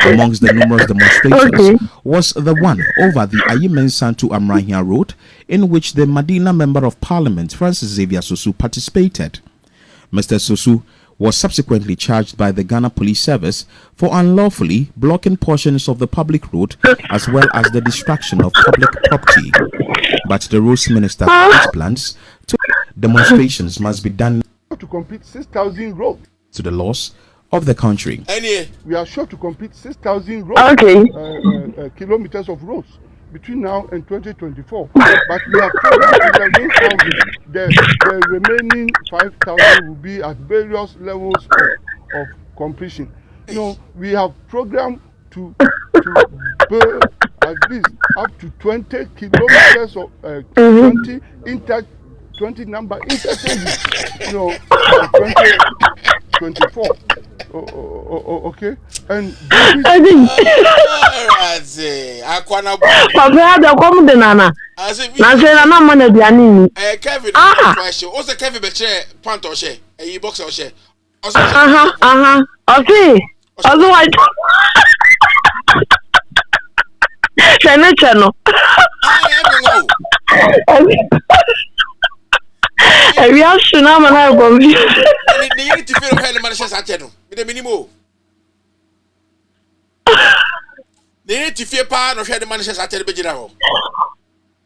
Amongst the numerous demonstrations was the one over the Ayimensan to Amrahia Road, in which the Medina Member of Parliament Francis Xavier Sosu participated. Mr. Sosu was subsequently charged by the Ghana Police Service for unlawfully blocking portions of the public road as well as the destruction of public property. But the Roads Minister plans to demonstrations must be done to complete 6,000 roads to the laws of the country. We are sure to complete 6,000 kilometers of roads between now and 2024. But we have programmed 11,000. The remaining 5,000 will be at various levels of completion. We have programmed to build at least up to 20 kilometers of 20 number interchanges, by 2024. Okay, and I think. Papa, the come the nana. I say, Na say na man na biani. Kevin, question. Also, Kevin Beche, pant or share, a box or share. Okay. Also, I. Channel channel. We have to now man have confused. They need to feel how the man says at them. With the minimum. They need to feel part of how the man says at the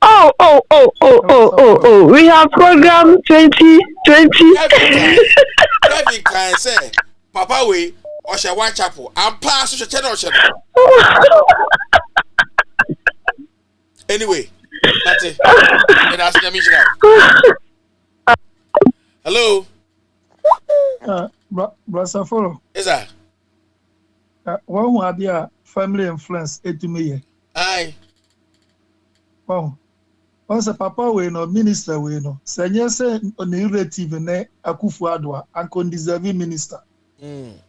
Oh. We have program 2020. Kevin can say, Papa, we or shall watch chapel and pass to the channel. Anyway, that's it. That's the hello. Brasaforo. Is that? One who had their family influence to me. Aye. Wow. Once a papa we no minister we no. Sanya say on the relative ne Akufo-Addo undeserving minister.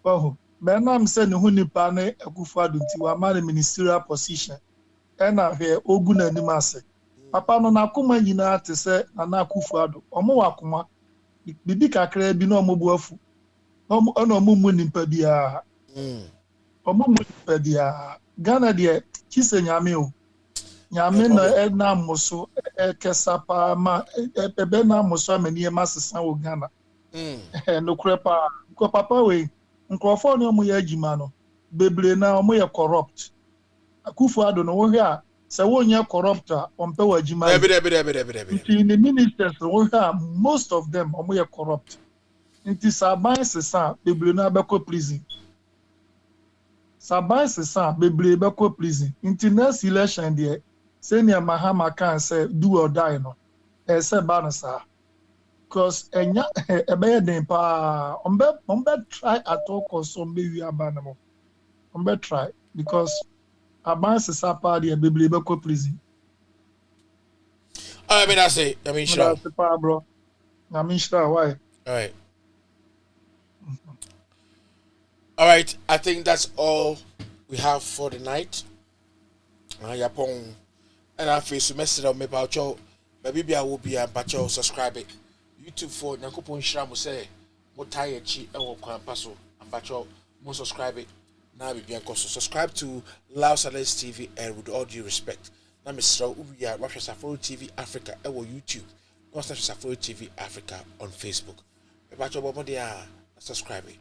Wow. But now I'm saying who nipa ne Akufo-Addo ti wa ma ministerial position. Ena he ogun anim ase. Papa no na akoma nyina te se na Akufo-Addo. Omo wakoma bibi kakra bi na omo buafu. Omo mu nimpa bia. Omo mu nimpa bia. Ghana de kise nyame o. Nyame na na moso kesapa ma ebe na moso amani e masesa wo Ghana. No krepa ko papa we nkrofo ne omo ya agima no bebre na omo ye corrupt. Akufo-Addo no wo hwe a se wo nya corrupt a ompe wa agima. In the ministers wo hwe a most of them omo ye corrupt. Nti saban sesa bebre na abeko prison. Saban sesa bebre beko prison. Nti next election there senior Mahama can say do or die no. Say banasa. Because enya ebe den pa ombe try at all cost ombe wi abanamo. Ombe try because aban sesa pa there bebre beko prison. I mean I say, I mean sure. That's pa bro. I mean sure why? All right. All right, I think that's all we have for the night. Yapon and I face message on me about you. Maybe I will be a bacho subscribe it. YouTube for Nakupon Shramu say, what tie chi and what paso and bacho more subscribe it. Now we be subscribe to Lao Silence TV and with all due respect. Now Mr. Ubia Russia Safari TV Africa and YouTube. Constant Safari TV Africa on Facebook. Bacho Bomodia subscribe it.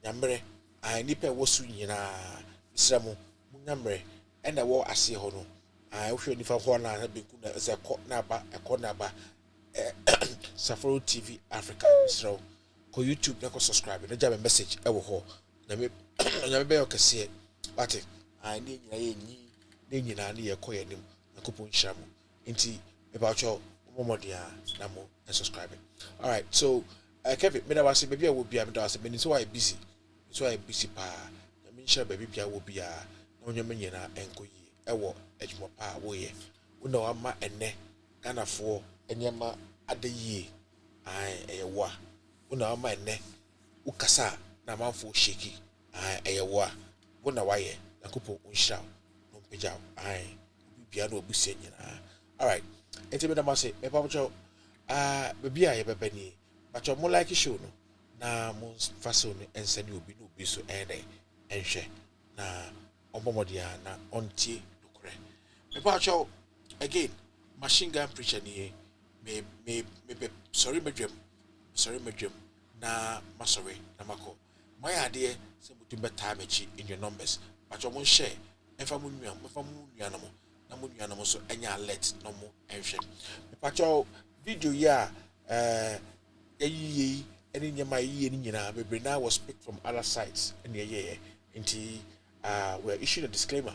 Yambre, I nipe wosu nyina misramu munyambre enda wo ase ho no wohwe nifa ho na be ku na se ko na ba Safari TV Africa misramu ko YouTube na ko subscribe na jam message e wo ho na me na be okese ate ne nyina ye nyi ne nyina ne ye ko ye nim na ko pon hiramu nti me ba cho momodia na mo subscribe. All right, so Kevin, me na wase baby I will be am da wase me so I busy. So I busy pa. I mean sure baby I will be a no nyame nyina enko yi. Ewo ejuma pa wo ye. Wo na ama enne Ghana fo enyema adayi. Ai eyewa. Wo na ama enne ukasa na manfo sheki. Ai eyewa. Wo na waye nakopo unhira no peja. Ai bibia na obusi nyina. All right. Enti me na ma say me pa cho baby a ye bebani. But you're more like a show no. Na most faso and send you be so and share. Na Obumpah na onti lukre. About you again, machine gun preacher ni me sorry my dream. Na masore na mako. My idea say mutimbe time in your numbers. But you won't share. If I'm animal, na animal so any alert no more and share. But your video ya any nyama ye nyina bebre na was picked from other sites and we're issuing a disclaimer.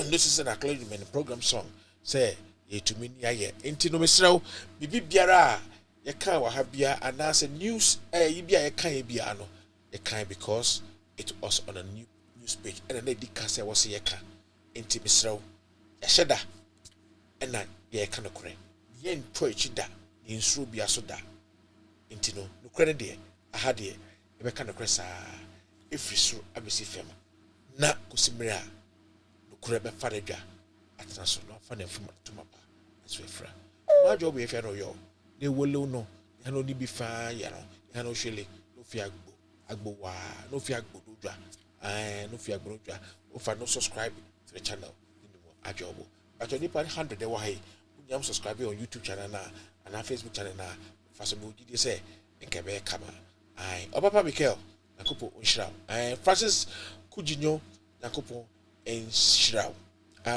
This is an acknowledgement program song say ye to me ye enti no mesrew bibi biara ye kan wa ha bia anase news ye bia ye kan ye bia no ye kan because it was on a news page and then they can say was ye kan enti mesrew ye sheda and na ye kan okre ye ntwa echi da ye nsuru bia so da. Intino, no credit there, I had here. ebe ka no kresa efiri so abesi fam na kosimira no kura be fa dwa atena so no fa na fam to mapa aso efra ma job e fe no yo de wole no ya no ni bi fa ya no ya no hwele no fi agbo wa no fi agbo dodwa no fi agbo dodwa o fa no subscribe to the channel ni mo ajobo ajo ni pa 100 de wa he nyam subscribe on YouTube channel na and Facebook channel na fa so bo gidi say nke be kama Obumpah Michael nakopo onshira Francis Kujinyo nakopo enshira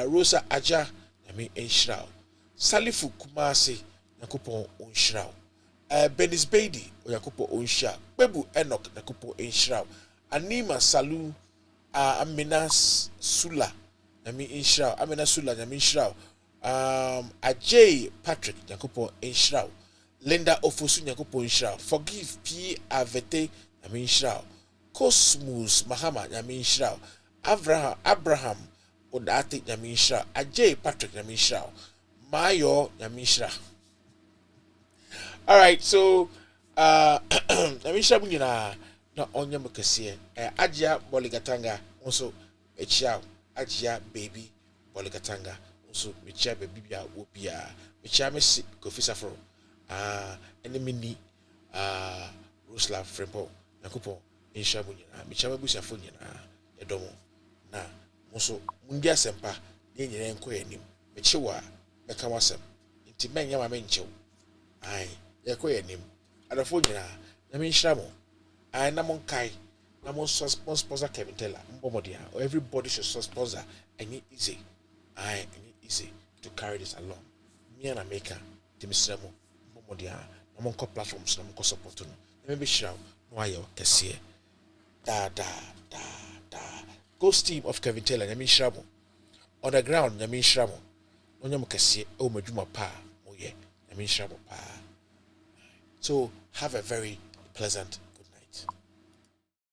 Rosa Aja nami enshira Salifu Kumasi nakopo onshira Benis Beidi nakopo onshira Bebu Enoch nakopo enshira Anima Salu Amina Sula nami enshira Amina Sula nami enshira Ajay Patrick nakopo enshira Linda Ofosu nyakopo nshira Forgive P Avete nami nshira Cosmos Mahama nami nshira Abraham Odate nami nshira Ajay Patrick nami nshira Mayo nami nshira. All right, so nami nshira bunyina na onya mukese Ajia Boligatanga also echia Ajia baby Boligatanga also mechia baby bia wopia mechia mesi Kofisa Fro enemy ni Rusla Frempo nakupo insha bunyina michama busia fo nyina edomo na muso mundia sempa ye nyina enko yanim mechiwa beka wasem nti menya ma menchew ye ko yanim adafo nyina na menhira mo na monkai na mon sponsor Kevin Taylor mbomodia or everybody should sponsor any easy easy to carry this along me and America timisremo mbomodia na monko platforms na monko support no maybe shira no ayo kese da ghost team of Kevin Taylor nyame shira mo on the ground nyame shira mo onyam kese o madwuma pa moye nyame shira mo pa. So have a very pleasant